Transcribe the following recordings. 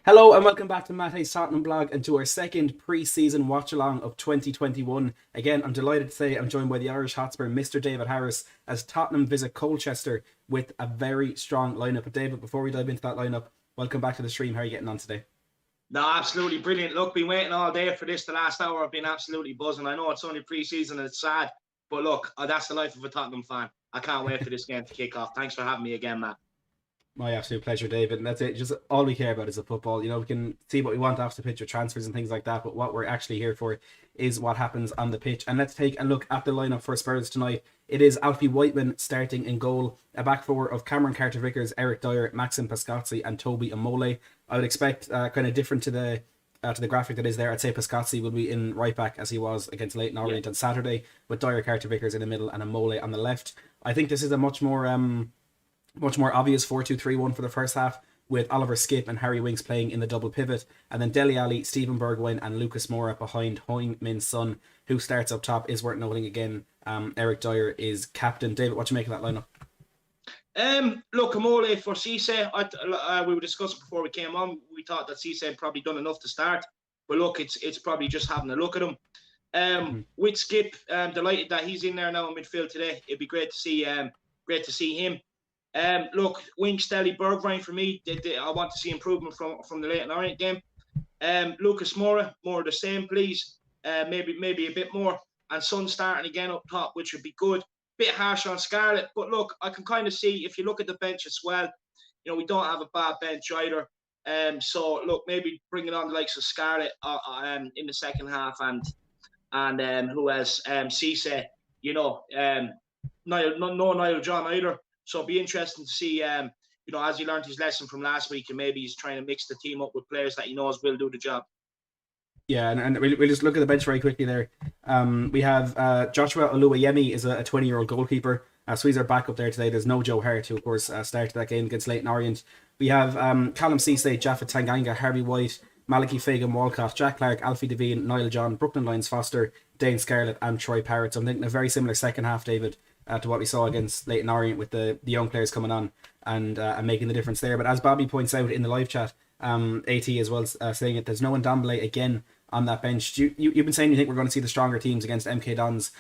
Hello and welcome back to Mate's Tottenham Blog and to our second pre-season watch-along of 2021. Again, I'm delighted to say I'm joined by the Irish Hotspur, Mr. David Harris, as Tottenham visit Colchester with a very strong lineup. But David, before we dive into that lineup, welcome back to the stream. How are you getting on today? No, absolutely brilliant. Look, been waiting all day for this. The last hour, I've been absolutely buzzing. I know it's only pre-season and it's sad, but look, that's the life of a Tottenham fan. I can't wait for this game to kick off. Thanks for having me again, Matt. My absolute pleasure, David. And that's it. Just all we care about is the football. We can see what we want off the pitch with transfers and things like that, but what we're actually here for is what happens on the pitch. And let's take a look at the lineup for Spurs tonight. It is Alfie Whiteman starting in goal, a back four of Cameron Carter-Vickers, Eric Dyer, Maxim Pascazzi, and Toby Amole. I would expect kind of different to the graphic that is there. I'd say Pascazzi will be in right back as he was against Leighton Orient on Saturday, with Dyer, Carter-Vickers in the middle and Amole on the left. I think this is a much more obvious 4-2-3-1 for the first half, with Oliver Skip and Harry Winks playing in the double pivot, and then Dele Alli, Stephen Bergwijn and Lucas Moura behind Heung-min Son, who starts up top. Is worth noting again, Eric Dyer is captain. David, what do you make of that lineup? Look, Amole for Cisse. We were discussing before we came on. We thought that Cisse had probably done enough to start, but look, it's probably just having a look at him. With Skip, delighted that he's in there now in midfield today. It'd be great to see him. Look, Winks, Dele, Bergwijn for me. I want to see improvement from the Leighton Orient game. Lucas Moura, more of the same, please. Maybe a bit more. And Son starting again up top, which would be good. Bit harsh on Scarlett, but look, I can kind of see if you look at the bench as well. We don't have a bad bench either. So look, maybe bringing on the likes of Scarlett in the second half, and who else? Cisse. Niall John either. So it'll be interesting to see. As he learned his lesson from last week, and maybe he's trying to mix the team up with players that he knows will do the job. Yeah, and we'll just look at the bench very quickly there. We have Joshua Oluwayemi is a 20-year-old goalkeeper. So he's our backup there today. There's no Joe Hart, who of course started that game against Leighton Orient. We have Callum Ceesay, Jaffa Tanganga, Harvey White, Malachy Fagan Walcott, Jack Clark, Alfie Devine, Niall John, Brooklyn Lyons Foster, Dane Scarlett, and Troy Parrott. So I'm thinking a very similar second half, David, to what we saw against Leighton Orient, with the young players coming on and making the difference there. But as Bobby points out in the live chat, AT as well, saying it, there's no Ndombele again on that bench. You've been saying you think we're going to see the stronger teams against MK Dons,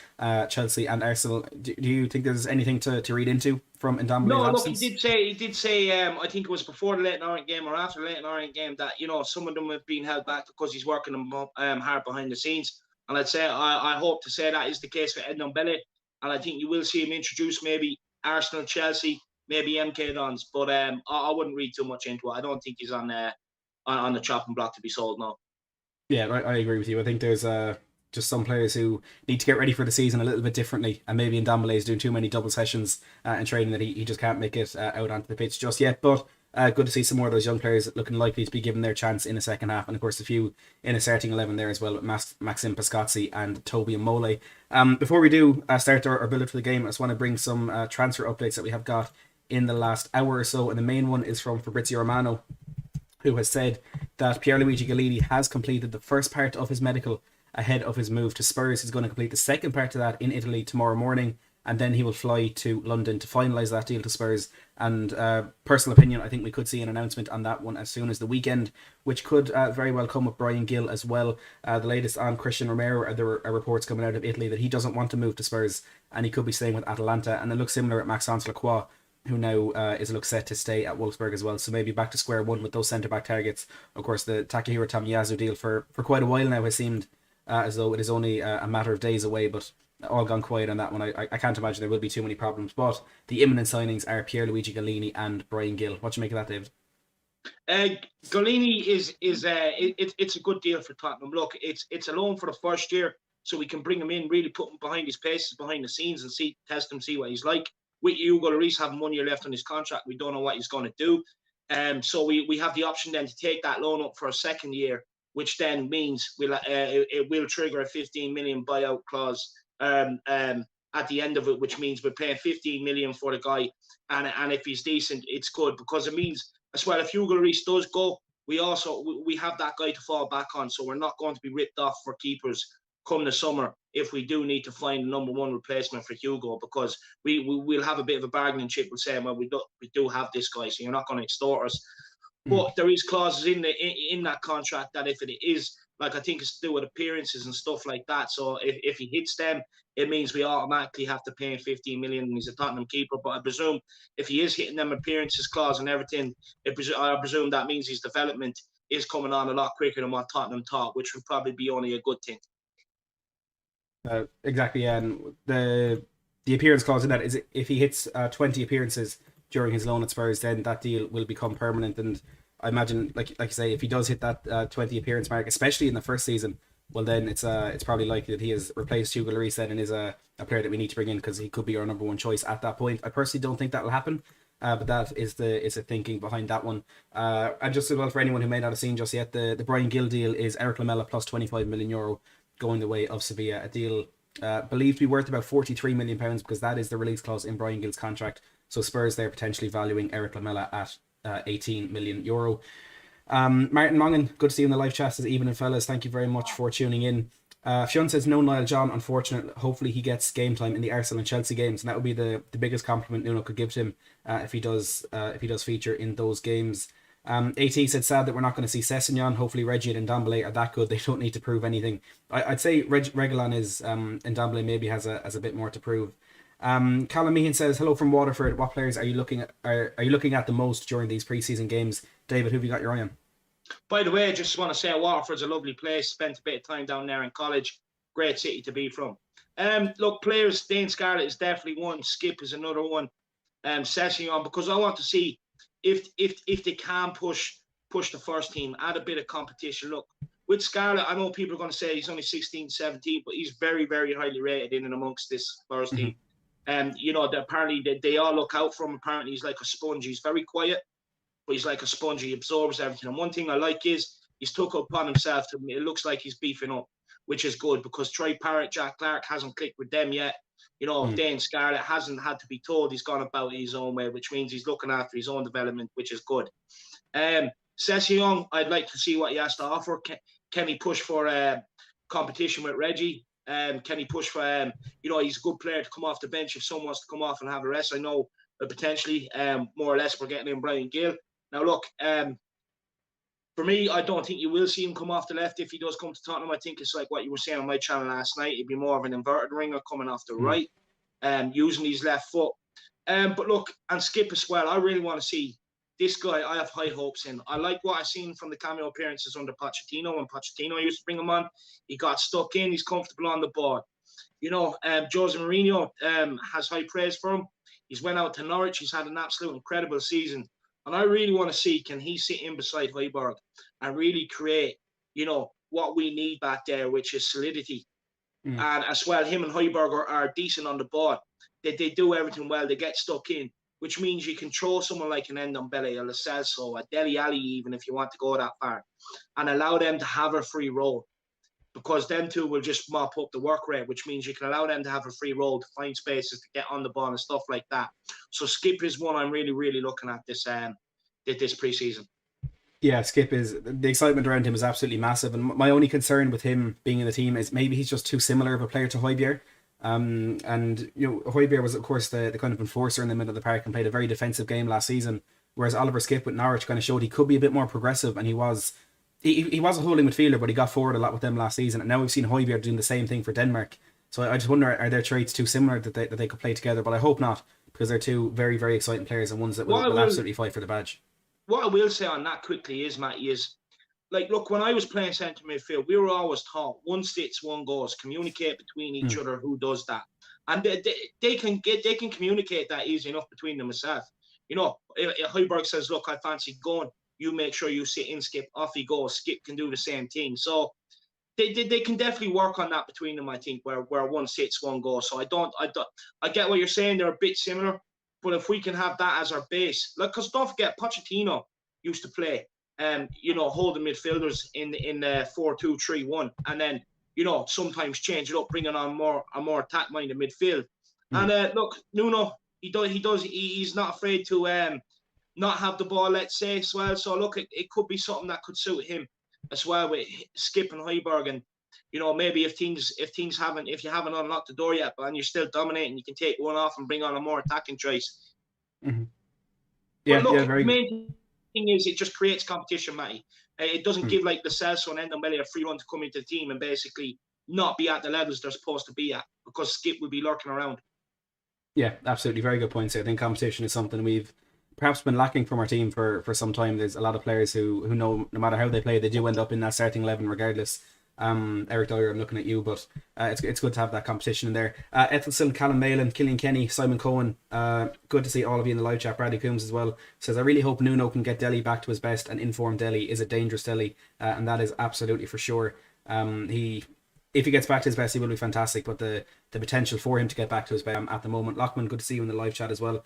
Chelsea and Arsenal. Do you think there's anything to read into from Ndombele's No, look, absence? he did say. I think it was before the Leighton Orient game or after the Leighton Orient game that some of them have been held back because he's working them hard behind the scenes. And I'd say I hope to say that is the case for Ndombele, and I think you will see him introduce maybe Arsenal, Chelsea, maybe MK Dons, but I wouldn't read too much into it. I don't think he's on the chopping block to be sold now. Yeah, I agree with you. I think there's just some players who need to get ready for the season a little bit differently, and maybe Ndombele is doing too many double sessions in training that he just can't make it out onto the pitch just yet. But good to see some more of those young players looking likely to be given their chance in the second half, and of course a few in a starting 11 there as well, with Maxim Pascazzi and Toby Amole. Before we do start our build up to the game, I just want to bring some transfer updates that we have got in the last hour or so, and the main one is from Fabrizio Romano, who has said that Pierluigi Galini has completed the first part of his medical ahead of his move to Spurs. He's going to complete the second part of that in Italy tomorrow morning, and then he will fly to London to finalise that deal to Spurs. And personal opinion, I think we could see an announcement on that one as soon as the weekend, which could very well come with Brian Gill as well. The latest on Christian Romero, there are reports coming out of Italy that he doesn't want to move to Spurs, and he could be staying with Atalanta. And it looks similar at Maxence Lacroix, who now is look set to stay at Wolfsburg as well. So maybe back to square one with those centre-back targets. Of course, the Takahiro Tomiyasu deal for quite a while now has seemed as though it is only a matter of days away, but all gone quiet on that one. I can't imagine there will be too many problems. But the imminent signings are Pierluigi Galini and Brian Gill. What do you make of that, David? Galini it's a good deal for Tottenham. Look, it's a loan for the first year, so we can bring him in, really put him behind his paces, behind the scenes, and test him, see what he's like. With Hugo Lloris having 1 year left on his contract, we don't know what he's going to do. So we have the option then to take that loan up for a second year, which then means it will trigger a 15 million buyout clause at the end of it, which means we're paying 15 million for the guy, and if he's decent, it's good, because it means as well, if Hugo Lloris does go, we have that guy to fall back on, so we're not going to be ripped off for keepers come the summer if we do need to find a number one replacement for Hugo, because we'll have a bit of a bargaining chip with saying, well, we do have this guy, so you're not going to extort us. But there is clauses in that contract that if it is, like, I think it's to do with appearances and stuff like that. So if he hits them, it means we automatically have to pay him 15 million and he's a Tottenham keeper. But I presume if he is hitting them appearances clause and everything, I presume that means his development is coming on a lot quicker than what Tottenham thought, which would probably be only a good thing. Exactly, yeah. And the appearance clause in that is if he hits 20 appearances during his loan at Spurs, then that deal will become permanent. And I imagine, like you say, if he does hit that 20 appearance mark, especially in the first season, well, then it's probably likely that he has replaced Hugo Lloris then and is a player that we need to bring in because he could be our number one choice at that point. I personally don't think that will happen, but that is the thinking behind that one. And just as well, for anyone who may not have seen just yet, the Bryan Gill deal is Eric Lamela plus €25 million going the way of Sevilla, a deal believed to be worth about £43 million because that is the release clause in Bryan Gill's contract. So Spurs there potentially valuing Eric Lamela at €18 million. Martin Mongan, good to see you in the live chat. Says evening fellas, thank you very much for tuning in. Fionn says no Niall John, unfortunate. Hopefully he gets game time in the Arsenal and Chelsea games, and that would be the biggest compliment Nuno could give to him if he does feature in those games. AT said sad that we're not going to see Sessegnon. Hopefully Reggie and Ndombele are that good. They don't need to prove anything. I'd say Reguilon is Ndombele maybe has a bit more to prove. Callum Meehan says hello from Waterford. What players are you looking at the most during these preseason games? David, who have you got your eye on? By the way, I just want to say Waterford's a lovely place. Spent a bit of time down there in college. Great city to be from. Look, players, Dane Scarlett is definitely one. Skip is another one. Sessegnon, because I want to see if they can push the first team, add a bit of competition. Look, with Scarlett, I know people are going to say he's only 16, 17, but he's very, very highly rated in and amongst this first team. Apparently they all look out for him. Apparently he's like a sponge. He's very quiet, but he's like a sponge. He absorbs everything. And one thing I like is he's took upon himself to me. It looks like he's beefing up, which is good because Troy Parrott, Jack Clark hasn't clicked with them yet. Dane Scarlett hasn't had to be told. He's gone about his own way, which means he's looking after his own development, which is good. Sessegnon, I'd like to see what he has to offer. Can he push for competition with Reggie? Can he push for, he's a good player to come off the bench if someone wants to come off and have a rest. I know potentially, more or less, we're getting in Bryan Gill. Now, look, for me, I don't think you will see him come off the left if he does come to Tottenham. I think it's like what you were saying on my channel last night. It'd be more of an inverted winger coming off the right, using his left foot. But look, and Skip as well. I really want to see this guy. I have high hopes in. I like what I've seen from the cameo appearances under Pochettino. When Pochettino used to bring him on, he got stuck in. He's comfortable on the ball. Jose Mourinho has high praise for him. He's went out to Norwich. He's had an absolute incredible season. And I really want to see, can he sit in beside Højbjerg and really create, what we need back there, which is solidity. And as well, him and Højbjerg are decent on the ball. They do everything well. They get stuck in, which means you can throw someone like an Ndombele, a Lo Celso, a Dele Alli, even if you want to go that far, and allow them to have a free role. Because them two will just mop up the work rate, which means you can allow them to have a free role to find spaces to get on the ball and stuff like that. So Skip is one I'm really, really looking at this preseason. Yeah, Skip is, the excitement around him is absolutely massive. And my only concern with him being in the team is maybe he's just too similar of a player to Højbjerg. And Højbjerg was, of course, the kind of enforcer in the middle of the park and played a very defensive game last season. Whereas Oliver Skip with Norwich kind of showed he could be a bit more progressive, and he was a holding midfielder, but he got forward a lot with them last season. And now we've seen Højbjerg doing the same thing for Denmark. So I just wonder, are their traits too similar that they could play together? But I hope not, because they're two very, very exciting players and ones that will absolutely fight for the badge. What I will say on that quickly is, Matty, is like, look, when I was playing centre midfield, we were always taught one sits, one goes, communicate between each other who does that. And they can communicate that easy enough between themselves. If Højbjerg says, look, I fancy going, you make sure you sit in Skip, off he goes. Skip can do the same thing. So they can definitely work on that between them, I think, where one sits, one goes. So I get what you're saying. They're a bit similar, but if we can have that as our base, like, because don't forget, Pochettino used to play, holding midfielders in 4-2-3-1, and then, sometimes change it up, bringing on a more attack-minded midfield. And look, Nuno, he's not afraid to not have the ball, let's say, as well. So look, it could be something that could suit him as well with Skip and Højbjerg. And maybe if you haven't unlocked the door yet, but and you're still dominating, you can take one off and bring on a more attacking choice. Yeah, look, very good. thing is, it just creates competition, Matty. It doesn't give like the Celso and Ndombele a free run to come into the team and basically not be at the levels they're supposed to be at, because Skip would be lurking around. Yeah, absolutely. Very good points here. I think competition is something we've perhaps been lacking from our team for some time. There's a lot of players who know no matter how they play, they do end up in that starting 11 regardless. Eric Dyer, I'm looking at you, but it's good to have that competition in there. Ethelston, Callum Malin, Killian Kenny, Simon Cohen. Good to see all of you in the live chat. Bradley Coombs as well says, I really hope Nuno can get Dele back to his best and inform Dele is a dangerous Dele, and that is absolutely for sure. If he gets back to his best, he will be fantastic, but the potential for him to get back to his best at the moment. Lockman, good to see you in the live chat as well.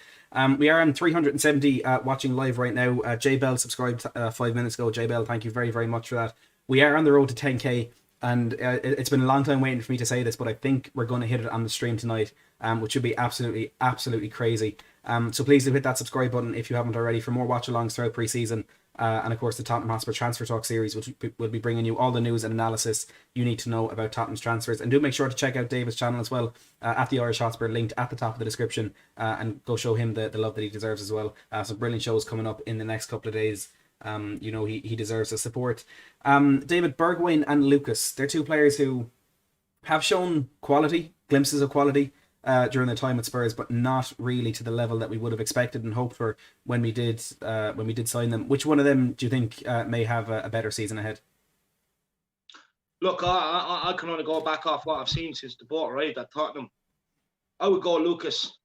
We are on 370 watching live right now. J Bell subscribed 5 minutes ago. J Bell, thank you very, very much for that. We are on the road to 10k, and it's been a long time waiting for me to say this, but I think we're going to hit it on the stream tonight, which should be absolutely, absolutely crazy. So please do hit that subscribe button if you haven't already for more watch-alongs throughout pre-season. And of course the Tottenham Hotspur Transfer Talk series, which will be bringing you all the news and analysis you need to know about Tottenham's transfers. And do make sure to check out David's channel as well, at the Irish Hotspur, linked at the top of the description, and go show him the love that he deserves as well. Some brilliant shows coming up in the next couple of days. He deserves the support. David, Bergwijn and Lucas, they're two players who have shown quality, glimpses of quality, during their time at Spurs, but not really to the level that we would have expected and hoped for when we did sign them. Which one of them do you think may have a better season ahead? Look, I can only go back off what I've seen since the boat arrived at Tottenham. I would go Lucas.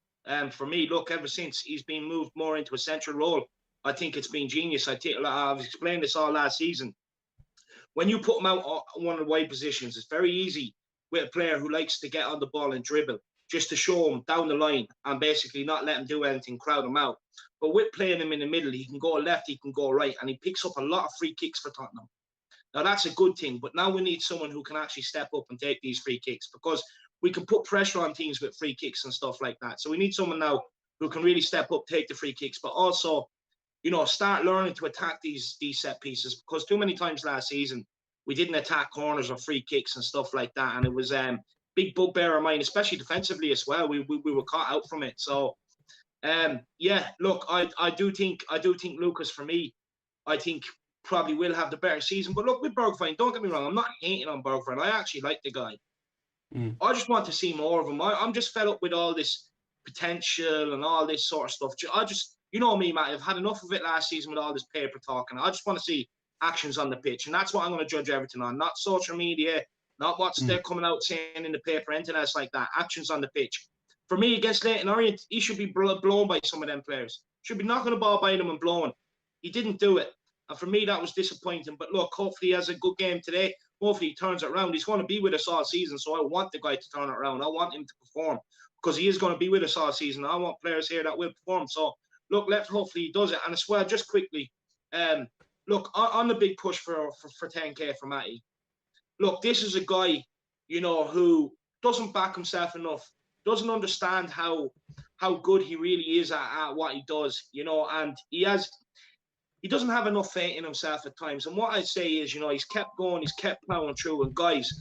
For me, look, ever since he's been moved more into a central role, I think it's been genius. I've explained this all last season. When you put him out on one of the wide positions, it's very easy with a player who likes to get on the ball and dribble, just to show him down the line and basically not let him do anything, crowd him out. But with playing him in the middle, he can go left, he can go right, and he picks up a lot of free kicks for Tottenham. Now, that's a good thing, but now we need someone who can actually step up and take these free kicks, because we can put pressure on teams with free kicks and stuff like that. So we need someone now who can really step up, take the free kicks, but also, start learning to attack these set pieces, because too many times last season, we didn't attack corners or free kicks and stuff like that, and it was big bugbear of mine, especially defensively as well. We were caught out from it. So, look, I do think Lucas, for me, I think probably will have the better season. But look, with Bergwijn, don't get me wrong, I'm not hating on Bergwijn. I actually like the guy. I just want to see more of him. I'm just fed up with all this potential and all this sort of stuff. I just, you know me, Matt, I've had enough of it last season with all this paper talking. I just want to see actions on the pitch, and that's what I'm going to judge everything on, not social media, not what's they're coming out saying in the paper, anything else like that. Actions on the pitch. For me, against Leyton Orient, he should be blown by some of them players. Should be knocking the ball by them and blowing. He didn't do it. And for me, that was disappointing. But look, hopefully he has a good game today. Hopefully he turns it around. He's going to be with us all season, so I want the guy to turn it around. I want him to perform, because he is going to be with us all season. I want players here that will perform. So, look, hopefully he does it. And as well, just quickly, look, on the big push for 10k for Matty, look, this is a guy, who doesn't back himself enough, doesn't understand how good he really is at what he does, and he doesn't have enough faith in himself at times. And what I'd say is, he's kept going, he's kept plowing through. And guys,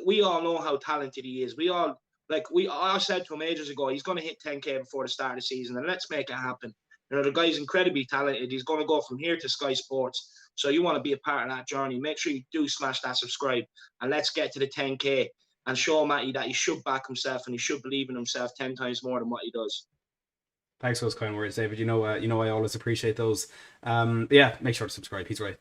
we all know how talented he is. I said to him ages ago, he's going to hit 10k before the start of the season, and let's make it happen. The guy's incredibly talented. He's going to go from here to Sky Sports. So you want to be a part of that journey. Make sure you do smash that subscribe, and let's get to the 10k and show Matty that he should back himself and he should believe in himself 10 times more than what he does. Thanks for those kind words, David. I always appreciate those. Make sure to subscribe. He's right.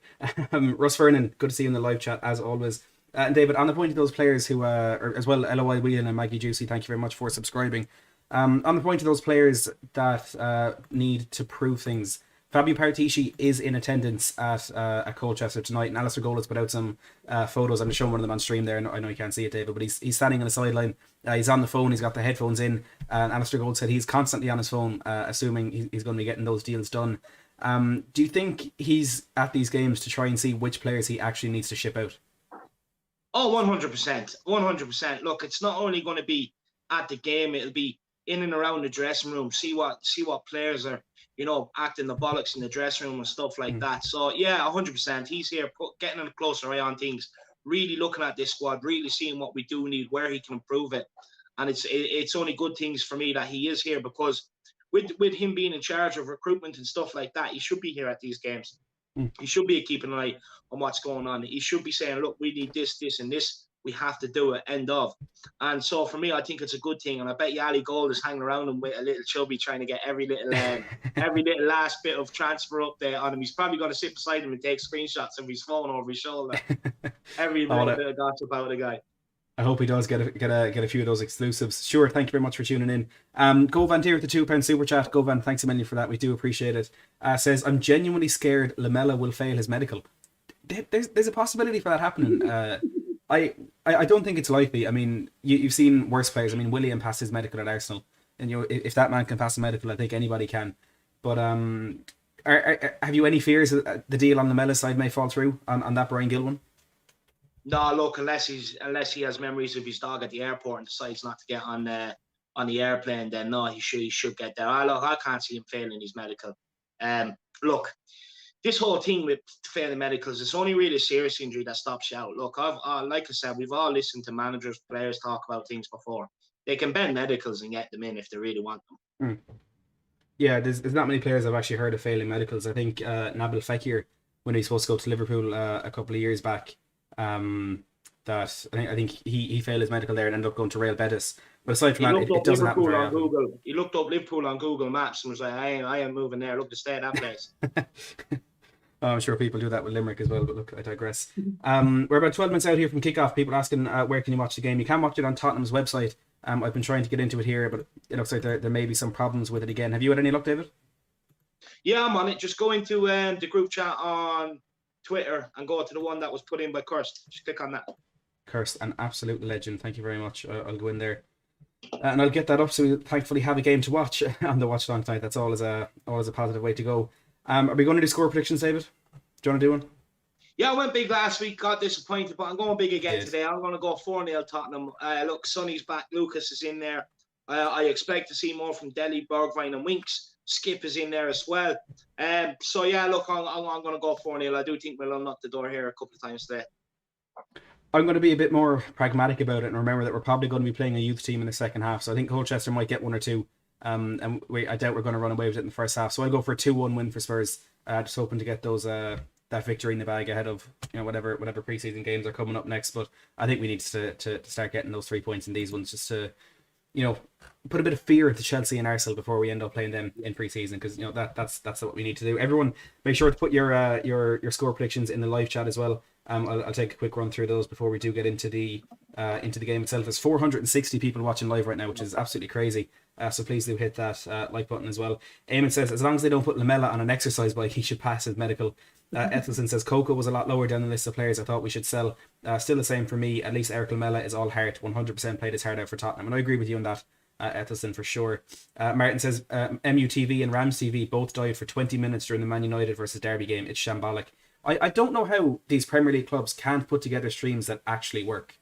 Russ Vernon, good to see you in the live chat as always. And David, on the point of those players who as well, LOI Whelan and Maggie Juicy, thank you very much for subscribing. On the point of those players that need to prove things, Fabio Paratici is in attendance at Colchester tonight, and Alistair Gold has put out some photos. I'm showing one of them on stream there. I know you can't see it, David, but he's standing on the sideline. He's on the phone. He's got the headphones in. And Alistair Gold said he's constantly on his phone, assuming he's going to be getting those deals done. Do you think he's at these games to try and see which players he actually needs to ship out? Oh, 100%. 100%. Look, it's not only going to be at the game, it'll be in and around the dressing room, see what players are, acting the bollocks in the dressing room and stuff like that. So, yeah, 100%. He's here getting a closer eye on things, really looking at this squad, really seeing what we do need, where he can improve it. And it's only good things for me that he is here, because with him being in charge of recruitment and stuff like that, he should be here at these games. He should be keeping an eye on what's going on. He should be saying, look, we need this, this, and this. We have to do it, end of. And so for me, I think it's a good thing. And I bet you Ali Gold is hanging around him with a little chubby, trying to get every little last bit of transfer update on him. He's probably going to sit beside him and take screenshots of his phone over his shoulder. Every little bit of gossip about the guy. I hope he does get a few of those exclusives. Sure, thank you very much for tuning in. Govan here with the £2 super chat. Govan, thanks a million for that. We do appreciate it. Says, I'm genuinely scared Lamella will fail his medical. There's a possibility for that happening. I don't think it's likely. I mean, you've seen worse players. I mean, William passed his medical at Arsenal, and if that man can pass a medical, I think anybody can. But have you any fears that the deal on Lamella's side may fall through on that Brian Gill one? No, look, unless he has memories of his dog at the airport and decides not to get on the airplane, then no, he should get there. I can't see him failing his medical. Look, this whole thing with failing medicals, it's only really a serious injury that stops you out. Look, like I said, we've all listened to managers, players talk about things before. They can bend medicals and get them in if they really want them. Yeah, there's not many players I've actually heard of failing medicals. I think Nabil Fekir, when he was supposed to go to Liverpool a couple of years back, that I think he failed his medical there and ended up going to Real Betis. But aside from that, it doesn't happen very often. He looked up Liverpool on Google Maps and was like, I ain't moving there. Look to stay at that place. I'm sure people do that with Limerick as well, but look, I digress. We're about 12 minutes out here from kickoff. People asking where can you watch the game? You can watch it on Tottenham's website. I've been trying to get into it here, but it looks like there may be some problems with it again. Have you had any luck, David? Yeah, I'm on it. Just go into the group chat on Twitter and go to the one that was put in by Kirst. Just click on that. Kirst, an absolute legend. Thank you very much. I'll go in there. And I'll get that up so we thankfully have a game to watch on the watch along tonight. That's always a positive way to go. Are we going to do score predictions, David? Do you want to do one? Yeah, I went big last week, got disappointed, but I'm going big again today. I'm going to go 4-0 Tottenham. Look, Sonny's back, Lucas is in there. I expect to see more from Dele, Bergwijn and Winks. Skip is in there as well. So yeah, look, I'm going to go 4-0. I do think we'll unlock the door here a couple of times today. I'm going to be a bit more pragmatic about it and remember that we're probably going to be playing a youth team in the second half. So I think Colchester might get one or two. And I doubt we're going to run away with it in the first half. So I'll go for a 2-1 win for Spurs. Just hoping to get those that victory in the bag ahead of whatever preseason games are coming up next. But I think we need to start getting those 3 points in these ones just to put a bit of fear into Chelsea and Arsenal before we end up playing them in preseason, because that's what we need to do. Everyone, make sure to put your score predictions in the live chat as well. I'll take a quick run through those before we do get into the game itself. There's 460 people watching live right now, which is absolutely crazy. So please do hit that like button as well. Eamon says, as long as they don't put Lamella on an exercise bike, he should pass his medical. Ethelson says, Coco was a lot lower down the list of players I thought we should sell. Still the same for me. At least Eric Lamella is all heart. 100% played his heart out for Tottenham. And I agree with you on that, Ethelson, for sure. Martin says, MUTV and Rams TV both died for 20 minutes during the Man United versus Derby game. It's shambolic. I don't know how these Premier League clubs can't put together streams that actually work.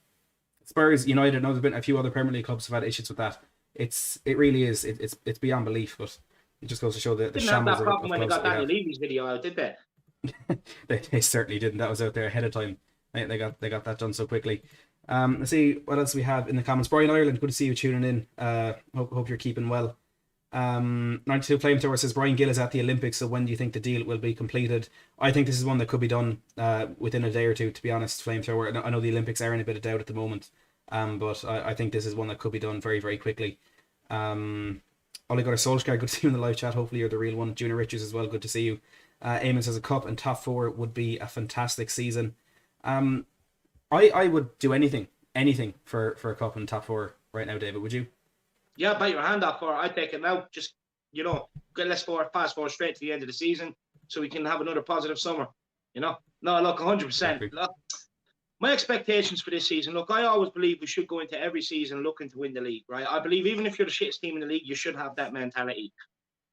Spurs, United, I know there's been a few other Premier League clubs have had issues with that. It really is. It's beyond belief, but it just goes to show the shambles of clubs. Didn't have that problem when they got Daniel Levy's video out, did they? They certainly didn't. That was out there ahead of time. They got that done so quickly. Let's see what else we have in the comments. Brian Ireland, good to see you tuning in. Hope you're keeping well. 92 Flamethrower says Brian Gill is at the Olympics, so when do you think the deal will be completed? I think this is one that could be done within a day or two, to be honest. Flamethrower, I know the Olympics are in a bit of doubt at the moment, but I think this is one that could be done very, very quickly. Ole Gunnar Solskjaer, good to see you in the live chat. Hopefully you're the real one. Junior Richards as well, good to see you. Eamon says a cup and top four would be a fantastic season. I would do anything for a cup and top four right now, David. Would you? Yeah, bite your hand off for it. I'd take it now. Just, let's fast forward straight to the end of the season so we can have another positive summer. No, look, 100%. Look, my expectations for this season, look, I always believe we should go into every season looking to win the league, right? I believe even if you're the shittest team in the league, you should have that mentality.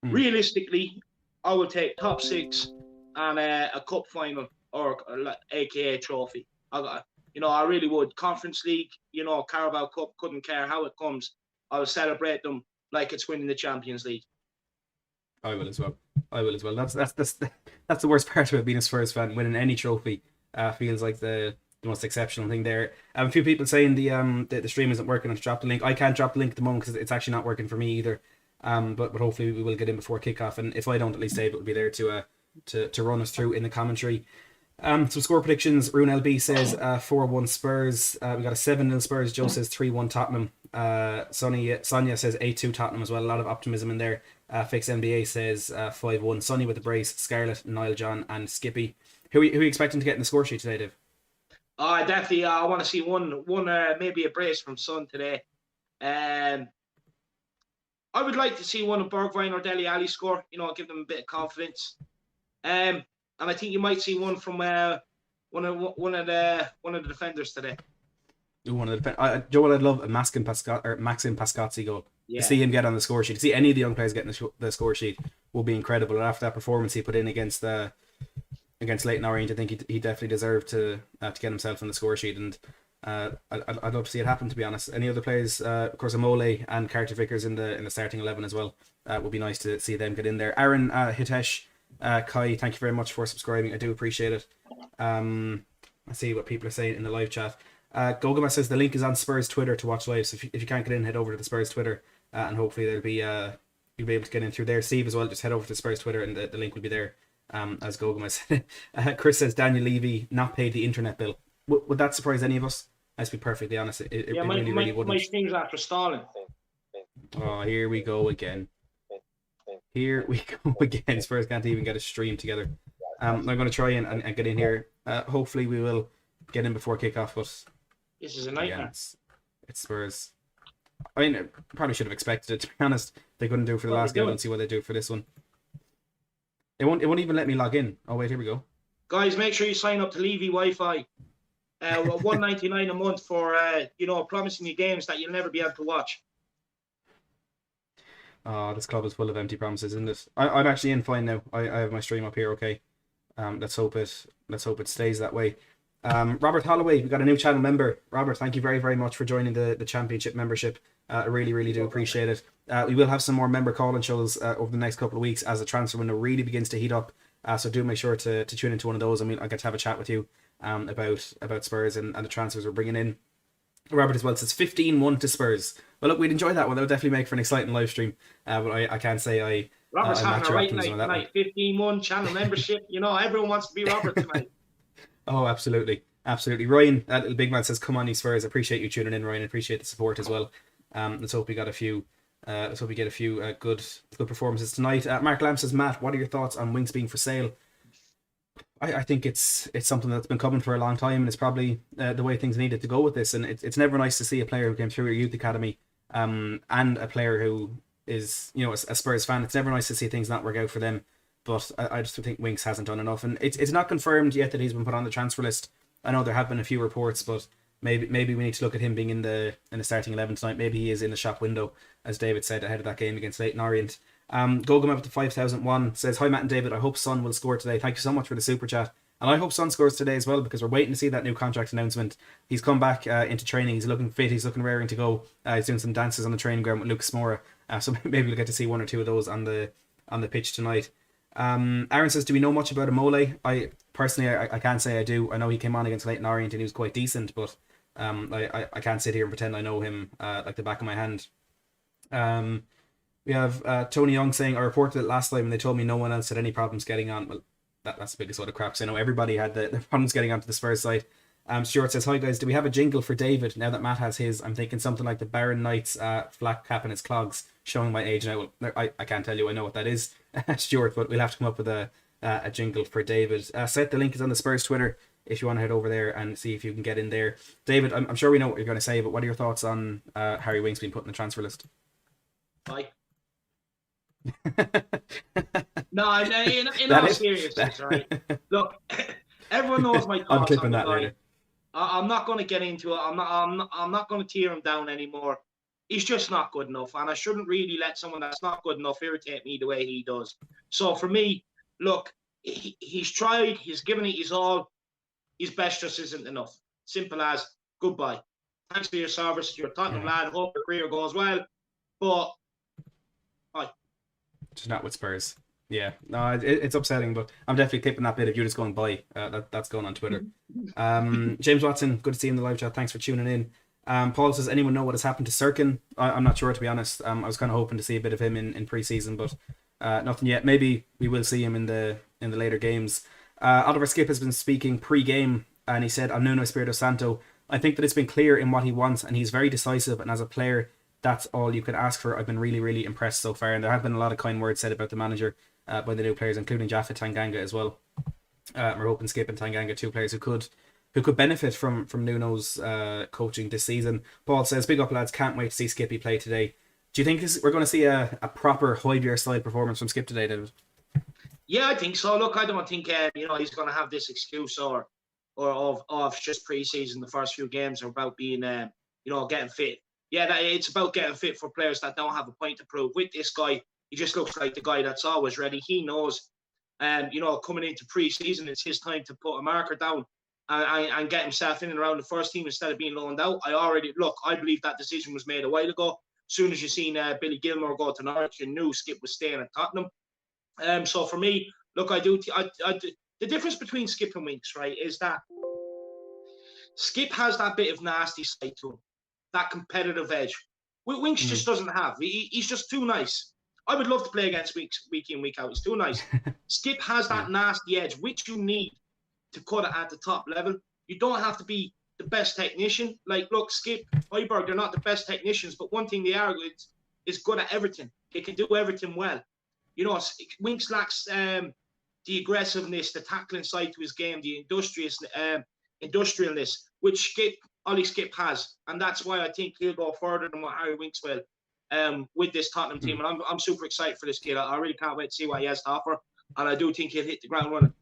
Realistically, I would take top six and a cup final or AKA trophy. I really would. Conference League, Carabao Cup, couldn't care how it comes. I will celebrate them like it's winning the Champions League. I will as well. That's the worst part about being a Spurs fan. Winning any trophy feels like the most exceptional thing there. A few people saying the stream isn't working. I've dropped the link. I can't drop the link at the moment because it's actually not working for me either. But hopefully we will get in before kickoff, and if I don't, at least David will be there to run us through in the commentary. Some score predictions. Rune LB says 4-1 Spurs. We got a 7-0 Spurs. Joe says 3-1 Tottenham. Sonia says 8-2 Tottenham as well. A lot of optimism in there. Fix NBA says 5-1. Sonny with the brace. Scarlett, Niall John, and Skippy. Who are you expecting to get in the score sheet today, Dave? I definitely I want to see one maybe a brace from Son today. I would like to see one of Bergwijn or Dele Alli score. Give them a bit of confidence. And I think you might see one from one of the defenders today. One of the Joe, what I'd love a Maxim Pascazzi goal. Yeah. To see him get on the score sheet, to see any of the young players getting the score sheet will be incredible. And after that performance he put in against Leyton Orient, I think he definitely deserved to get himself on the score sheet. And I'd love to see it happen, to be honest. Any other players, of course, Amole and Carter Vickers in the starting 11 as well. Would be nice to see them get in there. Aaron Hitesh. Kai, thank you very much for subscribing. I do appreciate it. Let's see what people are saying in the live chat. Gogama says the link is on Spurs Twitter to watch live. So if you can't get in, head over to the Spurs Twitter, and hopefully you'll be able to get in through there. Steve as well, just head over to the Spurs Twitter, and the link will be there. As Gogama said. Chris says Daniel Levy not paid the internet bill. Would that surprise any of us? Let's be perfectly honest. It really wouldn't. My streams after stalling. Oh, here we go again. Here we go again. Spurs can't even get a stream together. I'm going to try and get in here. Hopefully we will get in before kickoff, but this is a nightmare. Again, it's Spurs. I mean, I probably should have expected it, to be honest. They couldn't do it for the last game. I don't see what they do for this one. It won't even let me log in. Oh wait, here we go. Guys, make sure you sign up to Levy Wi-Fi. $1.99 a month for promising you games that you'll never be able to watch. Oh, this club is full of empty promises, isn't it? I'm actually in fine now. I have my stream up here, okay. Let's hope it stays that way. Robert Holloway, we got a new channel member. Robert, thank you very, very much for joining the championship membership. I really, really do appreciate it. We will have some more member call-in shows over the next couple of weeks as the transfer window really begins to heat up. So do make sure to tune into one of those. I mean, I'll get to have a chat with you about Spurs and the transfers we're bringing in. Robert as well says 15-1 to Spurs. Well, look, we'd enjoy that one. That would definitely make for an exciting live stream. But I can't say Robert's having a right night tonight. 15-1 channel membership. Everyone wants to be Robert tonight. Oh, absolutely. Ryan, that little big man says, come on, you Spurs. I appreciate you tuning in, Ryan. I appreciate the support as well. Let's hope we get a few good performances tonight. Mark Lamb says, Matt, what are your thoughts on Winks being for sale? I think it's something that's been coming for a long time, and it's probably the way things needed to go with this. And it's never nice to see a player who came through your youth academy and a player who is a Spurs fan. It's never nice to see things not work out for them. But I just think Winks hasn't done enough, and it's not confirmed yet that he's been put on the transfer list. I know there have been a few reports, but maybe we need to look at him being in the starting 11 tonight. Maybe he is in the shop window, as David said ahead of that game against Leyton Orient. Gogam up to 5001 says, hi Matt and David, I hope Son will score today. Thank you so much for the super chat, and I hope Son scores today as well, because we're waiting to see that new contract announcement. He's come back into training. He's looking fit, he's looking raring to go. He's doing some dances on the training ground with Lucas Moura, so maybe we'll get to see one or two of those on the pitch tonight. Aaron says, do we know much about Amole? I can't say I do. I know he came on against Leyton Orient and he was quite decent, but I can't sit here and pretend I know him like the back of my hand. We have Tony Young saying, I reported it last time and they told me no one else had any problems getting on. Well, that's the biggest sort of crap, because I know everybody had the problems getting onto the Spurs side. Stuart says, hi guys, do we have a jingle for David now that Matt has his? I'm thinking something like the Baron Knights flat cap and his clogs, showing my age now. Well, I can't tell you I know what that is, Stuart, but we'll have to come up with a jingle for David. Seth, the link is on the Spurs Twitter if you want to head over there and see if you can get in there. David, I'm sure we know what you're going to say, but what are your thoughts on Harry Winks being put in the transfer list? Bye. No, in all seriousness, right? Look, everyone knows my thoughts. I'm clipping that later. I'm not going to get into it. I'm not going to tear him down anymore. He's just not good enough, and I shouldn't really let someone that's not good enough irritate me the way he does. So for me, look, he's tried, he's given it his all. His best just isn't enough. Simple as goodbye. Thanks for your service. You're a Tottenham lad. Hope your career goes well, but bye. Just not with Spurs. Yeah, no, it's upsetting, but I'm definitely clipping that bit of you just going by. That's going on Twitter. James Watson, good to see you in the live chat. Thanks for tuning in. Paul says, anyone know what has happened to Sirkin? I'm not sure, to be honest. I was kind of hoping to see a bit of him in pre-season, but nothing yet. Maybe we will see him in the later games. Oliver Skip has been speaking pre-game, and he said, "I'm Nuno Espirito Santo. I think that it's been clear in what he wants, and he's very decisive. And as a player, that's all you could ask for. I've been really, really impressed so far." And there have been a lot of kind words said about the manager by the new players, including Jaffa Tanganga as well. We're hoping Skip and Tanganga, two players who could benefit from Nuno's coaching this season. Paul says, "Big up, lads. Can't wait to see Skippy play today." Do you think we're going to see a proper Højbjerg style performance from Skip today, David? Yeah, I think so. Look, I don't think he's going to have this excuse or of just pre-season, the first few games are about being getting fit. Yeah, it's about getting fit for players that don't have a point to prove. With this guy, he just looks like the guy that's always ready. He knows, coming into pre-season, it's his time to put a marker down and get himself in and around the first team instead of being loaned out. I believe that decision was made a while ago. As soon as you seen Billy Gilmore go to Norwich, you knew Skip was staying at Tottenham. So for me, look, the difference between Skip and Winks, right, is that Skip has that bit of nasty side to him, that competitive edge. Winks just doesn't have. He's just too nice. I would love to play against Winks week in, week out. He's too nice. Skip has that nasty edge, which you need to cut it at the top level. You don't have to be the best technician. Like, look, Skip, Højbjerg, they're not the best technicians, but one thing they are is good at everything. They can do everything well. Winks lacks the aggressiveness, the tackling side to his game, the industrialness, which Ollie Skip has. And that's why I think he'll go further than what Harry Winks will with this Tottenham team. And I'm super excited for this kid. I really can't wait to see what he has to offer. And I do think he'll hit the ground running.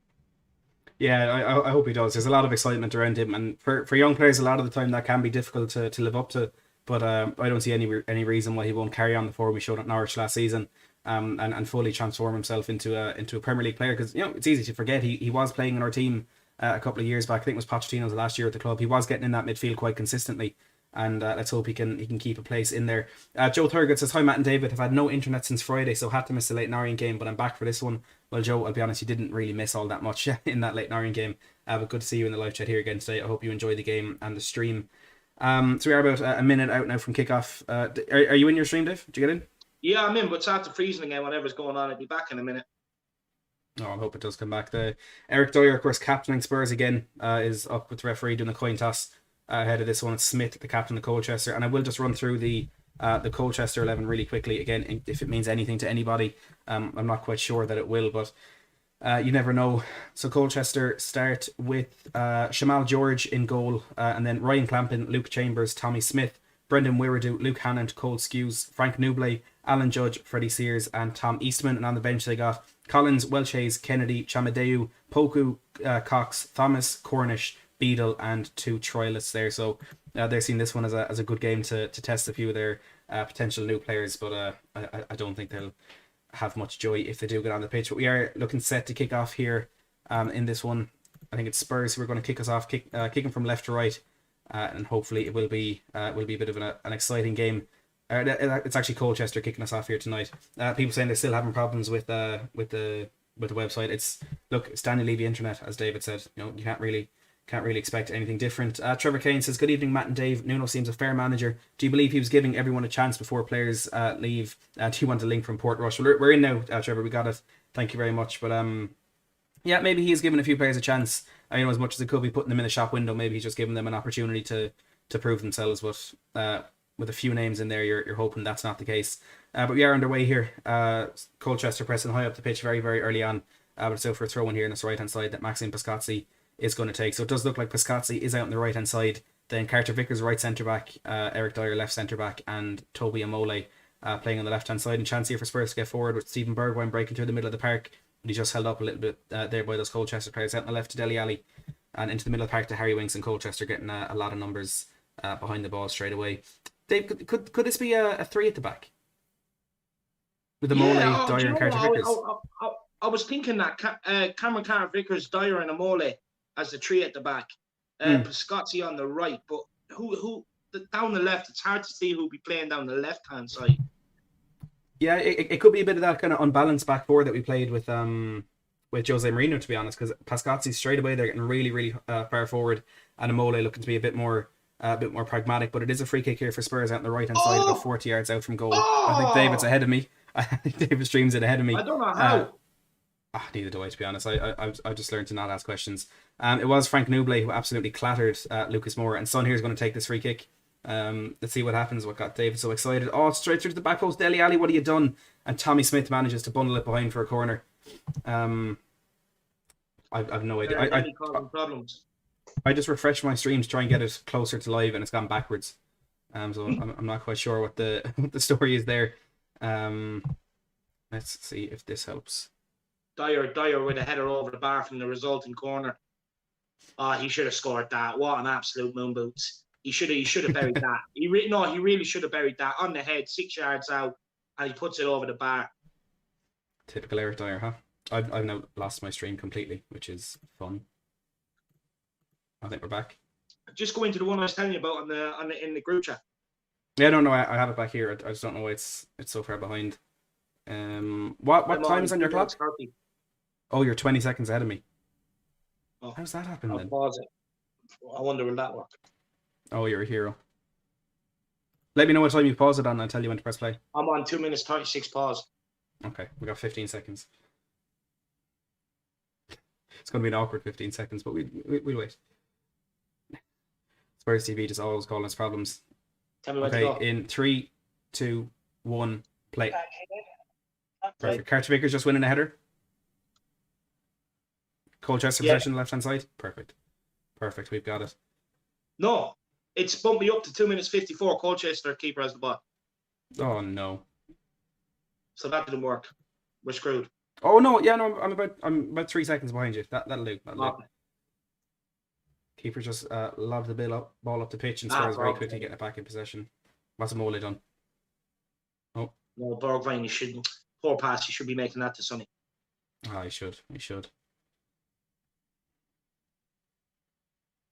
Yeah, I hope he does. There's a lot of excitement around him, and for young players, a lot of the time that can be difficult to live up to. But I don't see any reason why he won't carry on the form he showed at Norwich last season, and fully transform himself into a Premier League player. Because it's easy to forget he was playing in our team a couple of years back. I think it was Pochettino's last year at the club. He was getting in that midfield quite consistently, and let's hope he can keep a place in there. Joe Thurgood says, "Hi Matt and David, have had no internet since Friday, so had to miss the late Norwich game, but I'm back for this one." Well, Joe, I'll be honest, you didn't really miss all that much in that late Norwich game, but good to see you in the live chat here again today. I hope you enjoy the game and the stream. So we are about a minute out now from kickoff. Are you in your stream, Dave? Did you get in? Yeah, I'm in, but it's after freezing again. Whatever's going on, I'll be back in a minute. Oh, I hope it does come back. Eric Dyer, of course, captaining Spurs again, is up with the referee doing a coin toss ahead of this one. It's Smith, the captain of Colchester, and I will just run through the Colchester 11 really quickly again, if it means anything to anybody. I'm not quite sure that it will, but you never know. So Colchester start with Shamal George in goal, and then Ryan Clampin, Luke Chambers, Tommy Smith, Brendan Wiradu, Luke Hannant, Cole Skews, Frank Nubley, Alan Judge, Freddie Sears, and Tom Eastman. And on the bench they got Collins, Welchhays, Kennedy, Chamadeu, Poku, Cox, Thomas, Cornish, Beadle, and two Troilus there. So they're seeing this one as a good game to test a few of their potential new players, but I don't think they'll have much joy if they do get on the pitch. But we are looking set to kick off here in this one. I think it's Spurs who are going to kick us off, kicking from left to right, and hopefully it will be a bit of an exciting game. It's actually Colchester kicking us off here tonight. People saying they're still having problems with the website. It's Daniel Levy internet, as David said. You can't really expect anything different. Trevor Kane says, "Good evening, Matt and Dave. Nuno seems a fair manager. Do you believe he was giving everyone a chance before players leave? Do you want a link from Port Rush?" Well, we're in now, Trevor. We got it. Thank you very much. But yeah, maybe he's given a few players a chance. As much as it could be putting them in a shop window, maybe he's just giving them an opportunity to prove themselves. But with a few names in there, you're hoping that's not the case. But we are underway here. Colchester pressing high up the pitch very, very early on. But it's out for a throw in here on this right hand side that Maxime Pascazzi is going to take. So it does look like Pascazzi is out on the right hand side. Then Carter Vickers right centre back, Eric Dyer left centre back, and Toby Amole playing on the left hand side. And chance here for Spurs to get forward with Stephen Bergwijn breaking through the middle of the park. But he just held up a little bit there by those Colchester players. Out on the left to Dele Alli, and into the middle of the park to Harry Winks, and Colchester getting a lot of numbers behind the ball straight away. Dave, could this be a three at the back? With Amole, Dyer, and Carter Vickers? I was thinking that Cameron Carter Vickers, Dyer, and Amole as the three at the back. Pascazzi on the right, but who down the left? It's hard to see who'll be playing down the left hand side. Yeah, it could be a bit of that kind of unbalanced back four that we played with Jose Mourinho, to be honest, because Pascazzi straight away they're getting really, really far forward, and Amole looking to be a bit more a bit more pragmatic, but it is a free kick here for Spurs out on the right hand side, about 40 yards out from goal. I think David's Oh! ahead of me. I think David streams it ahead of me. I don't know how. Neither do I, to be honest. I just learned to not ask questions. It was Frank Nouble who absolutely clattered Lucas Moura, and Son here is going to take this free kick. Let's see what happens. What got David so excited? Oh, straight through to the back post. Dele Alli, what have you done? And Tommy Smith manages to bundle it behind for a corner. I've no idea. I just refreshed my stream to try and get it closer to live, and it's gone backwards. So I'm not quite sure what the what the story is there. Let's see if this helps. Dyer with a header over the bar from the resulting corner. He should have scored that. What an absolute moon boots. He should have buried that. He really should have buried that on the head, 6 yards out, and he puts it over the bar. Typical Eric Dyer, huh? I've now lost my stream completely, which is fun. I think we're back. Just go into the one I was telling you about in the group chat. Yeah, no, I have it back here. I just don't know why it's so far behind. What time's on your clock? 30. Oh, you're 20 seconds ahead of me. Oh, how's that happen then? Pause it. I wonder will that work. Oh, you're a hero. Let me know what time you pause it on, and I'll tell you when to press play. I'm on 2 minutes 36 pause. Okay, we got 15 seconds. It's going to be an awkward 15 seconds, but we'll wait. Spurs TV just always calling us problems. Tell me when to go. In 3, 2, 1, play. Perfect. Carter Vickers just winning a header. Colchester possession left hand side. Perfect. We've got it. No, it's bumped me up to 2 minutes 54. Colchester keeper has the ball. Oh no. So that didn't work. We're screwed. Oh no, yeah, no, I'm about 3 seconds behind you. That'll do. Keeper just lobbed the ball up the pitch and Spurs very quickly getting it back in possession. What's Mole done? Oh. No, Bergwijn, you shouldn't. Poor pass, you should be making that to Sonny. He should.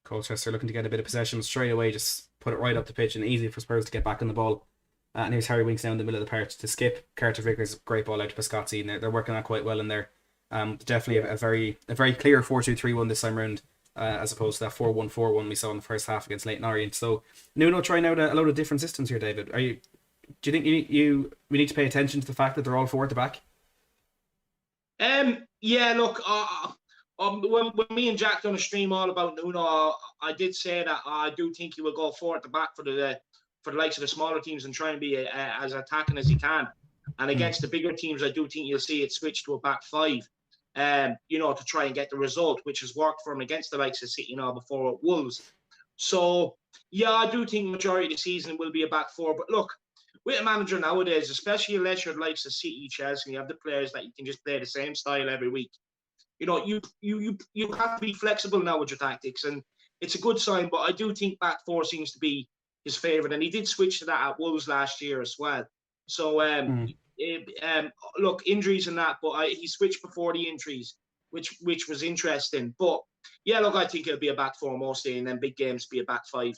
Colchester looking to get a bit of possession straight away, just put it right up the pitch and easy for Spurs to get back on the ball. And here's Harry Winks down the middle of the park to skip. Carter Vickers, great ball out to Pascozzi, and they're working that quite well in there. Definitely a very clear 4-2-3-1 this time round, as opposed to that 4-1-4-1 we saw in the first half against Leyton Orient. So Nuno trying out a load of different systems here, David. Do you think we need to pay attention to the fact that they're all four at the back? Yeah, look, when me and Jack done a stream all about Nuno, I did say that I do think he will go four at the back for the likes of the smaller teams and try and be as attacking as he can. And against the bigger teams, I do think you'll see it switch to a back five, to try and get the result, which has worked for him against the likes of City now before at Wolves. So, yeah, I do think majority of the season will be a back four. But look, with a manager nowadays, especially unless you're the likes of City, Chelsea, you have the players that you can just play the same style every week. You have to be flexible now with your tactics, and it's a good sign. But I do think back four seems to be his favourite, and he did switch to that at Wolves last year as well. So, look, injuries and that, but he switched before the injuries, which was interesting. But yeah, look, I think it'll be a back four mostly, and then big games be a back five.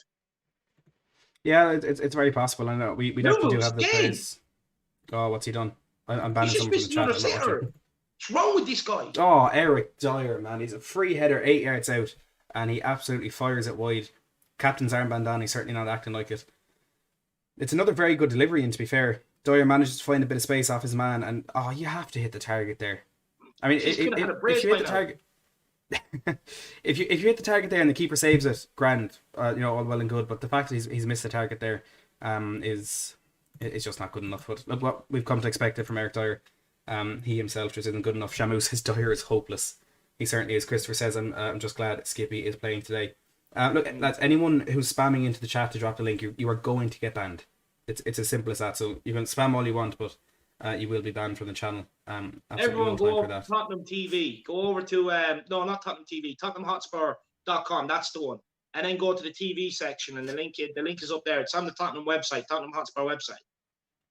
Yeah, it's very possible. I know we definitely do have the players. Oh, what's he done? I'm banning someone from the chat. What's wrong with this guy? Oh, Eric Dyer, man, he's a free header 8 yards out, and he absolutely fires it wide. Captain's armband on, he's certainly not acting like it. It's another very good delivery, and to be fair, Dyer manages to find a bit of space off his man, and you have to hit the target there. I mean, if you hit the target, if you hit the target there and the keeper saves it, grand, all well and good. But the fact that he's missed the target there, is just not good enough. But look, what we've come to expect it from Eric Dyer. He himself just isn't good enough. Shamus says Dyer is hopeless. He certainly is. Christopher says I'm just glad Skippy is playing today. Look, lads, anyone who's spamming into the chat to drop the link, you are going to get banned. It's as simple as that. So you can spam all you want, but you will be banned from the channel. Everyone go over to Tottenham TV. Go over to not Tottenham TV, TottenhamHotspur.com. That's the one. And then go to the TV section, and the link is up there. It's on the Tottenham website, Tottenham Hotspur website.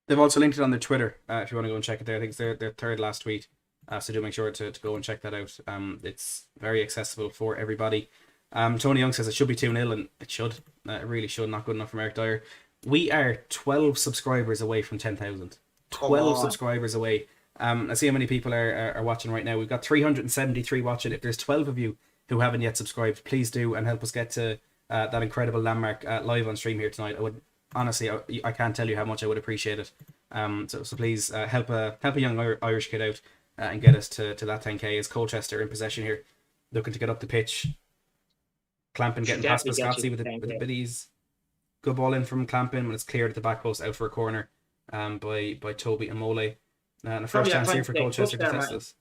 They've also linked it on their Twitter. If you want to go and check it there, I think it's their third last tweet. So do make sure to go and check that out. It's very accessible for everybody. Tony Young says it should be 2-0, and it should. It really should. Not good enough from Eric Dyer. We are 12 subscribers away from 10,000. 12 subscribers away. I see how many people are watching right now. We've got 373 watching. If there's 12 of you who haven't yet subscribed, please do and help us get to that incredible landmark live on stream here tonight. I would honestly, I can't tell you how much I would appreciate it. So please help a young Irish kid out and get us to that 10k. Is Colchester in possession here, looking to get up the pitch. Clampin getting past Piscozzi with a bit of ease. Good ball in from Clampin when it's cleared at the back post, out for a corner by Toby Amole. And a first chance here for Colchester to test this.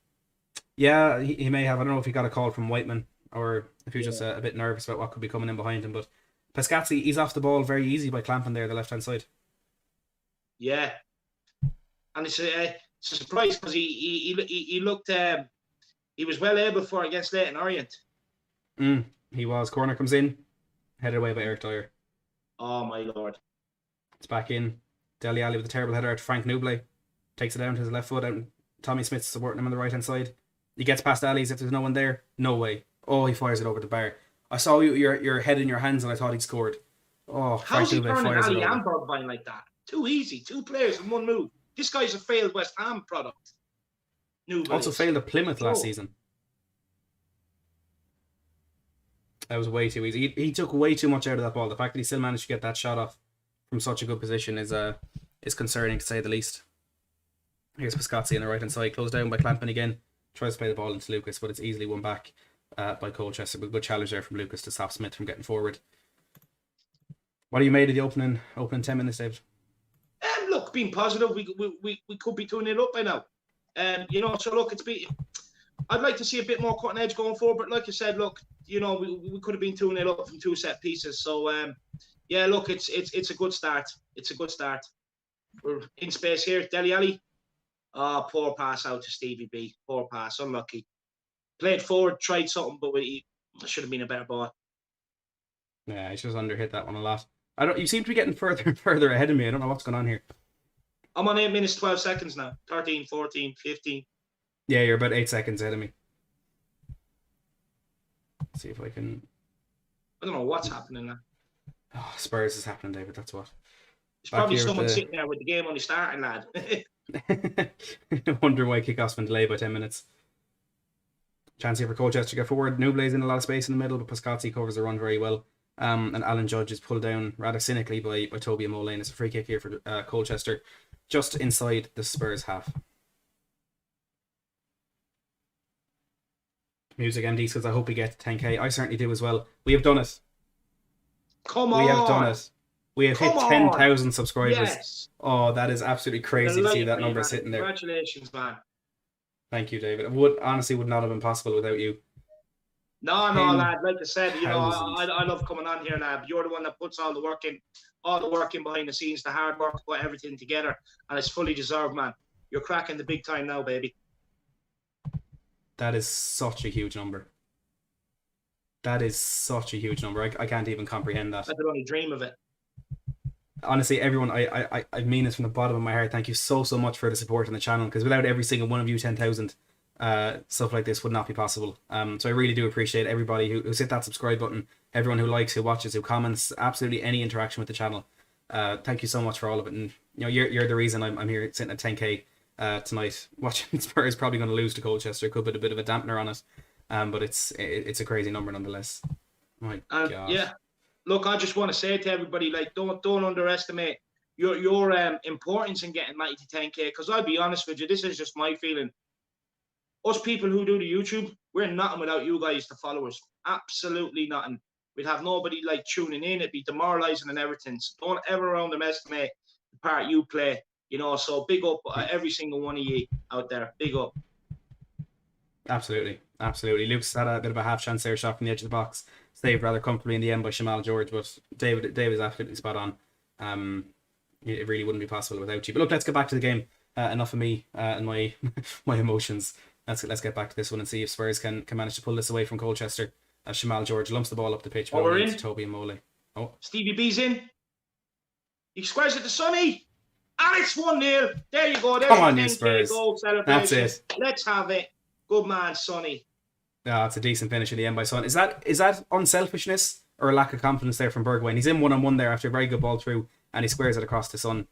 Yeah, he may have. I don't know if he got a call from Whiteman or if he was just a bit nervous about what could be coming in behind him. But Piscozzi, he's off the ball very easy by Clampin there, the left-hand side. Yeah. And it's a surprise because he looked, he was well able for against Leyton Orient. He was. Corner comes in, headed away by Eric Dyer. Oh, my Lord. It's back in. Dele Alli with a terrible header out to Frank Nouble. Takes it down to his left foot, and Tommy Smith's supporting him on the right hand side. He gets past Alli's if there's no one there. No way. Oh, he fires it over the bar. I saw your head in your hands and I thought he'd scored. Oh, how's he turning Alli and Bergwijn like that? Too easy. 2 players in one move. This guy's a failed West Ham product. Nouble also failed at Plymouth last season. That was way too easy. He took way too much out of that ball. The fact that he still managed to get that shot off from such a good position is concerning, to say the least. Here's Piscozzi on the right hand side, closed down by Clampin again. Tries to play the ball into Lucas, but it's easily won back by Colchester. With a good challenge there from Lucas to stop Smith from getting forward. What do you made of the opening 10 minutes, David? Look, being positive, we could be 2-0 up by now. So look, I'd like to see a bit more cutting edge going forward, but like I said, look, we could have been 2-0 up from 2 set pieces. So look, it's a good start. It's a good start. We're in space here. Dele Alli. Oh, poor pass out to Stevie B. Poor pass, unlucky. Played forward, tried something, but it should have been a better ball. Yeah, he's just underhit that one a lot. You seem to be getting further and further ahead of me. I don't know what's going on here. I'm on 8 minutes, 12 seconds now. 13, 14, 15. Yeah, you're about 8 seconds ahead of me. Let's see if I can... I don't know what's happening now. Oh, Spurs is happening, David, that's what. There's probably someone sitting there with the game only starting, lad. Wondering why kickoff's been delayed by 10 minutes. Chance here for Colchester to get forward. Nouble's in a lot of space in the middle, but Piscozzi covers the run very well. And Alan Judge is pulled down rather cynically by Toby Amole. It's a free kick here for Colchester, just inside the Spurs half. Music MD says, I hope we get 10k. I certainly do as well. We have done it. Come on. We have done it. We have hit 10,000 subscribers. Yes. Oh, that is absolutely crazy to see that number sitting there. Congratulations, man. Thank you, David. It honestly would not have been possible without you. No, lad. Like I said, I love coming on here, lad. You're the one that puts all the work in behind the scenes, the hard work, put everything together, and it's fully deserved, man. You're cracking the big time now, baby. That is such a huge number. That is such a huge number. I can't even comprehend that. I could only dream of it. Honestly, everyone, I mean this from the bottom of my heart. Thank you so much for the support on the channel, because without every single one of you, 10,000, stuff like this would not be possible. So I really do appreciate everybody who's hit that subscribe button, everyone who likes, who watches, who comments, absolutely any interaction with the channel. Thank you so much for all of it. And you're the reason I'm here sitting at 10k tonight. Watching Spurs probably going to lose to Colchester could put a bit of a dampener on it. But it's a crazy number nonetheless. My God. Yeah. Look, I just want to say to everybody, like, don't underestimate your importance in getting 90 to 10k. Because I'll be honest with you, this is just my feeling. Us people who do the YouTube, we're nothing without you guys, the followers. Absolutely nothing. We'd have nobody like tuning in. It'd be demoralizing and everything. So don't ever underestimate the part you play. So big up every single one of you out there. Big up. Absolutely. Luke's had a bit of a half chance there, shot from the edge of the box. Saved rather comfortably in the end by Shamal George, but David is absolutely spot on. It really wouldn't be possible without you. But look, let's get back to the game. Enough of me and my emotions. Let's get back to this one and see if Spurs can manage to pull this away from Colchester. As Shamal George lumps the ball up the pitch. We're in. Toby Amole. Oh, Stevie B's in. He squares it to Sonny. And it's 1-0. There you go. Come on, you Spurs. That's it. Let's have it. Good man, Sonny. Yeah, it's a decent finish in the end by Son. Is that unselfishness or a lack of confidence there from Bergwijn? He's in 1-on-1 there after a very good ball through, and he squares it across to Son.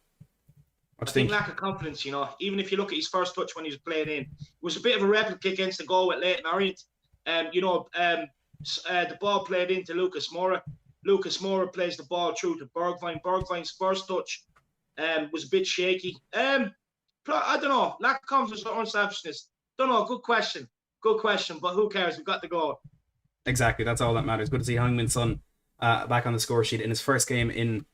I think lack of confidence, even if you look at his first touch when he was playing in, it was a bit of a replica against the goal with Leyton Orient. The ball played into Lucas Moura. Lucas Moura plays the ball through to Bergwijn. Bergwijn's first touch was a bit shaky. I don't know. Lack of confidence or unselfishness. Don't know. Good question. Good question. But who cares? We got the goal. Exactly. That's all that matters. Good to see Heung-min Son back on the score sheet in his first game in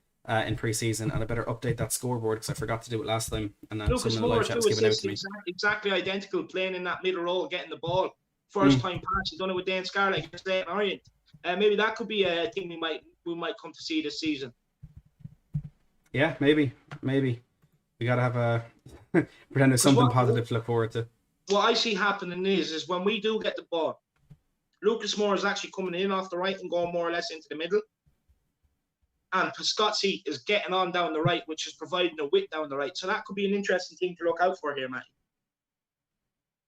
pre-season, and I better update that scoreboard because I forgot to do it last time. And then Lucas someone in the live Moura, chat 2 was giving out to me. assists, exactly identical, playing in that middle role, getting the ball. First time pass. He's done it with Dan Scarlett against Leyton Orient. Maybe that could be a thing we might come to see this season. Yeah, maybe. We gotta have a pretend there's something positive to look forward to. What I see happening is when we do get the ball, Lucas Moura is actually coming in off the right and going more or less into the middle. And Pascozzi is getting on down the right, which is providing a width down the right. So that could be an interesting thing to look out for here, Matty.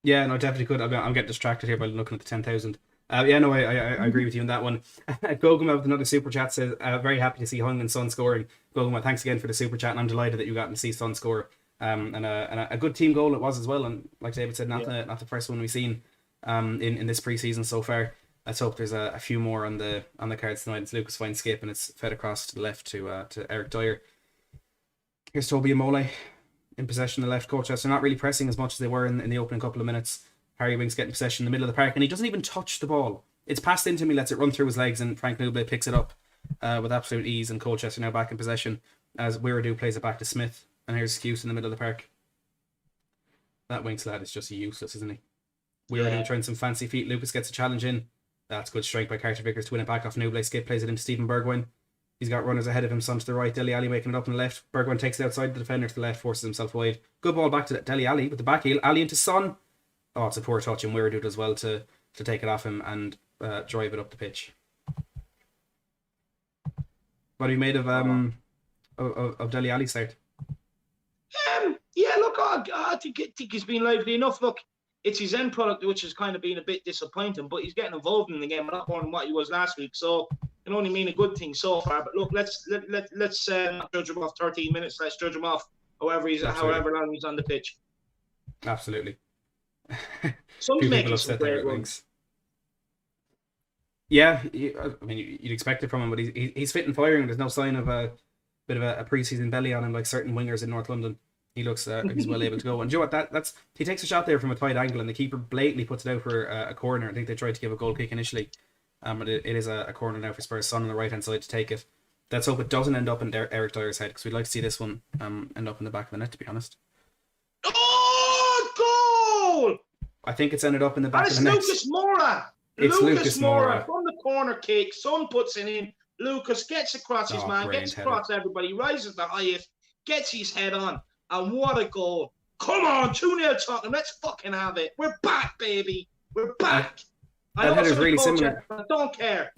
Yeah, no, definitely could. I'm getting distracted here by looking at the 10,000. Yeah, no, I agree with you on that one. Goguma with another super chat says, very happy to see Heung-min Son scoring. Goguma, thanks again for the super chat, and I'm delighted that you got to see Son score. And a good team goal it was as well. And like David said, not the first one we've seen in this pre-season so far. Let's hope there's a few more on the cards tonight. It's Lucas Fine skip, and it's fed across to the left to Eric Dyer. Here's Toby Amole in possession of the left. Colchester not really pressing as much as they were in the opening couple of minutes. Harry Winks getting possession in the middle of the park, and he doesn't even touch the ball. It's passed into him, he lets it run through his legs, and Frank Nouble picks it up with absolute ease, and Colchester now back in possession as Wiradou plays it back to Smith, and here's Hughes in the middle of the park. That Winks lad is just useless, isn't he? Wiradou trying some fancy feet. Lucas gets a challenge in. That's good strike by Carter Vickers to win it back off Nouble. Skip plays it into Stephen Bergwijn. He's got runners ahead of him, Son to the right, Dele Alli making it up on the left. Bergwijn takes it outside the defender to the left, forces himself wide. Good ball back to Dele Alli with the back heel. Alli into Son. Oh, it's a poor touch, and Wiradou does well to take it off him and drive it up the pitch. What have you made of Dele Alli's start? Yeah, look, I think he's been lively enough. Look, it's his end product which has kind of been a bit disappointing, but he's getting involved in the game a lot more than what he was last week. So it can only mean a good thing so far. But look, let's not judge him off 13 minutes. Let's judge him off however long he's on the pitch. Absolutely. Some making some great runs. Yeah, I mean, you'd expect it from him, but he's fit and firing. There's no sign of a bit of a pre-season belly on him like certain wingers in North London. He looks like he's well able to go. And do you know what? That's he takes a shot there from a tight angle, and the keeper blatantly puts it out for a corner. I think they tried to give a goal kick initially, but it is a corner now for Spurs. Son on the right hand side to take it. Let's hope it doesn't end up in Eric Dyer's head, because we'd like to see this one end up in the back of the net, to be honest. Oh, goal! I think it's ended up in the back of the net. Lucas Moura. It's Lucas Moura from the corner kick. Son puts it in. Lucas gets across his man, gets across everybody, rises the highest, gets his head on, and what a goal! Come on, 2-0 Tottenham. Let's fucking have it. We're back, baby. We're back. I know it's really similar. I don't care.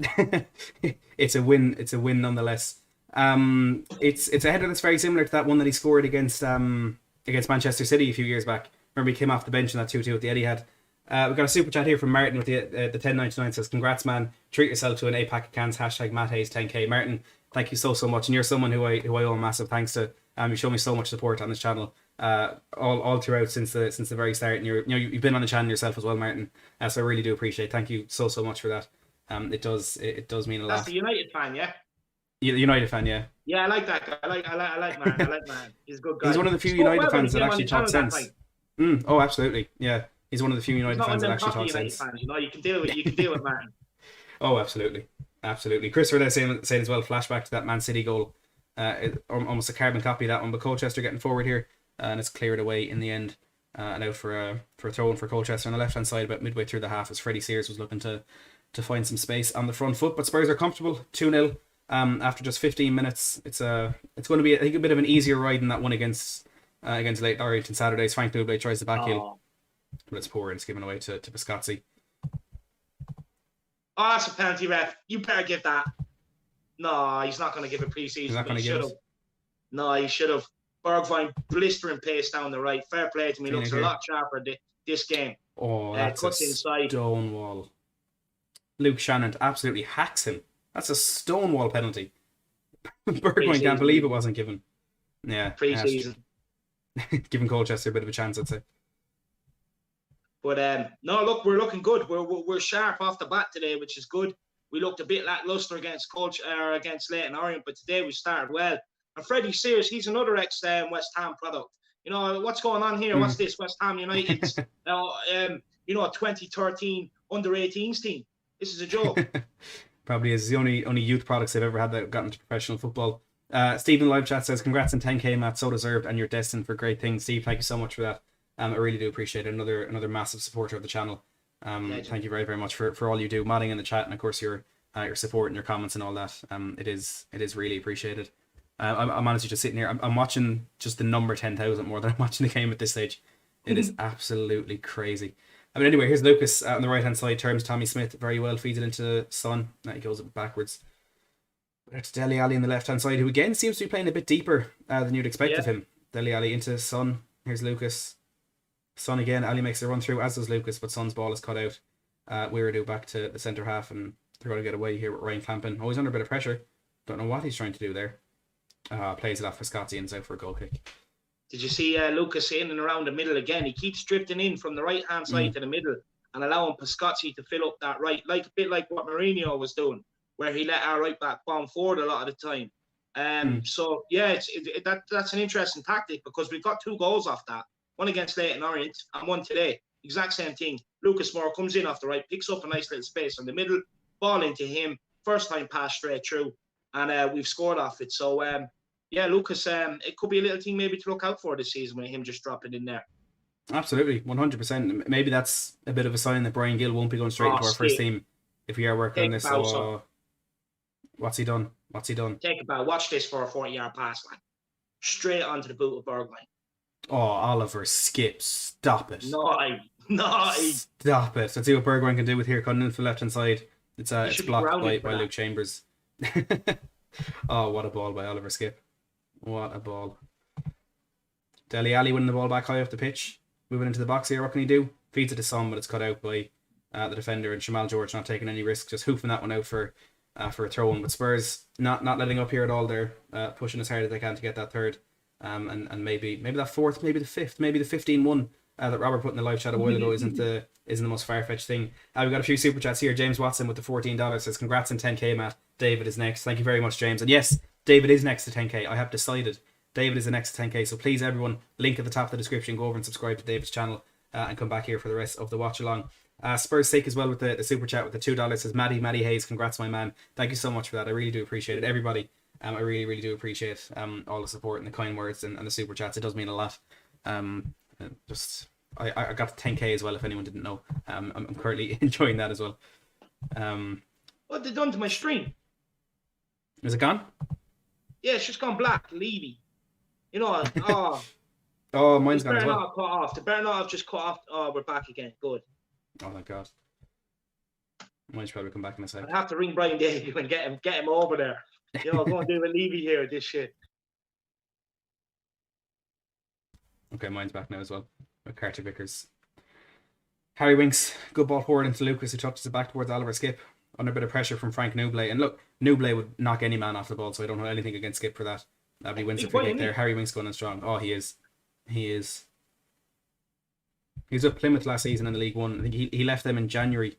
It's a win. It's a win nonetheless. It's a header that's very similar to that one that he scored against Manchester City a few years back. Remember, he came off the bench in that 2-2 with the Etihad. We've got a super chat here from Martin with the 1099 says, congrats man, treat yourself to an 8-pack of cans, hashtag Matt Hayes 10k. Martin, thank you so much, and you're someone who I owe a massive thanks to. You show me so much support on this channel all throughout since the very start, and you've been on the channel yourself as well, Martin, so I really do appreciate it. Thank you so much for that. It does mean a lot. That's the United fan, yeah? United fan, yeah. Yeah, I like that guy. I like Martin. I like Martin. He's a good guy. He's one of the few United fans that actually talk sense. Oh, absolutely, yeah. He's one of the few United fans that actually talk sense. Fans, you can deal with Martin. Oh, absolutely. Christopher there saying as well, flashback to that Man City goal. Almost a carbon copy of that one, but Colchester getting forward here, and it's cleared away in the end, and out for a throw-in for Colchester on the left hand side about midway through the half, as Freddie Sears was looking to find some space on the front foot. But Spurs are comfortable, 2-0 after just 15 minutes. It's going to be, I think, a bit of an easier ride than that one against Leyton Orient on Saturdays. Frank Nouble tries the back heel, but it's poor and it's given away to Pascozzi. Oh, that's a penalty, ref. You better give that. No, he's not going to give it pre-season. He's not going to give it. No, he should have. Bergwijn blistering pace down the right. Fair play to me. Looks a lot sharper this game. Oh, that's cuts inside. Stonewall. Luke Shannon absolutely hacks him. That's a stonewall penalty. Bergwijn can't believe it wasn't given. Yeah, pre-season. Giving Colchester a bit of a chance, I'd say. But no, look, we're looking good. We're sharp off the bat today, which is good. we looked a bit lackluster against against Leyton Orient, but today we started well. And Freddie Sears, he's another ex-West Ham product. You know, what's going on here? What's this? West Ham United's, 2013 under-18s team. This is a joke. Probably is the only youth products they've ever had that got into professional football. Stephen Live Chat says, congrats on 10k, Matt, so deserved, and you're destined for great things. Steve, thank you so much for that. I really do appreciate it. Another massive supporter of the channel. Thank you very, very much for all you do, modding in the chat, and of course your support and your comments and all that. It is really appreciated. I'm honestly just sitting here. I'm watching just the number 10,000 more than I'm watching the game at this stage. It is absolutely crazy. I mean, anyway, here's Lucas on the right hand side. Terms Tommy Smith very well, feeds it into Son. Now he goes backwards. It's Dele Alli on the left hand side, who again seems to be playing a bit deeper than you'd expect of him. Dele Alli into Son. Here's Lucas. Son again. Ali makes a run through, as does Lucas, but Son's ball is cut out. Weirdo back to the centre half, and they're going to get away here with Ryan Clampin. Always under a bit of pressure. Don't know what he's trying to do there. Plays it off for Scotsy and is out for a goal kick. Did you see Lucas in and around the middle again? He keeps drifting in from the right-hand side to the middle and allowing Pascozzi to fill up that right, a bit like what Mourinho was doing, where he let our right back bomb forward a lot of the time. So, yeah, that's an interesting tactic because we've got 2 goals off that. One against Leyton Orient and one today. Exact same thing. Lucas Moore comes in off the right, picks up a nice little space in the middle, ball into him, first time pass straight through, and we've scored off it. So, yeah, Lucas, it could be a little thing maybe to look out for this season with him just dropping in there. Absolutely, 100%. Maybe that's a bit of a sign that Brian Gill won't be going straight into our first team if we are working on this. What's he done? Take a bow. Watch this for a 40-yard pass, man. Straight onto the boot of Bergwijn. Oh, Oliver Skip, stop it. Nice. Stop it. Let's see what Bergwijn can do with here coming in for the left-hand side. It's blocked by Luke Chambers. Oh, what a ball by Oliver Skip. What a ball. Dele Alli winning the ball back high off the pitch. Moving into the box here. What can he do? Feeds it to Son, but it's cut out by the defender, and Shamal George not taking any risk, just hoofing that one out for a throw-in. But Spurs not letting up here at all. They're pushing as hard as they can to get that third. And maybe that fourth, maybe the fifth, maybe the 15-1 that Robert put in the live chat a while ago isn't the most far-fetched thing. We've got a few super chats here. James Watson with the $14 says, congrats on 10k, Matt. David is next. Thank you very much, James. And yes, David is next to 10k. I have decided David is the next to 10k. So please, everyone, link at the top of the description. Go over and subscribe to David's channel and come back here for the rest of the watch along. Spurs sake as well with the super chat with the $2 says, Matty Hayes, congrats, my man. Thank you so much for that. I really do appreciate it. Everybody, I really, really do appreciate all the support and the kind words and the super chats. It does mean a lot. I got 10k as well, if anyone didn't know. I'm currently enjoying that as well. What they done to my stream? Is it gone? Yeah, it's just gone black. Levy. You know, oh, mine's gone as well. Not cut off. The better not have just cut off. Oh, we're back again. Good. Oh my god. Mine's probably come back in a second. I have to ring Brian Davey and get him over there. You know, go and do a Levy here with this shit. Okay, mine's back now as well. With Carter Vickers. Harry Winks, good ball forward into Lucas, who touches it back towards Oliver Skip. Under a bit of pressure from Frank Nublet. And look, Nublet would knock any man off the ball, so I don't know anything against Skip for that. But he wins the free kick there. Harry Winks going in strong. Oh, he is. He was at Plymouth last season in the League One. I think he left them in January.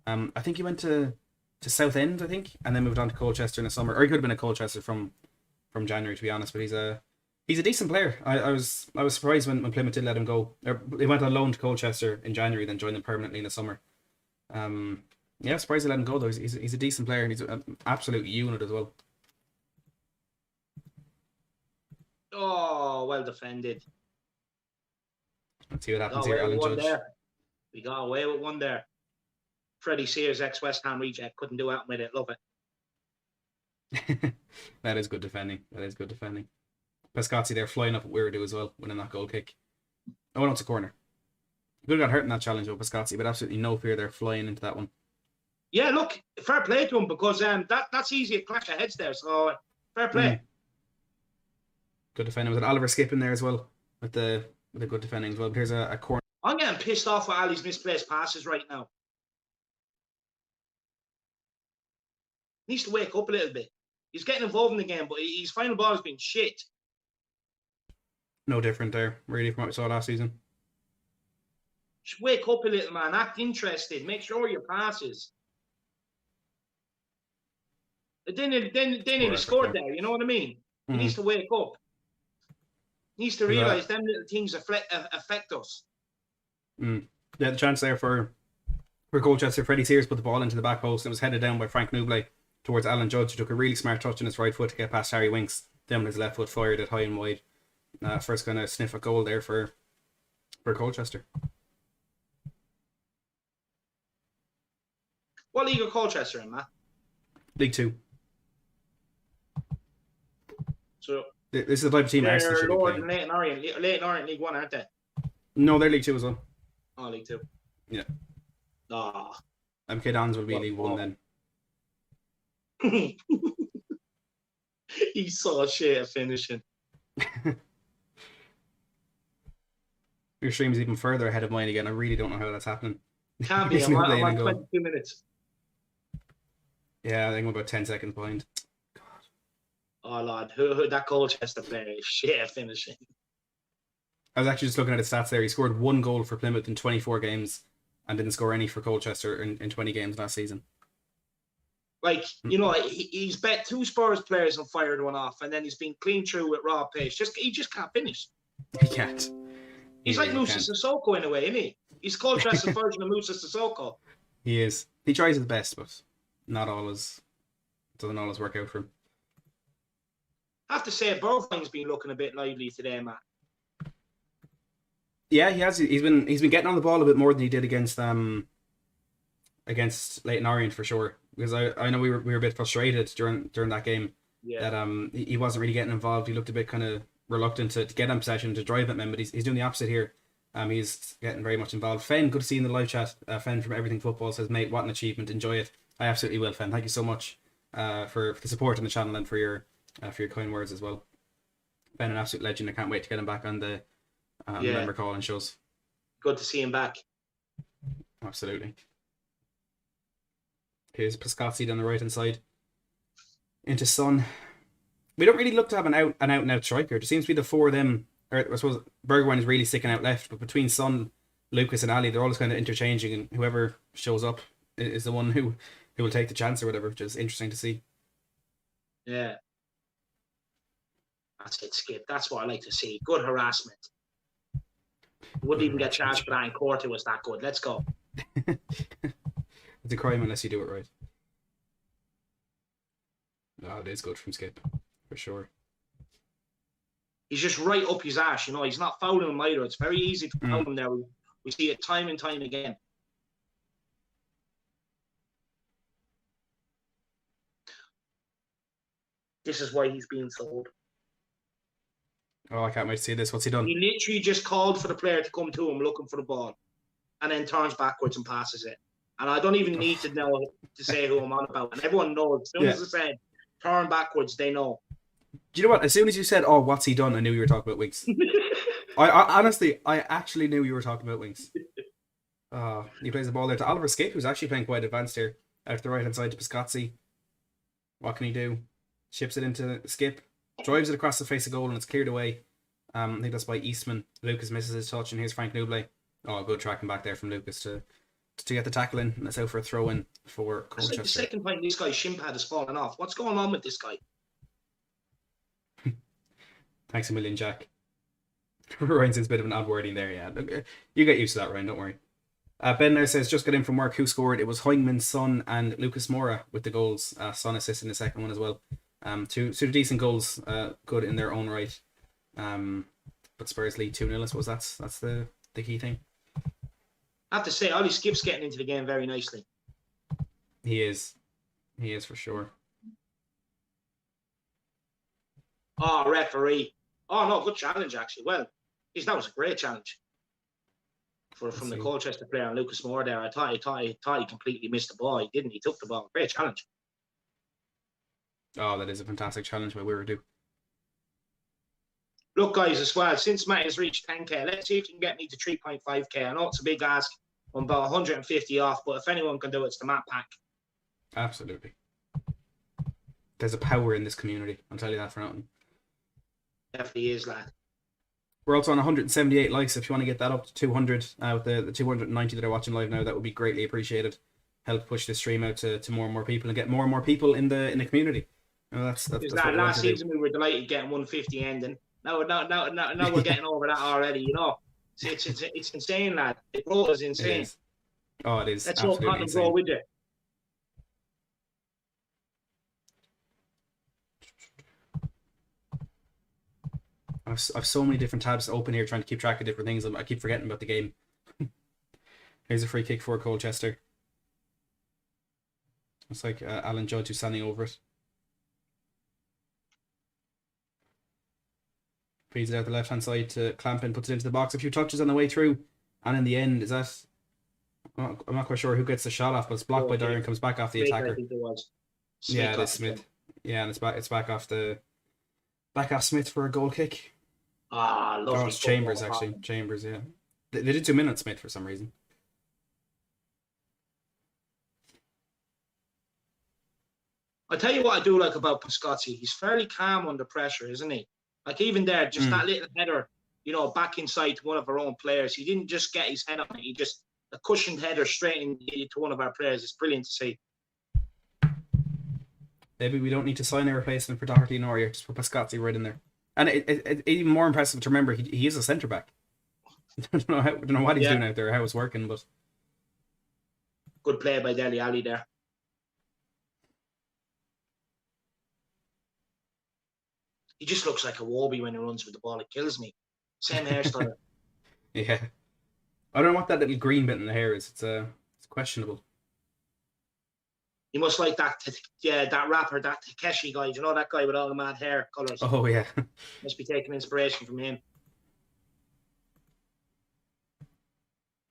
I think he went to Southend, I think, and then moved on to Colchester in the summer. Or he could have been at Colchester from January, to be honest. But he's a decent player. I was surprised when Plymouth did let him go. He went on loan to Colchester in January, then joined them permanently in the summer. Yeah, surprised they let him go though. He's a decent player, and he's an absolute unit as well. Oh, well defended. Let's see what happens here, Alan Judge. We got away with one there. Freddie Sears, ex-West Ham reject, couldn't do anything with it. Love it. That is good defending. Pascozzi there flying up at Weirdo as well, winning that goal kick. Oh no, it's a corner. Could have got hurt in that challenge with Pascozzi, but absolutely no fear there, flying into that one. Yeah, look, fair play to him because that's easy a clash of heads there. So fair play. Good defending with Oliver Skip in there as well with the good defending as well. But here's a corner. I'm getting pissed off with Ali's misplaced passes right now. He needs to wake up a little bit. He's getting involved in the game, but his final ball has been shit. No different there, really, from what we saw last season. Just wake up a little, man. Act interested. Make sure your passes. Then he scored there. You know what I mean? He needs to wake up. He needs to realise them little things affect us. Yeah, the chance there for Colchester. Freddie Sears put the ball into the back post and it was headed down by Frank Nouble towards Alan Judge, who took a really smart touch on his right foot to get past Harry Winks. Then with his left foot fired it high and wide. First kind of sniff at goal there for Colchester. What league are Colchester in, Matt? League 2. So this is the type of team Arsenal should be playing. Leyton Orient League 1, aren't they? No, they're League 2 as well. Oh, League 2. Yeah. Ah. MK Dons will be League 1 then. He saw shit at finishing. Your stream is even further ahead of mine again. I really don't know how that's happening. Can't be. I'm on 22 minutes. Yeah, I think I'm about 10 seconds behind. God. Oh, Lord. Who that Colchester player is shit at finishing. I was actually just looking at his stats there. He scored 1 goal for Plymouth in 24 games and didn't score any for Colchester in 20 games last season. Like, you know, he's bet 2 Spurs players and fired one off, and then he's been clean through with raw pace. He just can't finish. He can't. He's like Moussa Sissoko in a way, isn't he? He's Colchester's version of Moussa Sissoko. He is. He tries his best, but not always. Doesn't always work out for him. I have to say, Bergwijn's been looking a bit lively today, Matt. Yeah, he has. He's been getting on the ball a bit more than he did against Leyton Orient for sure. Because I know we were a bit frustrated during that game that he wasn't really getting involved. He looked a bit kind of reluctant to get in possession, to drive at men, but he's doing the opposite here. He's getting very much involved. Fen, good to see you in the live chat. Fen from Everything Football says, mate, what an achievement. Enjoy it. I absolutely will, Fen. Thank you so much for the support on the channel and for your kind words as well. Fen, an absolute legend. I can't wait to get him back on the member call and shows. Good to see him back. Absolutely. Here's Pascazzi down the right hand side. Into Son. We don't really look to have an out and out striker. There seems to be the 4 of them. Or I suppose Bergwijn is really sticking out left, but between Son, Lucas, and Ali, they're always kind of interchanging, and whoever shows up is the one who will take the chance or whatever, which is interesting to see. Yeah. That's it, Skip. That's what I like to see. Good harassment. Wouldn't even get charged for that in court. It was that good. Let's go. It's a crime unless you do it right. No, it is good from Skip, for sure. He's just right up his ass, you know. He's not fouling him either. It's very easy to foul him there. We see it time and time again. This is why he's being sold. Oh, I can't wait to see this. What's he done? He literally just called for the player to come to him looking for the ball and then turns backwards and passes it. And I don't even need to know to say who I'm on about. And everyone knows. As soon as I said turn backwards, they know. Do you know what? As soon as you said, "Oh, what's he done?" I knew you were talking about Winks. I honestly, I actually knew you were talking about Winks. He plays the ball there to Oliver Skip, who's actually playing quite advanced here. Out to the right hand side to Pascazzi. What can he do? Ships it into Skip. Drives it across the face of goal and it's cleared away. I think that's by Eastman. Lucas misses his touch and here's Frank Nouble. Oh, good tracking back there from Lucas to get the tackle in. And that's out for a throw in for Colchester. Like the second point this guy's shin pad has fallen off. What's going on with this guy? Thanks a million, Jack. Ryan's a bit of an odd wording there, yeah. You get used to that, Ryan, don't worry. Ben there says, just got in from work. Who scored? It was Heungman, Son, and Lucas Moura with the goals. Son assisting the second one as well. Two decent goals, good in their own right. But Spurs lead 2-0. I suppose that's the key thing. I have to say, Ollie Skip's getting into the game very nicely. He is for sure. Oh, referee. Oh, no, good challenge, actually. Well, that was a great challenge from the Colchester player and Lucas Moore there. I thought he completely missed the ball. He didn't. He took the ball. Great challenge. Oh, that is a fantastic challenge by Weirdo. Look, guys, as well, since Matt has reached 10k, let's see if you can get me to 3.5k. I know it's a big ask. I'm about 150 off, but if anyone can do it, it's the Matt Pack. Absolutely. There's a power in this community. I'll tell you that for nothing. Definitely is, lad. We're also on 178 likes. If you want to get that up to 200 with the 290 that are watching live now, that would be greatly appreciated. help push the stream out to more and more people and get more and more people in the community. You know, that's what we want last to do. season we were delighted getting 150 ending. Now we're getting over that already. You know, it's insane, lad. The growth is insane. It is. Oh, it is. Let's hope Tottenham grow with it. I've so many different tabs open here trying to keep track of different things. I keep forgetting about the game. Here's a free kick for Colchester. It's like Alan Judd who's standing over it. Feeds it out the left hand side to Clampin, puts it into the box. A few touches on the way through, and in the end, is that? I'm not quite sure who gets the shot off, but it's blocked by Dyer and comes back off the attacker. I think it was. Yeah, it is Smith. Yeah, and it's back off Smith for a goal kick. Lovely. Oh, it's Chambers actually. Chambers, yeah. They did 2 minutes Smith for some reason. I'll tell you what I do like about Pascozzi. He's fairly calm under pressure, isn't he? Like even there, just that little header, you know, back inside to one of our own players. He didn't just get his head on it. He just a cushioned header straight into one of our players. It's brilliant to see. Maybe we don't need to sign a replacement for Doherty nor here. Just put Pascozzi right in there. And it's even more impressive to remember he is a centre back. I don't know what he's doing out there, how it's working, but good play by Dele Alli there. He just looks like a Wobie when he runs with the ball. It kills me. Same hairstyle. Yeah. I don't know what that little green bit in the hair is. It's questionable. He must like that rapper, that Takeshi guy. Do you know that guy with all the mad hair colours? Oh, yeah. Must be taking inspiration from him.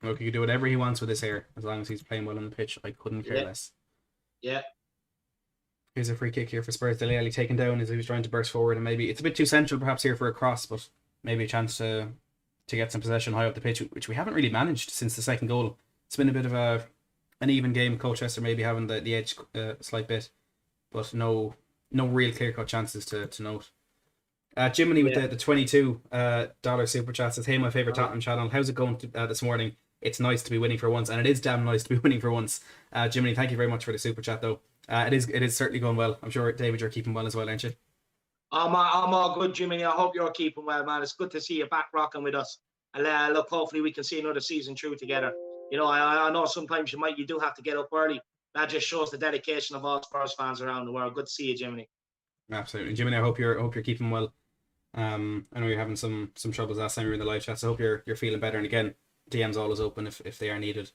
Look, he can do whatever he wants with his hair, as long as he's playing well on the pitch. I couldn't care less. Yeah. Here's a free kick here for Spurs. Dele Alli taken down as he was trying to burst forward, and maybe it's a bit too central perhaps here for a cross, but maybe a chance to get some possession high up the pitch, which we haven't really managed since the second goal. It's been a bit of an even game. Colchester maybe having the edge a slight bit, but no real clear-cut chances to note. Jiminy with the $22 super chat says, "Hey, my favourite Tottenham channel. How's it going this morning? It's nice to be winning for once," and it is damn nice to be winning for once. Jiminy, thank you very much for the super chat though. It is certainly going well. I'm sure, David, you're keeping well as well, aren't you? I'm all good, Jimmy. I hope you're keeping well, man. It's good to see you back rocking with us. And look, hopefully we can see another season through together. You know, I know sometimes you do have to get up early. That just shows the dedication of all Spurs fans around the world. Good to see you, Jimmy. Absolutely, Jimmy. I hope you're keeping well. I know you're having some troubles last time you were in the live chat, so I hope you're feeling better. And again, DM's always open if they are needed.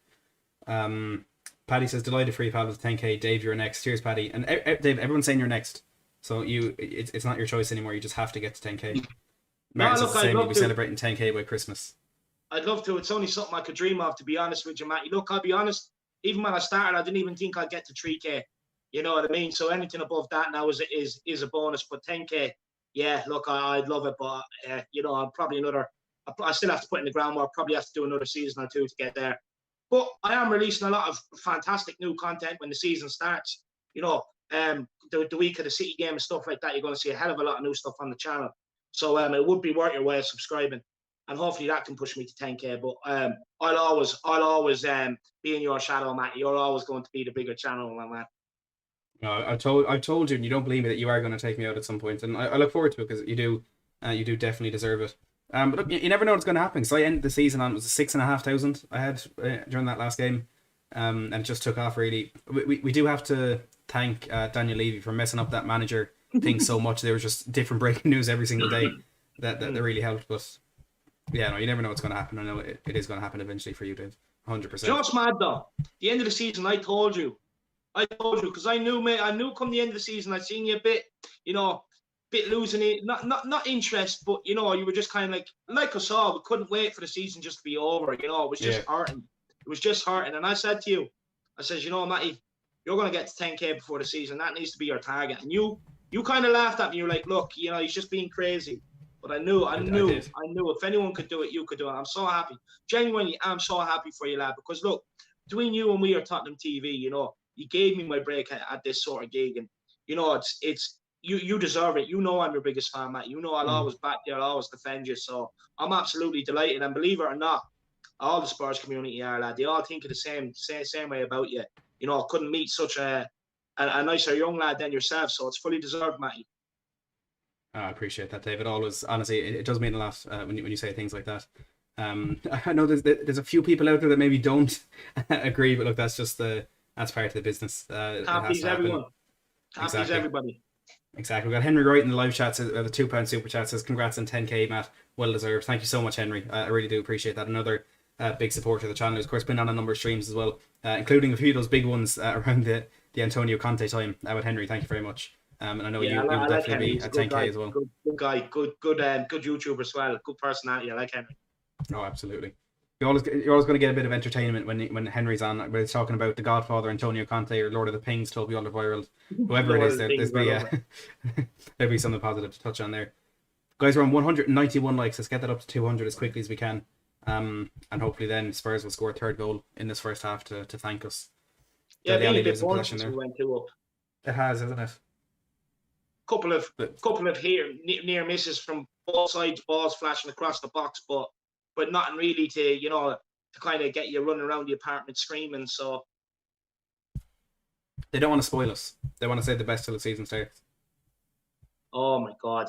Paddy says, "Delighted for you, Pab, with 10k. Dave, you're next." Cheers, Paddy. And Dave, everyone's saying you're next, so it's not your choice anymore. You just have to get to 10k. Martin says the same. You'll be celebrating 10k by Christmas. I'd love to. It's only something I could dream of, to be honest with you, Matty. Look, I'll be honest. Even when I started, I didn't even think I'd get to 3k. You know what I mean? So anything above that now is a bonus. But 10k, yeah. Look, I'd love it, but you know, I'm probably I still have to put in the groundwork. Probably have to do another season or two to get there. But I am releasing a lot of fantastic new content when the season starts. You know, the week of the City game and stuff like that, you're going to see a hell of a lot of new stuff on the channel. So it would be worth your while subscribing, and hopefully that can push me to 10k. But I'll always be in your shadow, Matt. You're always going to be the bigger channel, my man. I've told you, and you don't believe me, that you are going to take me out at some point, and I look forward to it because you do definitely deserve it. But look, you never know what's going to happen. So I ended the season on, it was 6,500 I had during that last game, and it just took off really. We do have to thank Daniel Levy for messing up that manager thing so much. There was just different breaking news every single day that really helped. But yeah, no, you never know what's going to happen. I know it is going to happen eventually for you, Dave. 100%. Just mad though. The end of the season, I told you because I knew come the end of the season, I'd seen you a bit, you know, bit losing it, not interest, but you know, you were just kind of like us all. We couldn't wait for the season just to be over. You know, it was just hurting. It was just hurting. And I said to you, you know, Matty, you're going to get to 10k before the season. That needs to be your target. And you kind of laughed at me. You're like, look, you know, he's just being crazy. But I knew if anyone could do it, you could do it. I'm so happy. Genuinely, I'm so happy for you, lad. Because look, between you and we are Tottenham TV, you know, you gave me my break at this sort of gig, and you know, it's you deserve it. You know, I'm your biggest fan, Matt. You know, I'll always back you. I'll always defend you. So I'm absolutely delighted. And believe it or not, all the Spurs community are, lad. They all think of the same way about you. couldn't meet such a nicer young lad than yourself. So it's fully deserved, Matty. I appreciate that, David. Always, honestly, it does mean a lot when you say things like that. I know there's a few people out there that maybe don't agree, but look, that's part of the business. Can't please everyone. Can't please everybody. Exactly. We've got Henry Wright in the live chat, the £2 super chat says, congrats on 10k, Matt. Well deserved. Thank you so much, Henry. I really do appreciate that. Another big supporter of the channel, who's of course been on a number of streams as well, including a few of those big ones around the Antonio Conte time. With Henry, thank you very much. And I know you will definitely be at 10k as well. Good guy, good YouTuber as well. Good personality. I like Henry. Oh, absolutely. You're always going to get a bit of entertainment when Henry's on. Whether it's talking about The Godfather, Antonio Conte, or Lord of the Pings, Toby Alderweireld, whoever it is, there'll be something positive to touch on there. Guys, we're on 191 likes. Let's get that up to 200 as quickly as we can. And hopefully then Spurs will score a third goal in this first half to thank us. Yeah, Dele Alli lives in possession there. We went 2 up. It has, hasn't it? Couple of near misses from both sides, balls flashing across the box, but nothing really to kind of get you running around the apartment screaming. So they don't want to spoil us. They want to save the best till the season starts. Oh my God.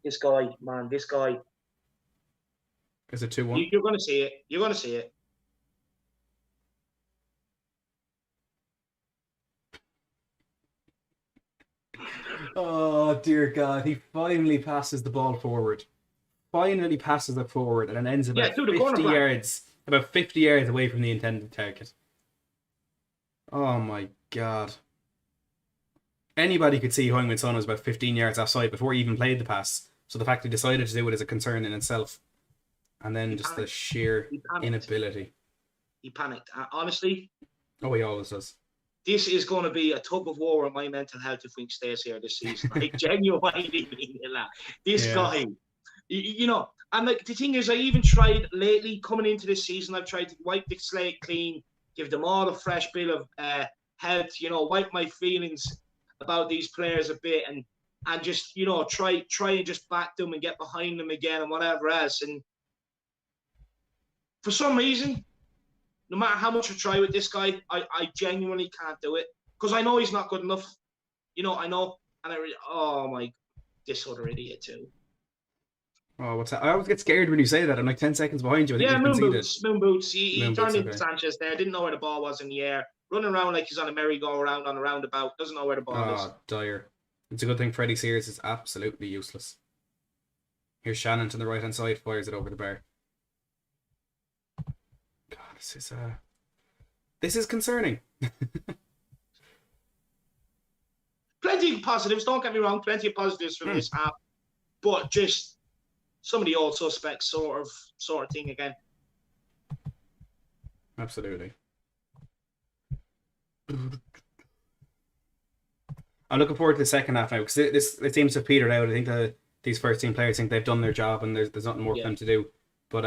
This guy. Is it 2-1? You're going to see it. Oh, dear God. He finally passes the ball forward. Finally passes it forward and then ends about 50 yards away from the intended target. Oh, my God. Anybody could see Heung-min Son was about 15 yards offside before he even played the pass. So the fact he decided to do it is a concern in itself. And then just the sheer inability. He panicked. Honestly. Oh, he always does. This is going to be a tug of war on my mental health if Wink stays here this season. I genuinely mean that. This guy, and like the thing is, I even tried lately coming into this season, I've tried to wipe the slate clean, give them all a fresh bill of health, wipe my feelings about these players a bit and just, try and just back them and get behind them again and whatever else. And for some reason, no matter how much I try with this guy, I genuinely can't do it because I know he's not good enough. I know, and this other idiot too. Oh, what's that? I always get scared when you say that. I'm like 10 seconds behind you. Moon boots. He turned into Sanchez there. Didn't know where the ball was in the air. Running around like he's on a merry-go-round on a roundabout. Doesn't know where the ball is. Oh, dire. It's a good thing Freddie Sears is absolutely useless. Here's Shannon to the right-hand side. Fires it over the bar. God, this is concerning. Plenty of positives, don't get me wrong, plenty of positives from this half, but just some of the old suspects sort of thing again. Absolutely. I'm looking forward to the second half now because it seems to have petered out. I think these first team players think they've done their job and there's nothing more for them to do. But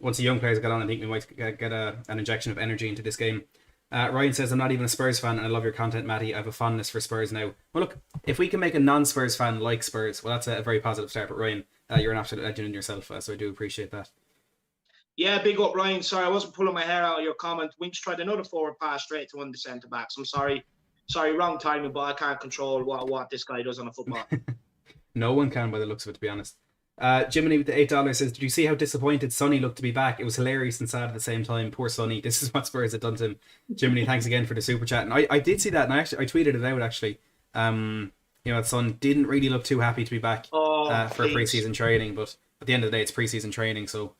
once the young players get on, I think we might get an injection of energy into this game. Ryan says, I'm not even a Spurs fan and I love your content, Matty. I have a fondness for Spurs now. Well, look, if we can make a non-Spurs fan like Spurs, well, that's a very positive start. But Ryan, you're an absolute legend in yourself, so I do appreciate that. Yeah, big up, Ryan. Sorry, I wasn't pulling my hair out of your comment. Winch tried another forward pass straight to one of the centre-backs. I'm sorry, wrong timing, but I can't control what this guy does on a football. No one can by the looks of it, to be honest. Jiminy with the $8 says, did you see how disappointed Sonny looked to be back? It was hilarious and sad at the same time. Poor Sonny. This is what Spurs had done to him. Jiminy, thanks again for the super chat. And I did see that, and I tweeted it out actually. Son didn't really look too happy to be back for pre-season training, but at the end of the day, it's pre-season training, so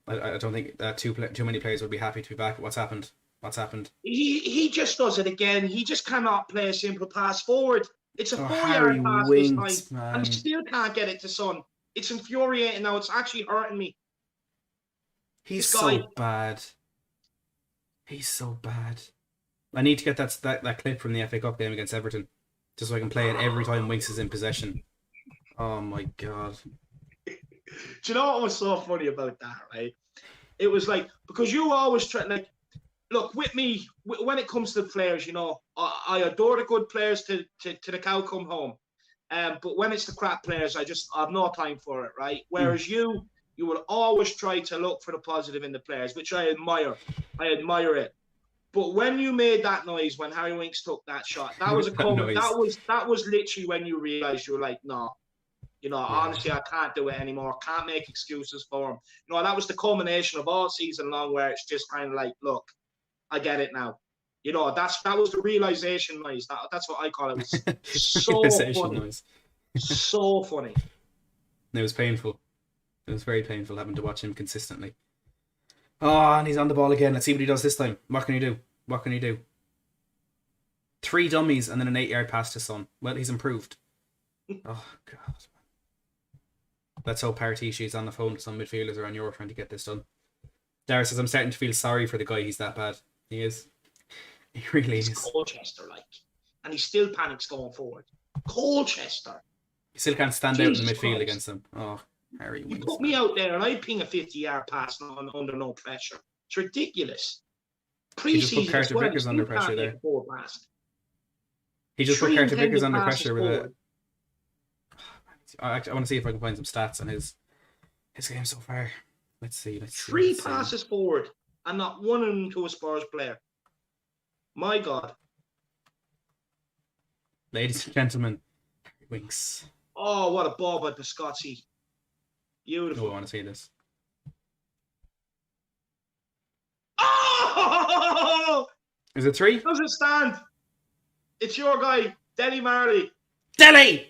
I don't think too many players would be happy to be back. What's happened? He just does it again. He just cannot play a simple pass forward. It's a 4-yard pass this time, and he still can't get it to Son. It's infuriating now. It's actually hurting me. He's so bad. He's so bad. I need to get that clip from the FA Cup game against Everton, just so I can play it every time Winks is in possession. Oh my God. Do you know what was so funny about that, right? It was like, because you always try, like, look, with me, when it comes to players, I adore the good players to the cow come home. But when it's the crap players, I have no time for it, right? Whereas you You will always try to look for the positive in the players, which I admire. I admire it. But when you made that noise, when Harry Winks took that shot, that was a comment. That was literally when you realised you were like, no, honestly, I can't do it anymore. I can't make excuses for him. That was the culmination of all season long, where it's just kind of like, look, I get it now. That was the realisation noise. That's what I call it. It was so funny. Noise. So funny. It was painful. It was very painful having to watch him consistently. Oh, and he's on the ball again. Let's see what he does this time. What can he do? 3 dummies and then an 8-yard pass to Son. Well, he's improved. Oh, God. Let's hope Paratici is on the phone to some midfielders around Europe trying to get this done. Dara says, I'm starting to feel sorry for the guy. He's that bad. He is. He really is. Colchester, and he still panics going forward. Colchester. He still can't stand out in the midfield against them. Oh, Harry Winks. You put me out there and I ping a 50-yard pass under no pressure. It's ridiculous. He just put Carter Vickers under pressure there. He just put Carter Vickers under pressure with a... I want to see if I can find some stats on his game so far. Let's see. 3 passes forward and not one of them to a Spurs player. My God. Ladies and gentlemen, Harry Winks. Oh, what a ball by Piscozzi. Beautiful. Oh, I want to see this. Oh! Is it 3? Doesn't stand. It's your guy, Dele Alli. Dele!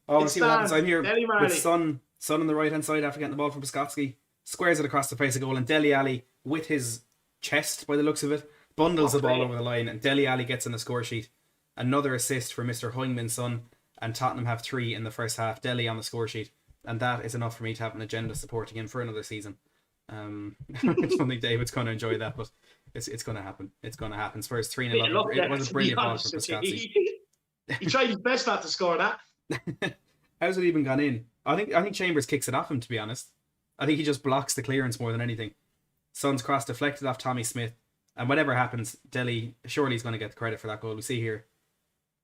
Oh, I want to see what happens. I'm here with Son on the right-hand side after getting the ball from Piscozzi. Squares it across the face of goal, and Dele Alli, with his chest, by the looks of it, bundles the ball over the line, and Dele Alli gets on the score sheet. Another assist for Mr. Heung-min Son, and Tottenham have 3 in the first half. Dele on the score sheet, and that is enough for me to have an agenda supporting him for another season. I don't think David's going to enjoy that, but it's going to happen. It's going to happen. Spurs 3-0. It was a brilliant ball from Piscozzi. He tried his best not to score that. How's it even gone in? I think Chambers kicks it off him, to be honest. I think he just blocks the clearance more than anything. Son's cross deflected off Tommy Smith, and whatever happens, Dele surely he's going to get the credit for that goal. We see here.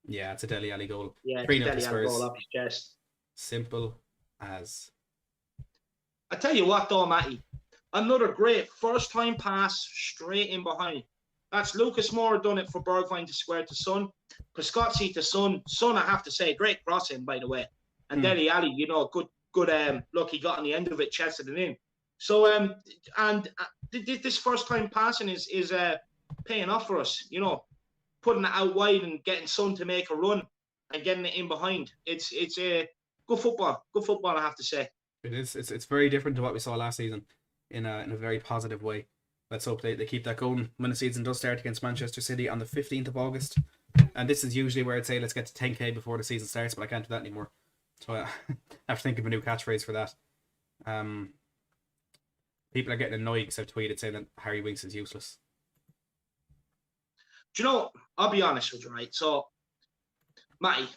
Yeah, it's a Dele Alli goal. Yeah, it's a Dele Alli goal off his chest. Simple as. I tell you what, though, Matty. Another great first-time pass straight in behind. That's Lucas Moore done it for Bergwijn to square to Son. Piscozzi to Son. Son, I have to say, great crossing, by the way. And Dele Alli, good. Look, he got on the end of it, chested it in. So, this first-time passing is paying off for us. Putting it out wide and getting Son to make a run and getting it in behind. It's a good football. Good football, I have to say. It is. It's very different to what we saw last season in a very positive way. Let's hope they keep that going when the season does start against Manchester City on the 15th of August. And this is usually where I'd say let's get to 10k before the season starts, but I can't do that anymore. So I have to think of a new catchphrase for that. People are getting annoyed because I've tweeted saying that Harry Winks is useless. Do you know, I'll be honest with you, right? So, Matty,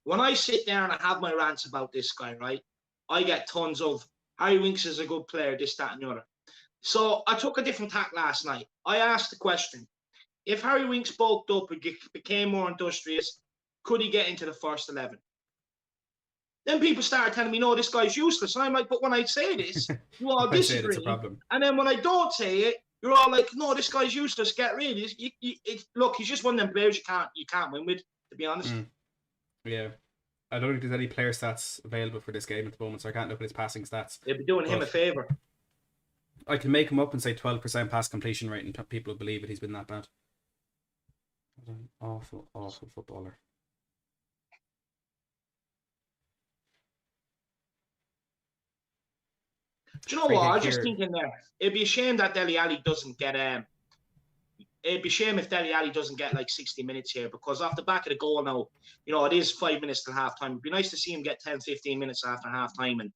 when I sit there and I have my rants about this guy, right, I get tons of Harry Winks is a good player, this, that, and the other. So I took a different tack last night. I asked the question, if Harry Winks bulked up and became more industrious, could he get into the first 11? Then people started telling me, no, this guy's useless. And I'm like, but when I say this, you all disagree. It's a problem. And then when I don't say it, you're all like, no, this guy's useless. Get rid of it. Look, he's just one of them players you can't win with, to be honest. Yeah. I don't think there's any player stats available for this game at the moment, so I can't look at his passing stats. They'd be doing him a favour. I can make him up and say 12% pass completion rate, and people will believe it. He's been that bad. What an awful, awful footballer. Do you know what? I was just thinking there. It'd be a shame that Dele Alli doesn't get it'd be a shame if Dele Alli doesn't get like 60 minutes here, because off the back of the goal now, it is 5 minutes till half time. It'd be nice to see him get 10, 15 minutes after half time and,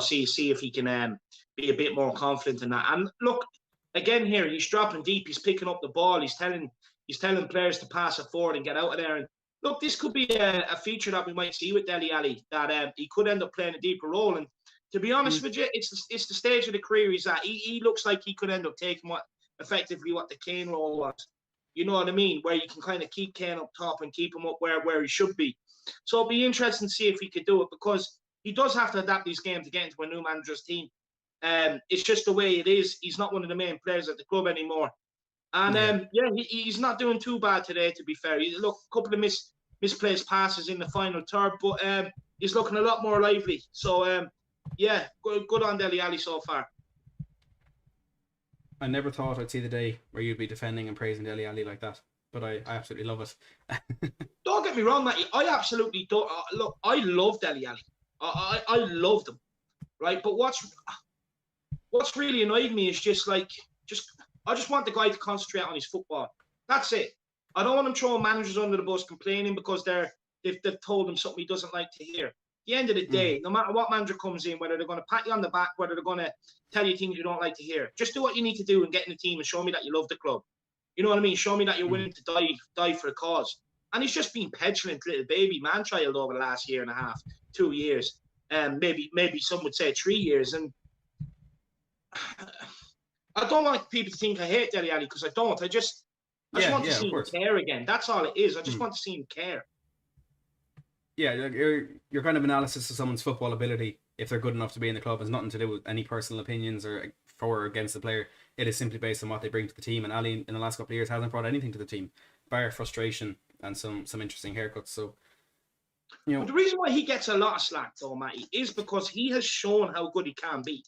see if he can be a bit more confident in that. And look, again here, he's dropping deep, he's picking up the ball, he's telling players to pass it forward and get out of there. And look, this could be a feature that we might see with Dele Alli, that he could end up playing a deeper role. And to be honest with you, it's the stage of the career he's at. He looks like he could end up taking what the Kane role was. You know what I mean? Where you can kind of keep Kane up top and keep him up where he should be. So it'll be interesting to see if he could do it, because he does have to adapt his game to get into a new manager's team. It's just the way it is. He's not one of the main players at the club anymore. And he's not doing too bad today, to be fair. Look, a couple of misplaced passes in the final third, but he's looking a lot more lively. So, good on Dele Alli so far. I never thought I'd see the day where you'd be defending and praising Dele Alli like that, but I absolutely love it. Don't get me wrong, Matty. I absolutely don't. Look, I love Dele Alli. I loved him, right? But what's really annoyed me is I just want the guy to concentrate on his football. That's it. I don't want him throwing managers under the bus, complaining because they've told him something he doesn't like to hear. At the end of the day, no matter what manager comes in, whether they're going to pat you on the back, whether they're going to tell you things you don't like to hear, just do what you need to do and get in the team and show me that you love the club. You know what I mean? Show me that you're willing to die for a cause. And he's just been petulant little baby man-child over the last year and a half, 2 years, maybe some would say 3 years. And I don't want people to think I hate Dele Alli, because I don't. I just want to see him care again. That's all it is. I just want to see him care. Yeah, your kind of analysis of someone's football ability, if they're good enough to be in the club, has nothing to do with any personal opinions or for or against the player. It is simply based on what they bring to the team. And Ali, in the last couple of years, hasn't brought anything to the team, bar frustration and some interesting haircuts. So, But the reason why he gets a lot of slack, though, Matty, is because he has shown how good he can be.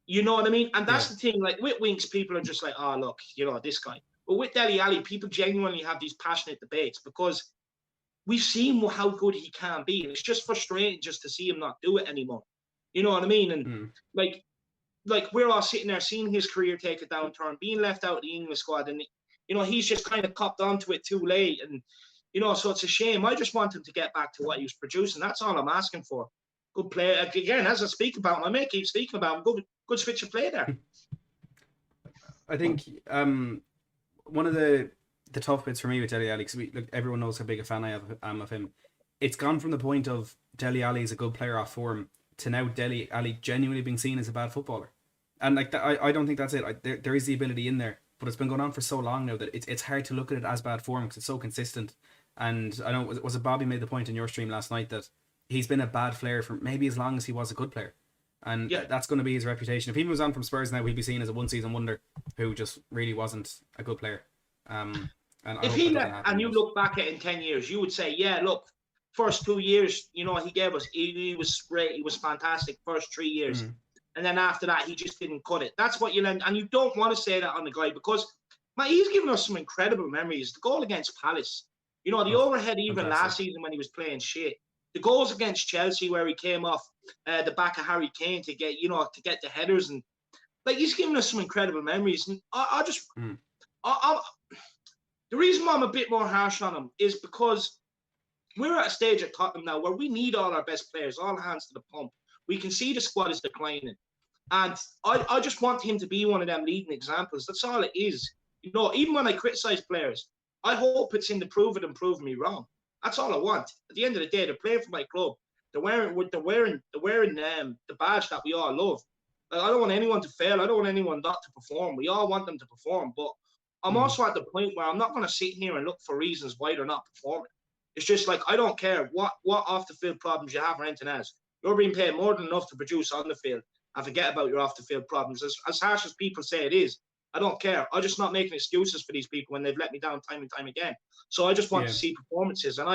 You know what I mean? And that's the thing. Like with Winks, people are just like, oh, look, this guy. But with Dele Alli, people genuinely have these passionate debates because we've seen how good he can be. And it's just frustrating just to see him not do it anymore. You know what I mean? And like we're all sitting there seeing his career take a downturn, being left out of the England squad. And, he's just kind of copped onto it too late. And, so it's a shame. I just want him to get back to what he was producing. That's all I'm asking for. Good player. Again, as I speak about him, I may keep speaking about him. Good switch of play there. I think one of the tough bits for me with Dele Alli, because everyone knows how big a fan I am of him. It's gone from the point of Dele Alli is a good player off form to now Dele Alli genuinely being seen as a bad footballer. And I don't think that's it. There is the ability in there, but it's been going on for so long now that it's hard to look at it as bad form because it's so consistent. And I know, was it Bobby made the point in your stream last night that he's been a bad player for maybe as long as he was a good player. And that's going to be his reputation. If he moves on from Spurs now, he'll be seen as a one-season wonder who just really wasn't a good player. And if he left and you look back at it in 10 years, you would say, yeah, look, first 2 years, he gave us, he was great, he was fantastic first 3 years. And then after that, he just didn't cut it. That's what you learn. And you don't want to say that on the guy because, he's given us some incredible memories. The goal against Palace, the overhead even last season when he was playing shit. The goals against Chelsea where he came off the back of Harry Kane to get, to get the headers. And, he's given us some incredible memories. And the reason why I'm a bit more harsh on him is because we're at a stage at Tottenham now where we need all our best players, all hands to the pump. We can see the squad is declining. And I just want him to be one of them leading examples. That's all it is. Even when I criticise players, I hope it's in the prove it and prove me wrong. That's all I want. At the end of the day, they're playing for my club. They're wearing the badge that we all love. I don't want anyone to fail. I don't want anyone not to perform. We all want them to perform. But I'm also at the point where I'm not going to sit here and look for reasons why they're not performing. It's just I don't care what off the field problems you have or anything else. You're being paid more than enough to produce on the field and forget about your off the field problems. As harsh as people say it is, I don't care. I'm just not making excuses for these people when they've let me down time and time again. So I just want to see performances. And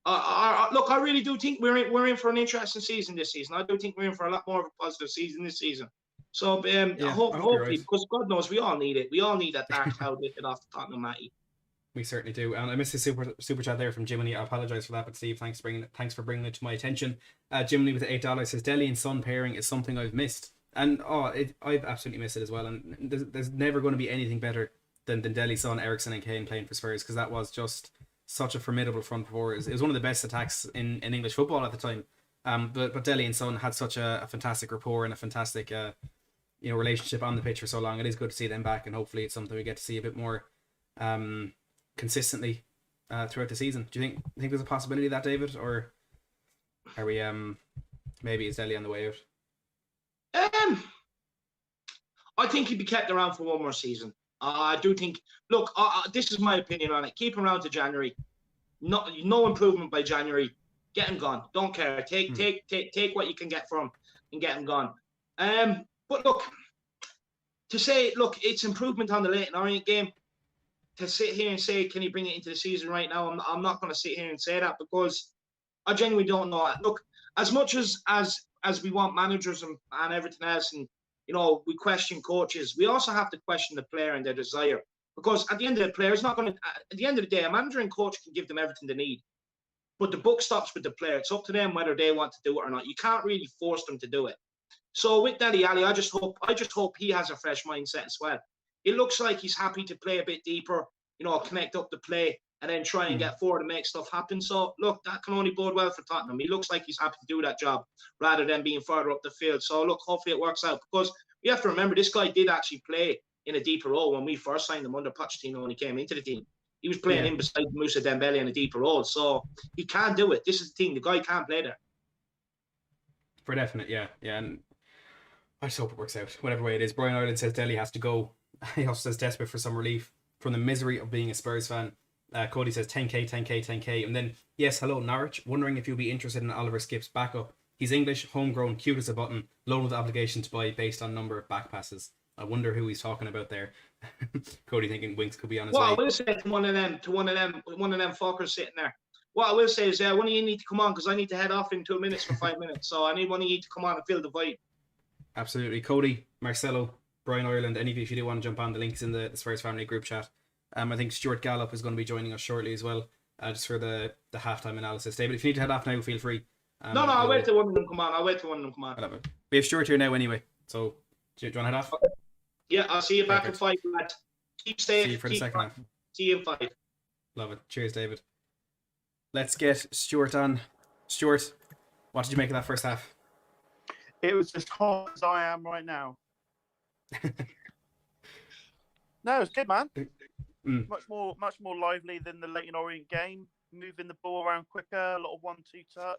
I really do think we're in for an interesting season this season. I do think we're in for a lot more of a positive season this season. So hopefully, right. Because God knows we all need it. We all need that dark cloud lifted off the Tottenham, Matty. We certainly do. And I missed a super chat there from Jiminy. I apologise for that, but Steve, thanks for bringing it to my attention. Jiminy with $8 says Dele and Son pairing is something I've missed, and I've absolutely missed it as well. And there's never going to be anything better than Dele, Son, Eriksen, and Kane playing for Spurs, because that was just such a formidable front four. It was one of the best attacks in English football at the time. But Dele and Son had such a fantastic rapport and a fantastic relationship on the pitch for so long. It is good to see them back, and hopefully it's something we get to see a bit more consistently throughout the season. Do you think there's a possibility of that, David, or are we maybe is Dele on the way out? I think he'd be kept around for one more season. I do think. Look, this is my opinion on it. Keep him around to January. No improvement by January. get him gone. Don't care. Take what you can get from him and get him gone. But look, to say, look, it's improvement on the Leyton Orient game. To sit here and say, can he bring it into the season right now? I'm not going to sit here and say that because I genuinely don't know. Look, as much as we want managers and everything else, and we question coaches, we also have to question the player and their desire. Because at the end of the player, it's not going to. At the end of the day, a manager and coach can give them everything they need, but the buck stops with the player. It's up to them whether they want to do it or not. You can't really force them to do it. So with Dele Alli, I just hope he has a fresh mindset as well. It looks like he's happy to play a bit deeper, connect up the play and then try and get forward and make stuff happen. So, look, that can only bode well for Tottenham. He looks like he's happy to do that job rather than being further up the field. So, look, hopefully it works out because we have to remember this guy did actually play in a deeper role when we first signed him under Pochettino when he came into the team. He was playing in beside Moussa Dembele in a deeper role. So, he can do it. This is the thing. The guy can play there. For definite, yeah. And I just hope it works out. Whatever way it is. Brian Ireland says Dele has to go. He also says desperate for some relief from the misery of being a Spurs fan. Cody says 10k, 10k, 10k. And then, yes, hello, Norwich. Wondering if you'll be interested in Oliver Skipp's backup. He's English, homegrown, cute as a button, loan with obligation to buy based on number of back passes. I wonder who he's talking about there. Cody thinking Winks could be on his way. I will say to one of them fuckers sitting there. What I will say is, one of you need to come on because I need to head off in 2 minutes for 5 minutes. So I need one of you to come on and fill the void. Absolutely. Cody, Marcelo, Brian Ireland, any of you, if you do want to jump on, the link's in the Spurs family group chat. I think Stuart Gallup is going to be joining us shortly as well, just for the halftime analysis. David, if you need to head off now, feel free. No, I'll wait till one of them come on. We have Stuart here now anyway, so do you want to head off? Yeah, I'll see you back at 5, lad. Keep safe. See you for the second half. See you in 5. Love it. Cheers, David. Let's get Stuart on. Stuart, what did you make of that first half? It was as hot as I am right now. No, it was good, man. Much more lively than the Leyton Orient game. Moving the ball around quicker, a lot of 1-2 touch.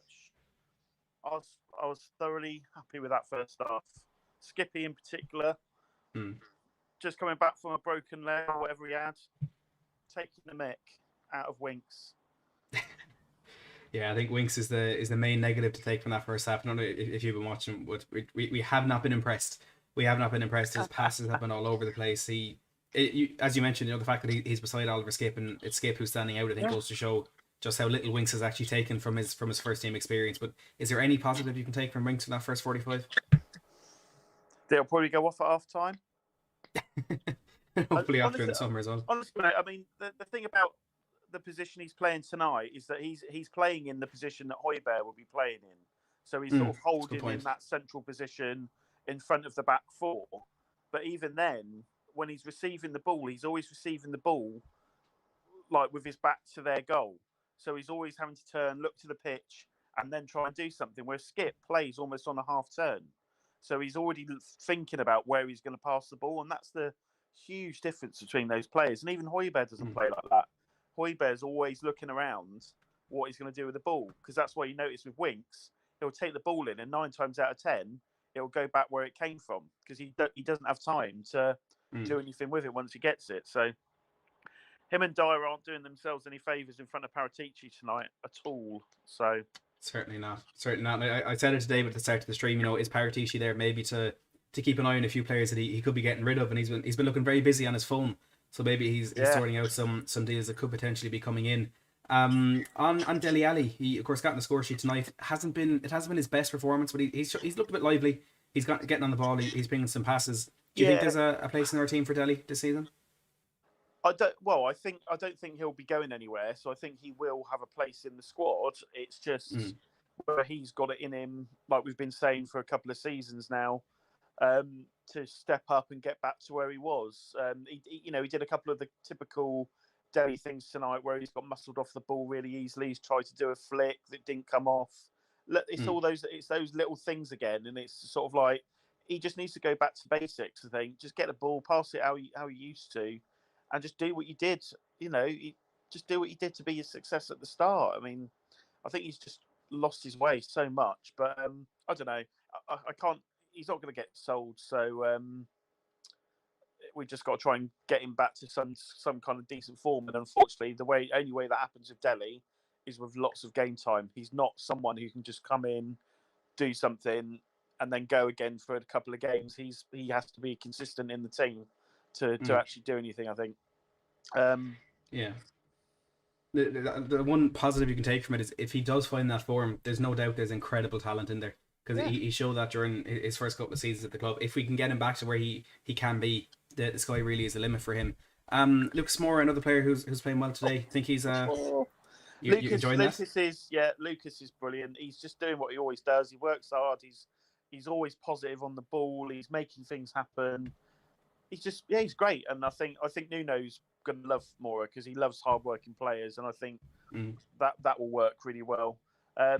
I was thoroughly happy with that first half. Skippy in particular, just coming back from a broken leg or whatever he had, taking the mick out of Winks. Yeah, I think Winks is the main negative to take from that first half. I don't know if you've been watching, but we have not been impressed. We have not been impressed. His passes have been all over the place. As you mentioned, the fact that he's beside Oliver Skipp and it's Skipp who's standing out, I think goes to show just how little Winks has actually taken from his first team experience. But is there any positive you can take from Winks in that first 45? They'll probably go off at half time. Hopefully after the summer as well. Honestly, I mean, the thing about the position he's playing tonight is that he's playing in the position that Højbjerg will be playing in. So he's sort of holding in that central position in front of the back four. But even then, when he's receiving the ball, he's always receiving the ball like with his back to their goal. So he's always having to turn, look to the pitch, and then try and do something. Where Skipp plays almost on a half turn. So he's already thinking about where he's going to pass the ball. And that's the huge difference between those players. And even Højbjerg doesn't play like that. Højbjerg's always looking around what he's going to do with the ball. Because that's why you notice with Winks, he'll take the ball in and 9 times out of 10, it'll go back where it came from. Because he doesn't have time to do anything with it once he gets it. So him and Dyer aren't doing themselves any favours in front of Paratici tonight at all. So certainly not. I said it to David at the start of the stream. Is Paratici there maybe to keep an eye on a few players that he could be getting rid of, and he's been looking very busy on his phone. So maybe he's sorting out some deals that could potentially be coming in. On Dele Alli, he of course got in the score sheet tonight. It hasn't been his best performance, but he's looked a bit lively. He's getting on the ball. He's bringing some passes. Do you think there's a place in our team for Dele this season? I don't think he'll be going anywhere. So I think he will have a place in the squad. It's just whether he's got it in him, like we've been saying for a couple of seasons now, to step up and get back to where he was. He did a couple of the typical Dele things tonight where he's got muscled off the ball really easily. He's tried to do a flick that didn't come off. It's all those little things again, and it's sort of like he just needs to go back to basics. I think just get the ball, pass it how he used to, and just do what you did. Just do what you did to be a success at the start. I mean, I think he's just lost his way so much. But I don't know. I can't. He's not going to get sold. So we just got to try and get him back to some kind of decent form. And unfortunately, the only way that happens with Dele is with lots of game time. He's not someone who can just come in, do something, and then go again for a couple of games. He has to be consistent in the team to actually do anything, I think. Yeah. The one positive you can take from it is if he does find that form, there's no doubt there's incredible talent in there. Because he showed that during his first couple of seasons at the club. If we can get him back to where he can be, the sky really is the limit for him. Lucas Moura, another player who's playing well today. I think he's you enjoying that? Lucas is brilliant. He's just doing what he always does. He works hard. He's always positive on the ball. He's making things happen. He's great. And I think Nuno's going to love Moura because he loves hard-working players, and I think that will work really well. I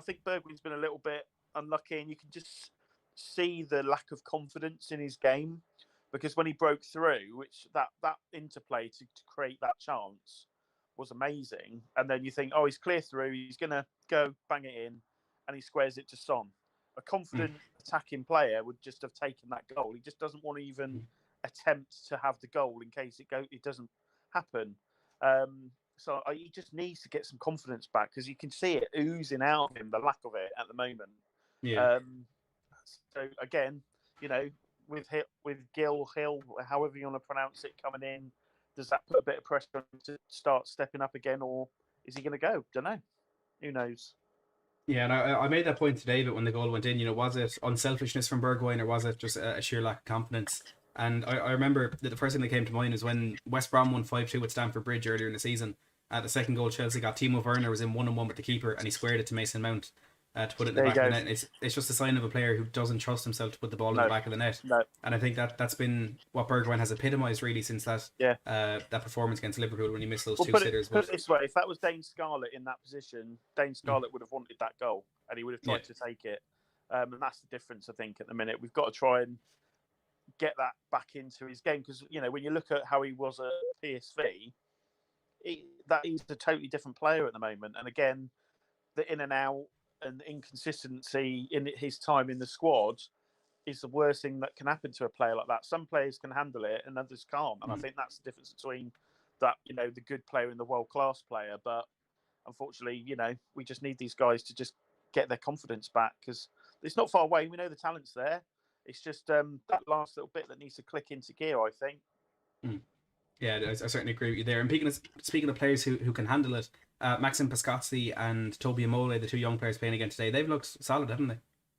think Bergwijn's been a little bit unlucky, and you can just see the lack of confidence in his game, because when he broke through, which that interplay to create that chance was amazing, and then you think, oh, he's clear through, he's going to go bang it in, and he squares it to Son. A confident attacking player would just have taken that goal. He just doesn't want to even attempt to have the goal in case it doesn't happen. So he just needs to get some confidence back, because you can see it oozing out of him, the lack of it at the moment. Yeah. So again, with Hill, however you want to pronounce it, coming in, does that put a bit of pressure on him to start stepping up again, or is he going to go? Don't know. Who knows? Yeah, and I made that point today, but when the goal went in, was it unselfishness from Bergwijn, or was it just a sheer lack of confidence? And I remember that the first thing that came to mind is when West Brom won 5-2 at Stamford Bridge earlier in the season. The second goal Chelsea got, Timo Werner was in 1-on-1 with the keeper, and he squared it to Mason Mount to put it in the back of the net. It's just a sign of a player who doesn't trust himself to put the ball in the back of the net. No. And I think that's been what Bergwijn has epitomised really since that performance against Liverpool when he missed those two sitters. Put it this way, if that was Dane Scarlett in that position, Dane Scarlett would have wanted that goal, and he would have tried to take it. And that's the difference, I think, at the minute. We've got to try and get that back into his game, because when you look at how he was at PSV, he's a totally different player at the moment. And again, the in and out and inconsistency in his time in the squad is the worst thing that can happen to a player like that. Some players can handle it and others can't, and I think that's the difference between that, the good player and the world class player. But unfortunately, we just need these guys to just get their confidence back, because it's not far away. We know the talent's there. It's just that last little bit that needs to click into gear, I think. Yeah, I certainly agree with you there. And speaking of players who can handle it, Maxim Pascazzi and Toby Amole, the two young players playing again today, they've looked solid, haven't they?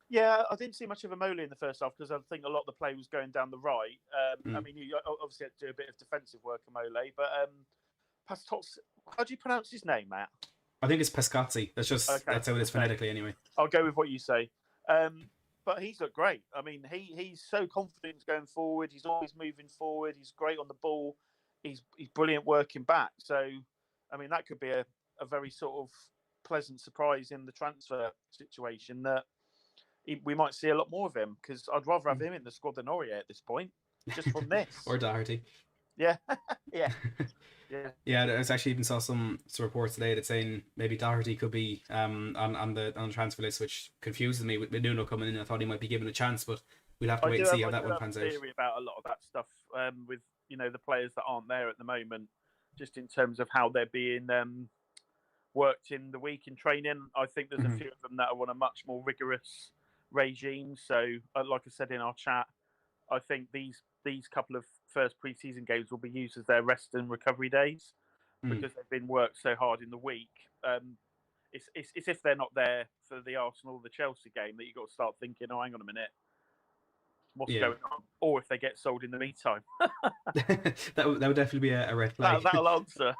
Yeah, I didn't see much of Amole in the first half, because I think a lot of the play was going down the right. I mean, you obviously had to do a bit of defensive work, Amole, but Pastos, how do you pronounce his name, Matt? I think it's Pascazzi. That's how it is phonetically anyway. I'll go with what you say. But he's looked great. I mean, he's so confident going forward. He's always moving forward. He's great on the ball. He's brilliant working back. So, I mean, that could be a very sort of pleasant surprise in the transfer situation, that we might see a lot more of him, because I'd rather have him in the squad than Aurier at this point, just from this. Or Doherty. Yeah. Yeah. Yeah, I actually even saw some reports today that saying maybe Doherty could be on the transfer list, which confuses me with Nuno coming in. I thought he might be given a chance, but we'll have to wait and see how that one pans out. I have a theory about a lot of that stuff with the players that aren't there at the moment, just in terms of how they're being worked in the week in training. I think there's a few of them that are on a much more rigorous regime. So, like I said in our chat, I think these couple of first pre-season games will be used as their rest and recovery days, because they've been worked so hard in the week. It's if they're not there for the Arsenal or the Chelsea game that you've got to start thinking, oh, hang on a minute, what's going on? Or if they get sold in the meantime. that would definitely be a red flag. That'll answer.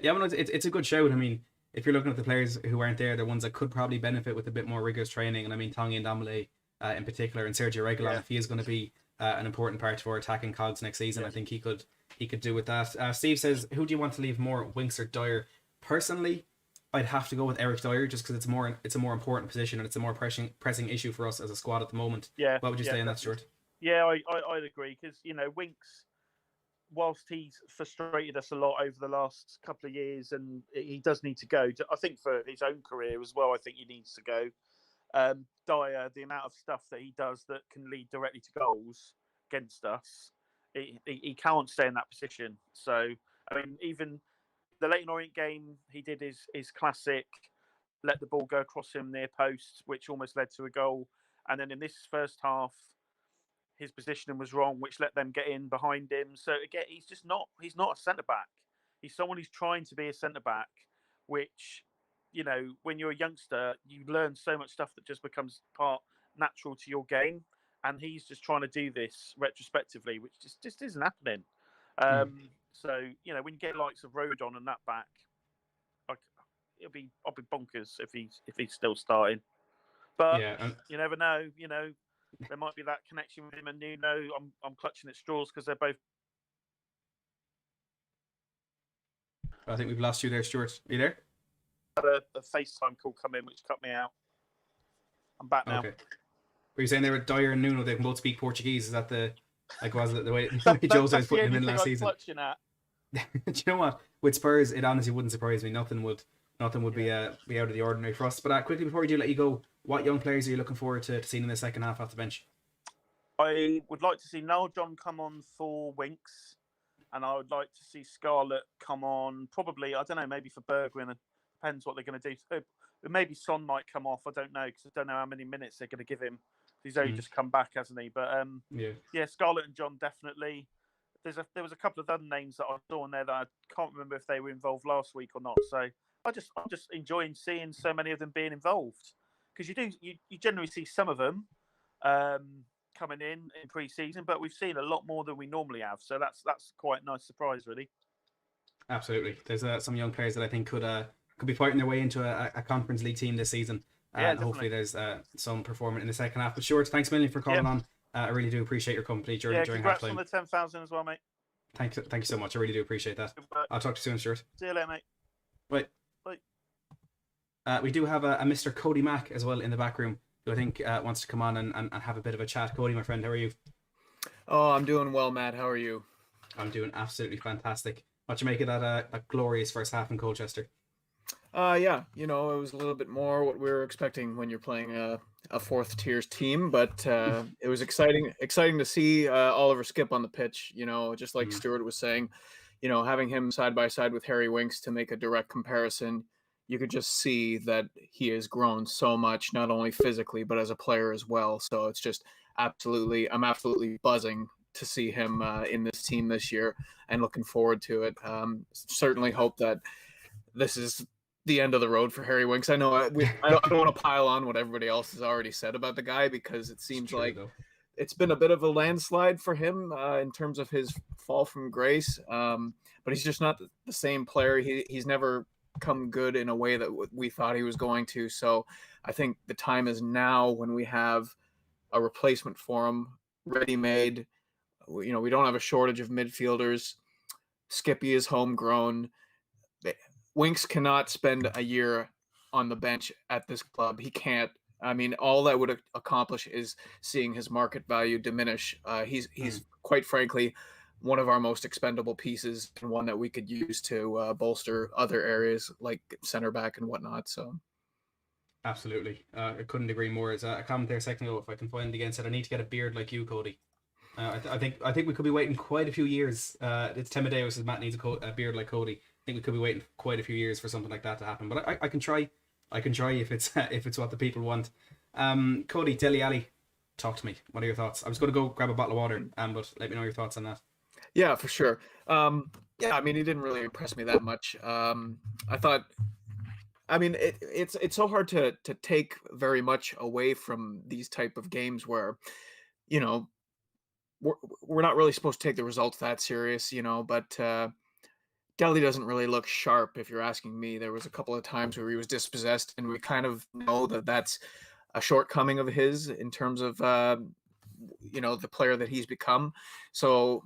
Yeah, well, it's a good shout. I mean, if you're looking at the players who aren't there, they're ones that could probably benefit with a bit more rigorous training. And I mean, Tanguy Ndombele in particular, and Sergio Reguilon, if he is going to be an important part for attacking cogs next season, I think he could do with that. Steve says, who do you want to leave more, Winks or Dyer? Personally, I'd have to go with Eric Dyer, just because it's a more important position and it's a more pressing issue for us as a squad at the moment. Yeah. What would you say on that, Stuart? Yeah, I'd agree, because Winks, whilst he's frustrated us a lot over the last couple of years, and he does need to go, I think for his own career as well, I think he needs to go. Dyer, the amount of stuff that he does that can lead directly to goals against us, he can't stay in that position. So, I mean, even the Leyton Orient game, he did his classic, let the ball go across him near post, which almost led to a goal. And then in this first half, his positioning was wrong, which let them get in behind him. So again, he's not a centre back. He's someone who's trying to be a centre back, which, when you're a youngster, you learn so much stuff that just becomes part natural to your game. And he's just trying to do this retrospectively, which just isn't happening. So, when you get likes of Rodon and that back, I'll be bonkers if he's still starting. But you never know. There might be that connection with him and Nuno. I'm clutching at straws because they're both. I think we've lost you there, Stuart. Are you there? I had a FaceTime call come in, which cut me out. I'm back now. Okay. Were you saying they were Dyer and Nuno? They can both speak Portuguese. Is that the way Jose was putting him in last season? At. Do you know what? With Spurs, it honestly wouldn't surprise me. Nothing would be out of the ordinary for us. But quickly before we do let you go, what young players are you looking forward to seeing in the second half off the bench? I would like to see Noel John come on for Winks, and I would like to see Scarlett come on. Probably, I don't know, maybe for Bergwijn. It depends what they're going to do. So maybe Son might come off. I don't know because I don't know how many minutes they're going to give him. He's only just come back, hasn't he? But Scarlett and John definitely. There was a couple of other names that I saw in there that I can't remember if they were involved last week or not. So I'm just enjoying seeing so many of them being involved because you generally see some of them coming in pre-season, but we've seen a lot more than we normally have. So that's quite a nice surprise, really. Absolutely, there's some young players that I think could be fighting their way into a Conference League team this season. And hopefully there's some performance in the second half. But Stuart, thanks a million for calling on. I really do appreciate your company during congrats halftime. On the 10,000 as well, mate. Thank you so much. I really do appreciate that. I'll talk to you soon, Stuart. See you later, mate. Bye. We do have a Mr. Cody Mack as well in the back room, who I think wants to come on and have a bit of a chat. Cody, my friend, how are you? Oh, I'm doing well, Matt. How are you? I'm doing absolutely fantastic. What do you make of that a glorious first half in Colchester? Yeah, it was a little bit more what we were expecting when you're playing a fourth tier team, but it was exciting to see Oliver Skip on the pitch. Just like Stuart was saying, having him side by side with Harry Winks to make a direct comparison, you could just see that he has grown so much, not only physically but as a player as well. So it's just I'm absolutely buzzing to see him in this team this year, and looking forward to it. Certainly hope that this is the end of the road for Harry Winks. I know I don't want to pile on what everybody else has already said about the guy, because it seems it's been a bit of a landslide for him in terms of his fall from grace. But he's just not the same player. He's never come good in a way that we thought he was going to. So I think the time is now when we have a replacement for him ready-made. We don't have a shortage of midfielders. Skippy is homegrown. Winks cannot spend a year on the bench at this club. He can't. I mean, all that would accomplish is seeing his market value diminish. He's quite frankly one of our most expendable pieces, and one that we could use to bolster other areas like center back and whatnot. So, absolutely, I couldn't agree more. As a comment there a second ago, if I can find it again, said I need to get a beard like you, Cody. I think we could be waiting quite a few years. It's Timadeus says Matt needs a beard like Cody. I think we could be waiting quite a few years for something like that to happen. But I can try. I can try if it's what the people want. Cody, Dele Alli, talk to me. What are your thoughts? I was going to go grab a bottle of water, but let me know your thoughts on that. Yeah, for sure. Yeah, I mean, he didn't really impress me that much. I thought. I mean, it's so hard to take very much away from these type of games where, we're not really supposed to take the results that serious, but Dele doesn't really look sharp, if you're asking me. There was a couple of times where he was dispossessed, and we kind of know that that's a shortcoming of his in terms of, the player that he's become. So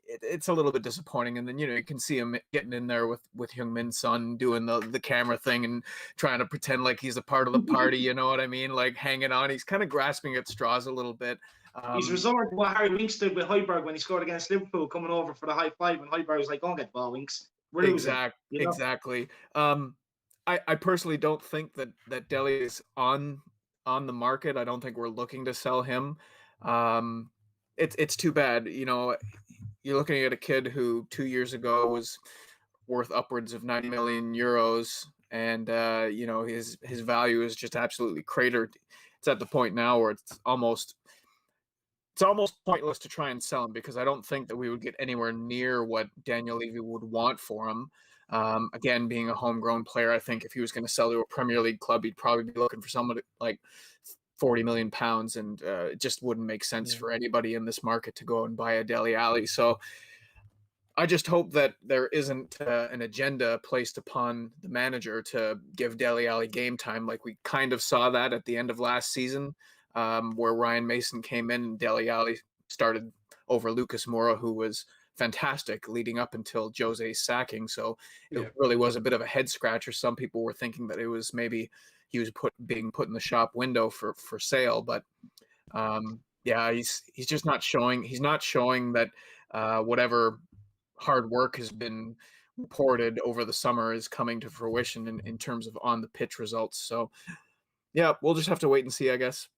it's a little bit disappointing. And then, you can see him getting in there with Heung-Min Son doing the camera thing and trying to pretend like he's a part of the party, you know what I mean? Like hanging on. He's kind of grasping at straws a little bit. He's resorted to what Harry Winks did with Højbjerg when he scored against Liverpool, coming over for the high five, and Højbjerg was like, "Go and get the ball, Winks." Exactly. I personally don't think that Dele is on the market. I don't think we're looking to sell him. It's too bad. You're looking at a kid who 2 years ago was worth upwards of 90 million euros, and you know, his value is just absolutely cratered. It's at the point now where it's almost pointless to try and sell him, because I don't think that we would get anywhere near what Daniel Levy would want for him. Again, being a homegrown player, I think if he was going to sell to a Premier League club, he'd probably be looking for someone like 40 million pounds, and it just wouldn't make sense for anybody in this market to go and buy a Dele Alli. So I just hope that there isn't an agenda placed upon the manager to give Dele Alli game time, like we kind of saw that at the end of last season, where Ryan Mason came in and Dele Alli started over Lucas Moura, who was fantastic leading up until Jose's sacking. So it really was a bit of a head scratcher. Some people were thinking that it was maybe he was being put in the shop window for sale, but he's just not showing. He's not showing that whatever hard work has been reported over the summer is coming to fruition in terms of on the pitch results. So yeah, we'll just have to wait and see, I guess.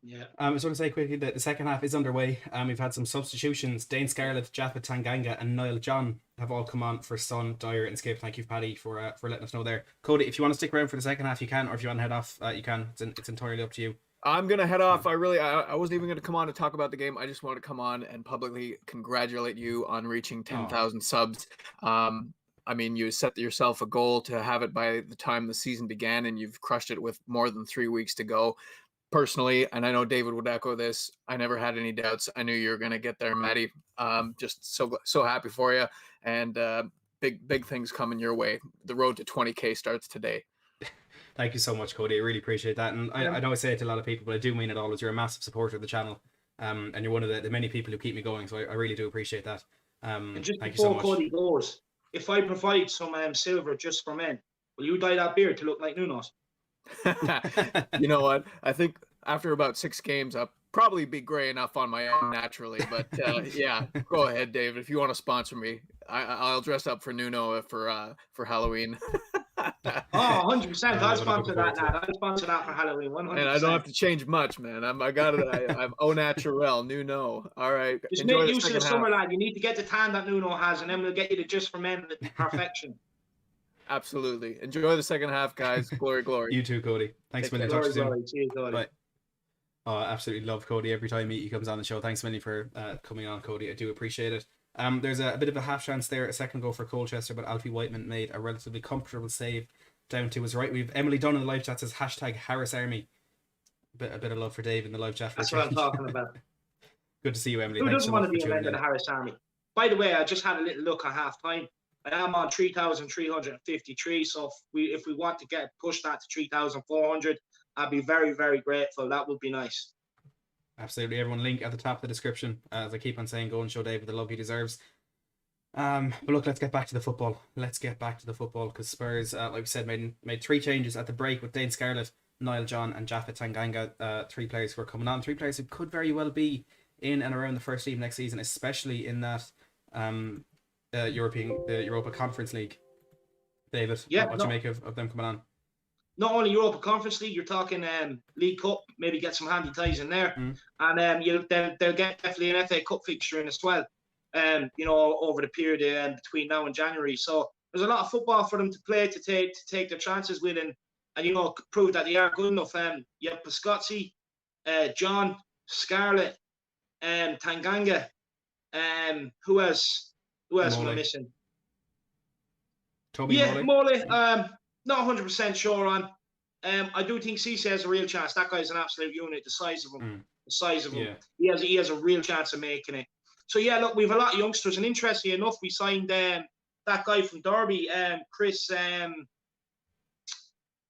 Yeah. I was going to say quickly that the second half is underway. We've had some substitutions. Dane Scarlett, Japhet Tanganga and Niall John have all come on for Son, Dyer and Skip. Thank you, Paddy, for letting us know there. Cody, if you want to stick around for the second half, you can, or if you want to head off, you can. It's entirely up to you. I'm going to head off. I wasn't even going to come on to talk about the game. I just want to come on and publicly congratulate you on reaching 10,000 subs. I mean, you set yourself a goal to have it by the time the season began, and you've crushed it with more than 3 weeks to go. Personally, and I know David would echo this, I never had any doubts. I knew you were going to get there, Matty. Just so happy for you, and big things coming your way. The road to 20K starts today. Thank you so much, Cody. I really appreciate that. And I know I say it to a lot of people, but I do mean it always. You're a massive supporter of the channel, and you're one of the many people who keep me going. So I really do appreciate that. And just thank before you so Cody goes, if I provide some silver just for men, will you dye that beard to look like Nuno's? You know what? I think after about 6 games, I'll probably be gray enough on my own naturally. But yeah, go ahead, David. If you want to sponsor me, I'll dress up for Nuno for Halloween. 100%. I'll sponsor that, lad. I'll sponsor that for Halloween. 100%. And I don't have to change much, man. I'm au naturel, Nuno. All right. Just make use of the summer, lad. You need to get the tan that Nuno has, and then we'll get you to just for men with perfection. Absolutely. Enjoy the second half, guys. Glory, glory. You too, Cody. Thanks a million. Talk to you soon. Cody. Bye. Oh, I absolutely love Cody. Every time he comes on the show, thanks a million for coming on, Cody. I do appreciate it. There's a bit of a half chance there, a second goal for Colchester, but Alfie Whiteman made a relatively comfortable save down to his right. We've Emily Dunn in the live chat says #HarrisArmy. A bit of love for Dave in the live chat. That's what I'm talking about. Good to see you, Emily. Who doesn't want to be a member of the Harris Army? By the way, I just had a little look at half time. I am on 3,353. So if we want to push that to 3,400, I'd be very, very grateful. That would be nice. Absolutely. Everyone, link at the top of the description. As I keep on saying, go and show David the love he deserves. But look, let's get back to the football. Because Spurs, like we said, made 3 changes at the break with Dane Scarlett, Niall John and Japhet Tanganga. 3 players who are coming on. 3 players who could very well be in and around the first team next season, especially in that Europa Conference League. David, what do you make of them coming on? Not only Europa Conference League, you're talking League Cup, maybe get some handy ties in there. And they'll get definitely an FA Cup fixture in as well, over the period between now and January. So there's a lot of football for them to play, to take their chances with, and prove that they are good enough. You have Pascozzi, John, Scarlett, Tanganga, who else am I missing? Toby Mole. Not 100% sure on. I do think Cisse has a real chance. That guy's an absolute unit. The size of him, yeah. He has a real chance of making it. So yeah, look, we have a lot of youngsters, and interestingly enough, we signed that guy from Derby, Chris.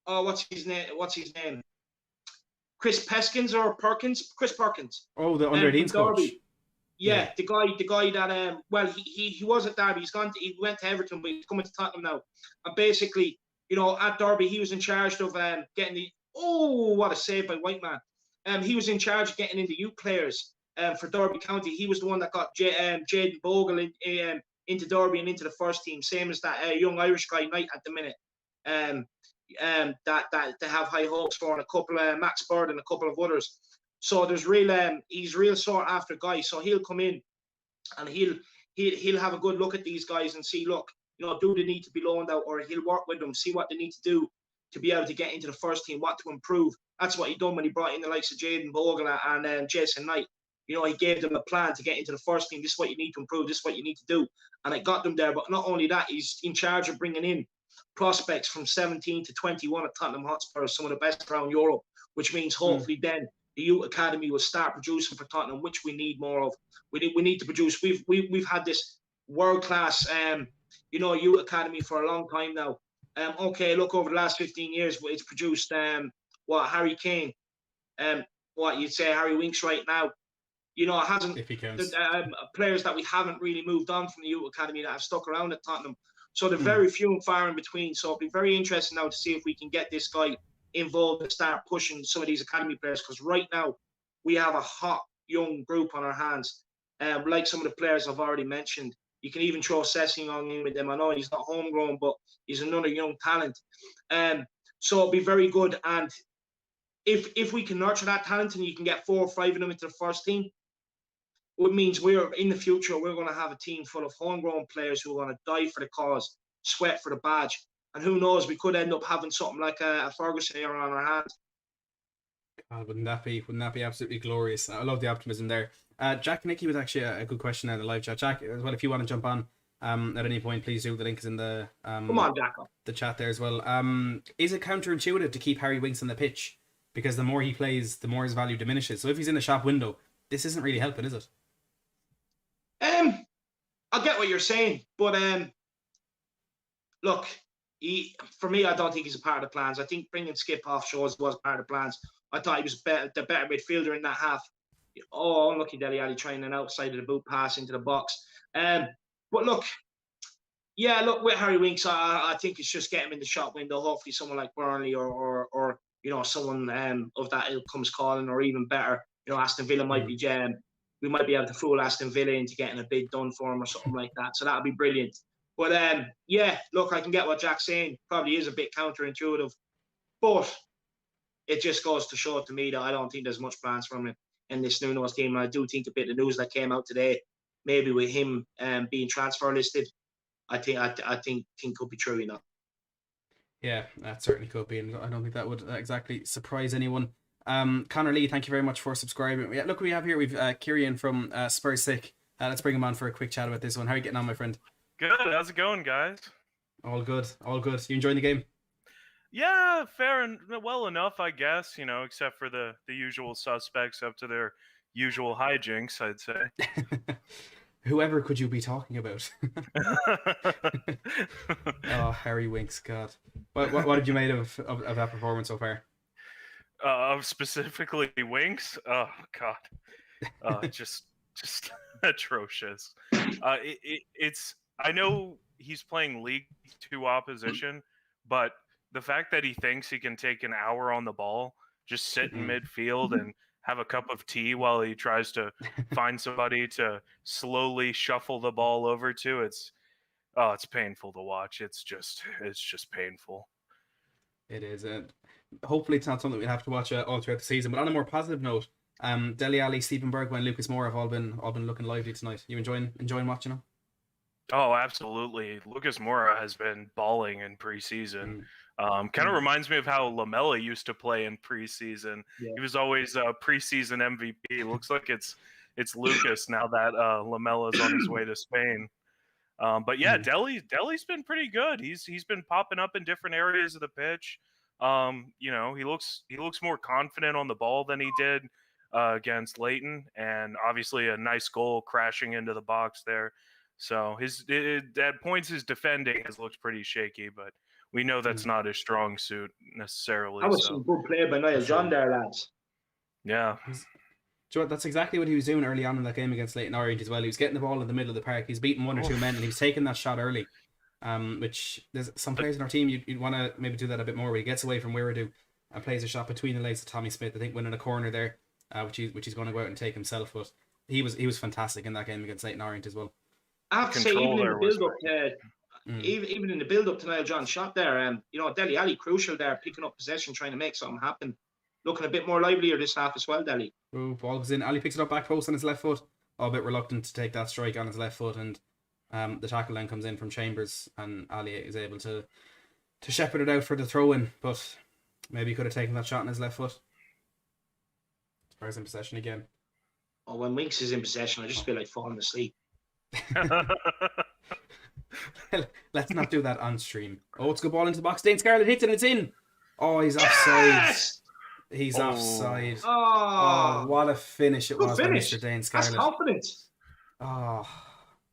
What's his name? Chris Peskins or Perkins? Chris Perkins. Oh, the under-18s coach. Yeah, the guy that he was at Derby. He went to Everton, but he's coming to Tottenham now. And basically, at Derby, he was in charge of getting what a save by Whiteman. He was in charge of getting in the youth players for Derby County. He was the one that got Jaden Bogle into Derby and into the first team, same as that young Irish guy Knight at the minute. That they have high hopes for, and a couple Max Bird and a couple of others. So there's he's real sought after guy. So he'll come in and he'll have a good look at these guys and see, look, do they need to be loaned out, or he'll work with them, see what they need to do to be able to get into the first team, what to improve. That's what he done when he brought in the likes of Jaden Bogle and Jason Knight. He gave them a plan to get into the first team. This is what you need to improve. This is what you need to do. And it got them there. But not only that, he's in charge of bringing in prospects from 17 to 21 at Tottenham Hotspur, some of the best around Europe, which means hopefully then the youth academy will start producing for Tottenham, which we need more of. We need to produce. We've had this world-class, youth academy for a long time now. Look, over the last 15 years, it's produced Harry Kane, what you'd say Harry Winks right now. It hasn't, if he counts. Players that we haven't really moved on from the youth academy that have stuck around at Tottenham. So they're very few and far in between. So it'll be very interesting now to see if we can get this guy involved and start pushing some of these academy players. Because right now we have a hot young group on our hands. Like some of the players I've already mentioned. You can even throw Sessegnon in with them. I know he's not homegrown, but he's another young talent. So it'll be very good. And if we can nurture that talent and you can get 4 or 5 of them into the first team, it means in the future, we're going to have a team full of homegrown players who are going to die for the cause, sweat for the badge. And who knows, we could end up having something like a Ferguson era on our hands. God, wouldn't that be absolutely glorious? I love the optimism there. Jack Nicky was actually a good question in the live chat. Jack, as well, if you want to jump on at any point, please do. The link is in the come on, Jack. The chat there as well. Is it counterintuitive to keep Harry Winks on the pitch? Because the more he plays, the more his value diminishes. So if he's in the shop window, this isn't really helping, is it? I get what you're saying, but look, for me, I don't think he's a part of the plans. I think bringing Skip off shows was part of the plans. I thought he was the better midfielder in that half. Oh, unlucky Dele Alli trying an outside of the boot pass into the box. But look, with Harry Winks, I think it's just get him in the shop window. Hopefully someone like Burnley or someone of that ilk comes calling, or even better, Aston Villa might be jammed. We might be able to fool Aston Villa into getting a bid done for him or something like that. So that would be brilliant. But look, I can get what Jack's saying. Probably is a bit counterintuitive, but it just goes to show to me that I don't think there's much plans for him in this Nuno's team. And I do think a bit of news that came out today, maybe with him being transfer listed, I think could be true, Yeah, that certainly could be, and I don't think that would exactly surprise anyone. Connor Lee, thank you very much for subscribing. Yeah, look, we've Kieran from Spurs Sick. Let's bring him on for a quick chat about this one. How are you getting on, my friend? Good. How's it going, guys? All good. You enjoying the game? Yeah, fair and well enough, I guess. Except for the usual suspects up to their usual hijinks, I'd say. Whoever could you be talking about? Oh, Harry Winks, God. What did you make of that performance so far? Specifically Winks? Oh, God. Just atrocious. It's. I know he's playing League 2 opposition, but the fact that he thinks he can take an hour on the ball, just sit in midfield and have a cup of tea while he tries to find somebody to slowly shuffle the ball over to, it's painful to watch. It's just painful. It is. Hopefully it's not something we'll have to watch all throughout the season. But on a more positive note, Dele Alli, Stephen Bergwijn and Lucas Moura have all been looking lively tonight. You enjoying watching them? Oh, absolutely. Lucas Moura has been balling in preseason. Kind of reminds me of how Lamela used to play in preseason. Yeah. He was always a preseason MVP. Looks like it's Lucas now that Lamela's on his way to Spain. But yeah, Dele's been pretty good. He's been popping up in different areas of the pitch. He looks more confident on the ball than he did against Leighton, and obviously a nice goal crashing into the box there. So at points his defending has looked pretty shaky, but we know that's not his strong suit necessarily. That was some good play by Niall John there, lads. Yeah. That's exactly what he was doing early on in that game against Leighton Orient as well. He was getting the ball in the middle of the park. He's beating one or two men, and he was taking that shot early. Which there's some players in our team you'd want to maybe do that a bit more, where he gets away from Wiredu and plays a shot between the legs of Tommy Smith. I think winning a corner there, which he's going to go out and take himself. But he was fantastic in that game against Leighton Orient as well. I have to say, even in the build up to Niall John's shot there, Dele Alli crucial there, picking up possession, trying to make something happen. Looking a bit more livelier this half as well, Dele. Ball goes in. Ali picks it up back post on his left foot. A bit reluctant to take that strike on his left foot, and The tackle then comes in from Chambers, and Ali is able to shepherd it out for the throw in, but maybe he could have taken that shot on his left foot. Spurs in possession again. Oh, when Winks is in possession, I just feel like falling asleep. Let's not do that on stream. Oh, it's a good ball into the box. Dane Scarlett hits it and it's in. Oh, he's offside. Yes! He's offside. Oh, what a finish it was by Mr. Dane Scarlett. That's confidence. Oh,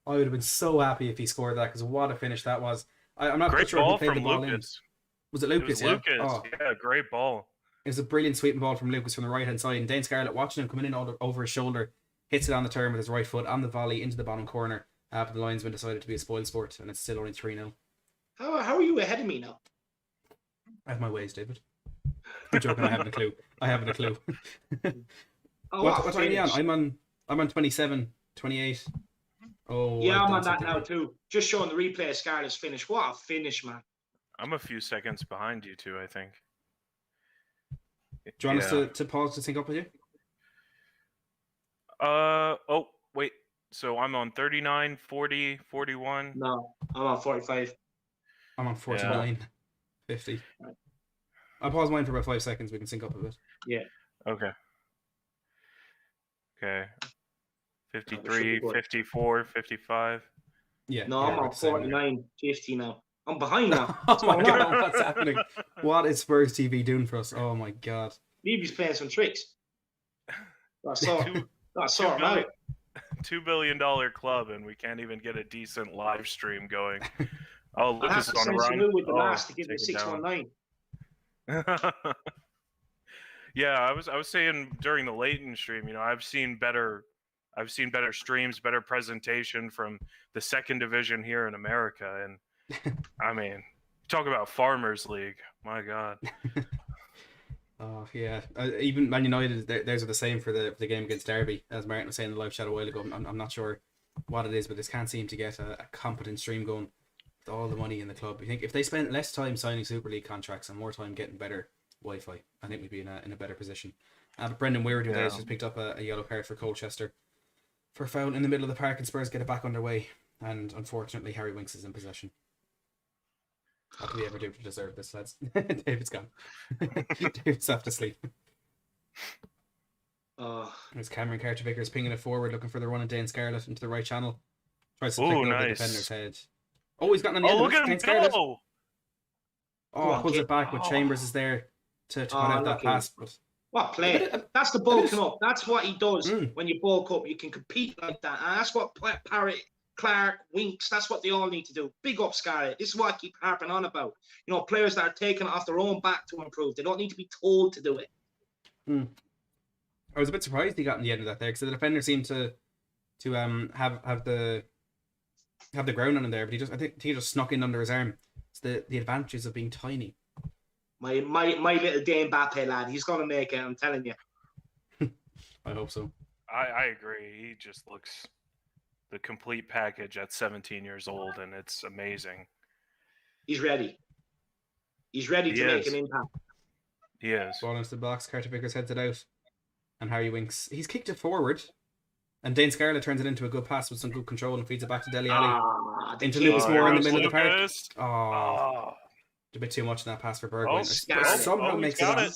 I would have been so happy if he scored that, because what a finish that was. I'm not quite sure who played the ball in. Was it Lucas? Lucas. Yeah, great ball. It was a brilliant sweeping ball from Lucas from the right hand side, and Dane Scarlett, watching him coming in over his shoulder, hits it on the turn with his right foot on the volley into the bottom corner. But the linesman decided to be a spoil sport, and it's still only 3-0. How are you ahead of me now? I have my ways, David. I'm joking. I haven't a clue. What time are you on? I'm on 27, 28. Oh, yeah, I'm on that now too. Just showing the replay of Scarlett's finish. What a finish, man! I'm a few seconds behind you two, I think. Do you want us to pause to sync up with you? Oh, wait. So I'm on 39, 40, 41. No, I'm on 45. I'm on 49, 50. I'll pause mine for about 5 seconds. We can sync up a bit. Yeah. Okay. 53, 54, 55. Yeah. No, I'm on 49, 50 now. I'm behind now. Oh my God, what's happening? What is Spurs TV doing for us? Oh my God. Levy's playing some tricks. I saw him out. $2 billion club, and we can't even get a decent live stream going. Oh, Lucas is on a run. With the last to give me 619. Yeah, I was saying during the Leighton stream, I've seen better streams, better presentation from the second division here in America, and I mean, talk about Farmers League. My God. Oh yeah, even Man United, theirs are the same for the game against Derby, as Martin was saying in the live chat a while ago. I'm not sure what it is, but they can't seem to get a competent stream going with all the money in the club. I think if they spent less time signing Super League contracts and more time getting better Wi-Fi, I think we'd be in a better position. But Brendan Weir today has just picked up a yellow card for Colchester for foul in the middle of the park, and Spurs get it back underway. And unfortunately, Harry Winks is in possession. What do we ever do to deserve this, lads? David's gone. David's off to sleep. There's Cameron Carter-Vickers pinging it forward, looking for the run of Dane Scarlett into the right channel. Tries to flick over the defender's head. Oh, he's gotten on the end look of at Dane him Scarlett. go! Pulls it back, but Chambers is there to put out that pass. But what play? That's the bulking up. That's what he does when you bulk up. You can compete like that. And that's what Parrott, Clark, Winks, that's what they all need to do. Big up Scarlett. This is what I keep harping on about. Players that are taking it off their own back to improve. They don't need to be told to do it. I was a bit surprised he got in the end of that there, because the defender seemed to have the ground on him there, but I think he just snuck in under his arm. It's the advantages of being tiny. My little Dane Mbappe lad, he's gonna make it. I'm telling you. I hope so. I agree. He just looks the complete package at 17 years old, and it's amazing. He's ready. He's ready to make an impact. He is. Ball into the box. Carter-Vickers heads it out, and Harry Winks. He's kicked it forward, and Dane Scarlett turns it into a good pass with some good control and feeds it back to Dele Alli. Into Lucas Moore in the middle of the park. A bit too much in that pass for Bergwijn. Somehow makes it on.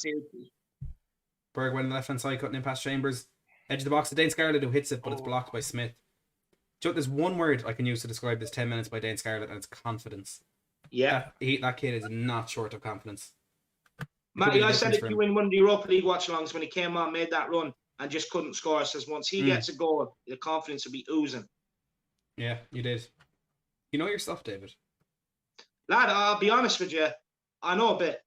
Bergwijn on the left hand side, cutting in past Chambers. Edge of the box to Dane Scarlett, who hits it, but it's blocked by Smith. There's one word I can use to describe this 10 minutes by Dane Scarlett, and it's confidence. Yeah. That kid is not short of confidence. Matty, I said it to you in one of the Europa League watch-alongs when he came on, made that run, and just couldn't score. I says once he gets a goal, the confidence will be oozing. Yeah, you did. You know your stuff, David. Lad, I'll be honest with you. I know a bit.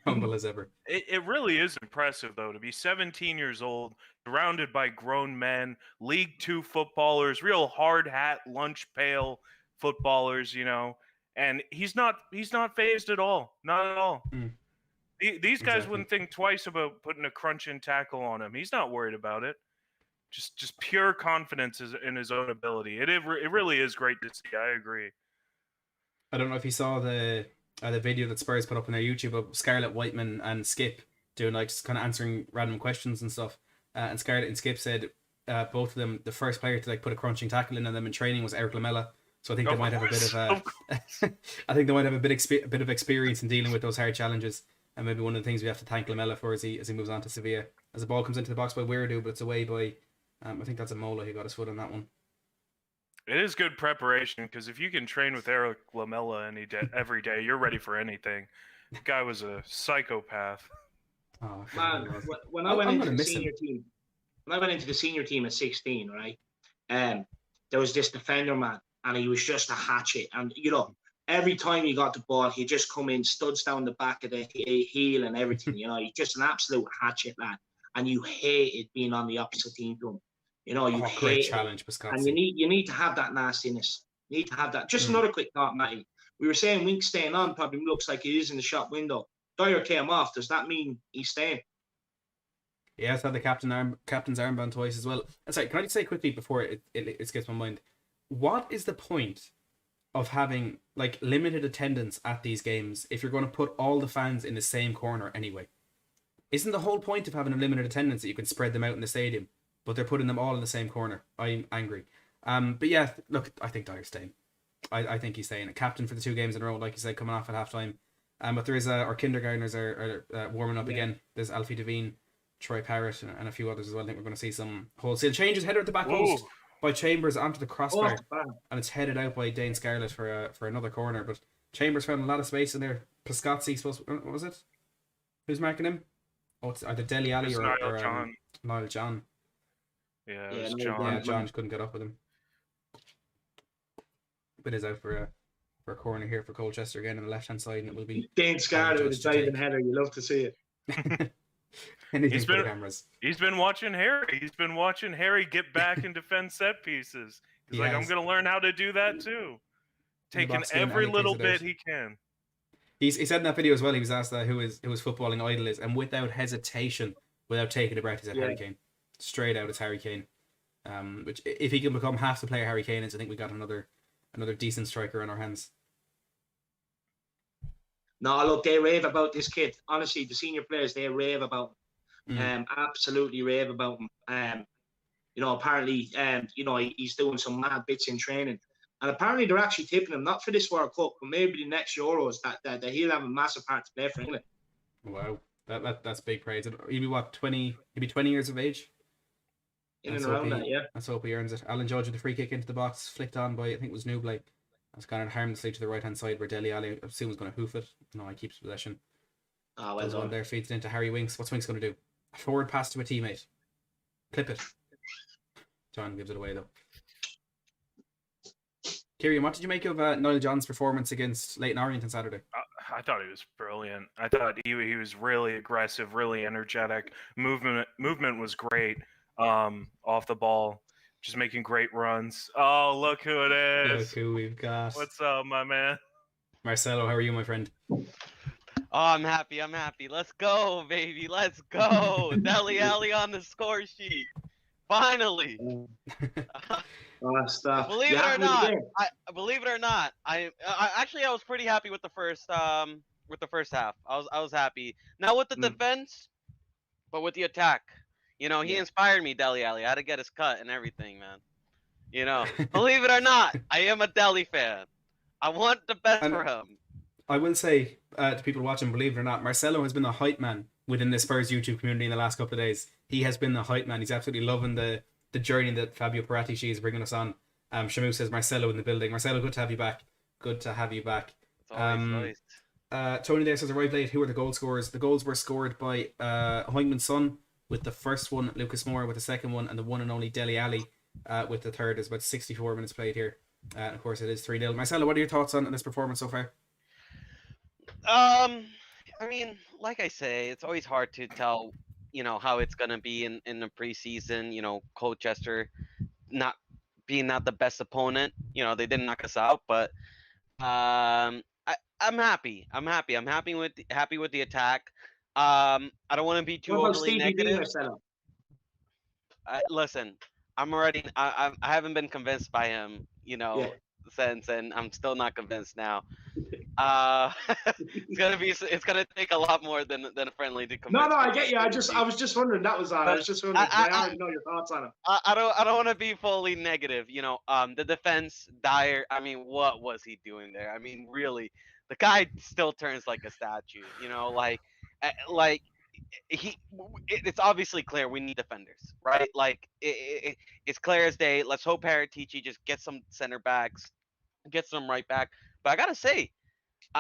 Humble as ever. It really is impressive, though, to be 17 years old, surrounded by grown men, League Two footballers, real hard hat, lunch pail footballers, and he's not phased at all. Not at all. These guys wouldn't think twice about putting a crunch-in tackle on him. He's not worried about it. Just pure confidence in his own ability. It really is great to see. I agree. I don't know if you saw the video that Spurs put up on their YouTube of Scarlett, Whiteman, and Skip doing just kind of answering random questions and stuff. And Scarlett and Skip said, both of them, the first player to like put a crunching tackle in on them in training was Eric Lamela. So I think they might have a bit of I think they might have a bit of experience in dealing with those hard challenges, and maybe one of the things we have to thank Lamela for as he moves on to Sevilla. As the ball comes into the box by Weirdo, but it's away by I think that's a Mola who got his foot on that one. It is good preparation, because if you can train with Eric Lamela every day, you're ready for anything. The guy was a psychopath. Oh, Man, when I went into the senior team at 16, right? There was this defender, man, and he was just a hatchet. And you know, every time he got the ball, he'd just come in, studs down the back of the heel and everything. You know, he's just an absolute hatchet, lad. And you hated being on the opposite team to him. You know, you great challenge, Piscotty. And you need to have that nastiness. You need to have that. Just another quick thought, Matty. We were saying Wink staying on probably looks like he is in the shop window. Dyer came off. Does that mean he's staying? Yeah, it's had the captain's armband twice as well. Sorry, can I just say quickly before it skips my mind, what is the point of having like limited attendance at these games if you're going to put all the fans in the same corner anyway? Isn't the whole point of having a limited attendance that you can spread them out in the stadium? But they're putting them all in the same corner. I'm angry. But yeah, look, I think Dyer's staying. I think he's staying. A captain for the 2 games in a row, like you said, coming off at halftime. But there is our kindergartners are warming up again. There's Alfie Devine, Troy Parrott, and a few others as well. I think we're going to see some wholesale changes. Header at the back post by Chambers onto the crossbar, and it's headed out by Dane Scarlett for another corner. But Chambers found a lot of space in there. Piscotty, what was it? Who's marking him? Oh, it's either Dele Alli or Niall John. Yeah, it was John. John. Yeah, John couldn't get up with him. But is out for a corner here for Colchester again on the left hand side, and it will be Dane Scarlett with a diving header. You love to see it. Anything for the cameras. He's been watching Harry. He's been watching Harry get back and defend set pieces. He's like, I'm going to learn how to do that too. Taking every little bit he can. He said in that video as well. He was asked who his footballing idol is, and without hesitation, without taking a breath, he said Harry Kane. Straight out, it's Harry Kane. Which, if he can become half the player Harry Kane is, I think we got another decent striker on our hands. No, look, they rave about this kid. Honestly, the senior players, they rave about him. Absolutely rave about him. You know, apparently, you know, he's doing some mad bits in training. And apparently they're actually tipping him, not for this World Cup, but maybe the next Euros, that he'll have a massive part to play for England. Wow. That's big praise. He'll be what, 20? He'll be 20 years of age? In and around that, yeah. Let's hope he earns it. Alan Judge with the free kick into the box, flicked on by, I think it was Newblake. That's kind of harmlessly to the right hand side where Dele Alli, I assume, was going to hoof it. No, he keeps possession. Oh, well done. There, feeds it into Harry Winks. What's Winks going to do? A forward pass to a teammate. Clip it. John gives it away though. Kieran, what did you make of Niall John's performance against Leyton Orient on Saturday? I thought he was brilliant. I thought he was really aggressive, really energetic. Movement was great. Off the ball, just making great runs. Oh, look who it is! Look who we've got. What's up, my man? Marcelo, how are you, my friend? Oh, I'm happy. Let's go, baby. Let's go. Dele Alli on the score sheet. Finally. Stuff. Believe it or not, I was pretty happy with the first half. I was happy. Not with the defense, but with the attack. You know, he inspired me, Dele Alli. I had to get his cut and everything, man. You know, believe it or not, I am a Dele fan. I want the best for him. I will say to people watching, believe it or not, Marcelo has been the hype man within the Spurs YouTube community in the last couple of days. He has been the hype man. He's absolutely loving the journey that Fabio Paratici is bringing us on. Shamu says Marcelo in the building. Marcelo, good to have you back. Good to have you back. It's always nice. Tony there says, arrived late. Who are the goal scorers? The goals were scored by Heungmin's son with the first one, Lucas Moore with the second one, and the one and only Dele Alli with the third. There's about 64 minutes played here. Of course, it is 3-0. Marcelo, what are your thoughts on this performance so far? I mean, like I say, it's always hard to tell, you know, how it's gonna be in the preseason. You know, Colchester not the best opponent. You know, they didn't knock us out, but I'm happy. I'm happy with the attack. I don't want to be too overly negative. Listen, I haven't been convinced by him, you know, since, and I'm still not convinced now. It's gonna take a lot more than a friendly to convince. No, I get you. I was just wondering. That was on. I was just wondering. I already know your thoughts on him. I don't want to be fully negative. The defense, Dyer. I mean, what was he doing there? I mean, really, the guy still turns like a statue. It's obviously clear we need defenders, right? It's clear as day. Let's hope Paratici just gets some center backs, gets some right back. But I gotta say,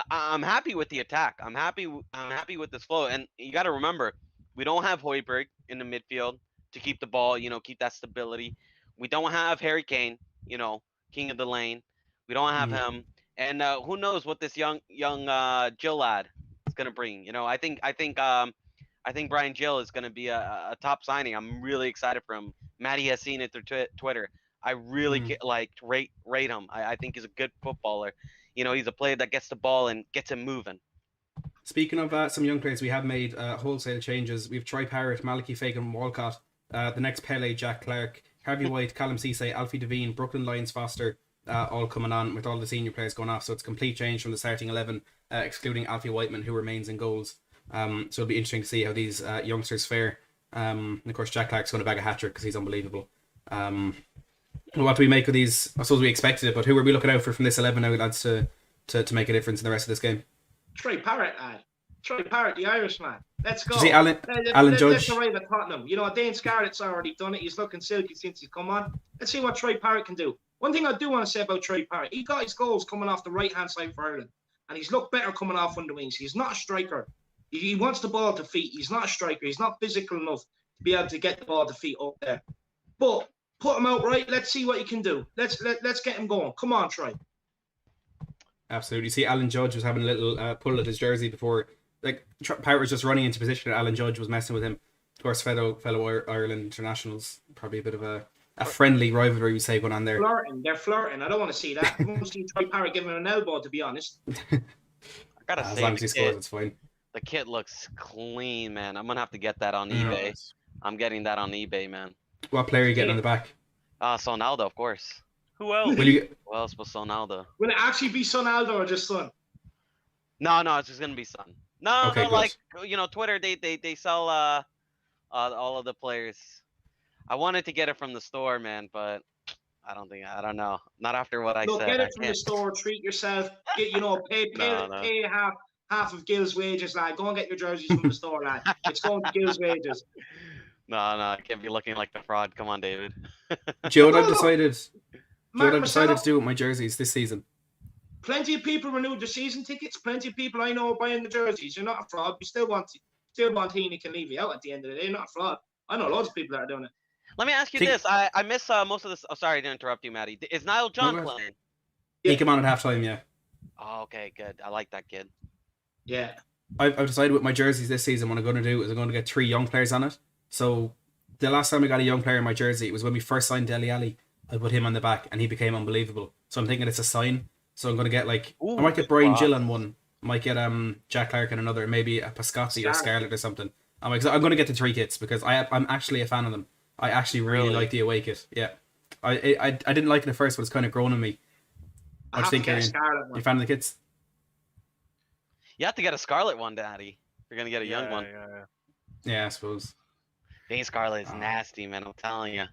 I'm happy with the attack. I'm happy with this flow. And you got to remember, we don't have Højbjerg in the midfield to keep the ball, keep that stability. We don't have Harry Kane, king of the lane. We don't have him. And who knows what this young Jill lad is gonna bring? I think Brian Gill is gonna be a top signing. I'm really excited for him. Maddie has seen it through Twitter. I really rate him. I think he's a good footballer. He's a player that gets the ball and gets him moving. Speaking of some young players, we have made wholesale changes. We have Troy Parrott, Malachy Fagan, Walcott, the next Pele, Jack Clark, Harvey White, Callum Cisse, Alfie Devine, Brooklyn Lyons Foster, all coming on with all the senior players going off. So it's a complete change from the starting 11, excluding Alfie Whiteman, who remains in goals. So it'll be interesting to see how these youngsters fare. And of course, Jack Clark's going to bag a hat-trick because he's unbelievable. What do we make of these? I suppose we expected it, but who are we looking out for from this 11 now, lads, to make a difference in the rest of this game? Troy Parrott, Troy Parrott, the Irishman. Let's go. Did you see Alan Judge? Let's arrive at Tottenham. Dane Scarlett's already done it. He's looking silky since he's come on. Let's see what Troy Parrott can do. One thing I do want to say about Troy Parrott, he got his goals coming off the right-hand side for Ireland, and he's looked better coming off on the wings. He's not a striker. He wants the ball to feet. He's not a striker. He's not physical enough to be able to get the ball to feet up there. But put him out right. Let's see what he can do. Let's get him going. Come on, Troy. Absolutely. See, Alan Judge was having a little pull at his jersey before. Parrott was just running into position, and Alan Judge was messing with him. Of course, fellow Ireland internationals. Probably a bit of a friendly rivalry, we say, going on there. They're flirting. I don't want to see that. I want to see Troy Parrott giving him an elbow, to be honest. I gotta say, as long as he scores, it's fine. The kit looks clean, man. I'm gonna have to get that on eBay. I'm getting that on eBay, man. What player are you getting on the back? Sonaldo, of course. Who else? Who else but Sonaldo? Will it actually be Sonaldo or just Son? No, it's just gonna be Son. No, okay, Twitter, they sell all of the players. I wanted to get it from the store, man, but I don't know. Not after what I said. Get it from the store. Treat yourself. Pay half of Gil's wages, lad. Go and get your jerseys from the store, lad. It's going to Gil's wages. No, I can't be looking like the fraud. Come on, David. Joe, I've decided to do with my jerseys this season. Plenty of people renewed their season tickets. Plenty of people I know are buying the jerseys. You're not a fraud. We still want Heaney can leave you out at the end of the day. You're not a fraud. I know loads of people that are doing it. Let me ask you this. I miss most of this. Oh, sorry to interrupt you, Maddie. Is Niall John playing? He came on at halftime, yeah. Oh, okay, good. I like that kid. Yeah. I've decided with my jerseys this season, what I'm going to do is I'm going to get 3 young players on it. So the last time I got a young player in my jersey, it was when we first signed Dele Alli. I put him on the back and he became unbelievable. So I'm thinking it's a sign. So I'm going to get I might get Brian Gill on one. I might get Jack Clark on another. Maybe a Pascotti or Scarlett or something. I'm going to get the 3 kits because I'm actually a fan of them. I actually really like the away kit. Yeah. I didn't like it at first, but it's kind of grown on me. What do you think, Aaron? You fan of the kits? You have to get a Scarlet one, Daddy. You're going to get a young one. Yeah, I suppose. Dane Scarlet is nasty, man. I'm telling you.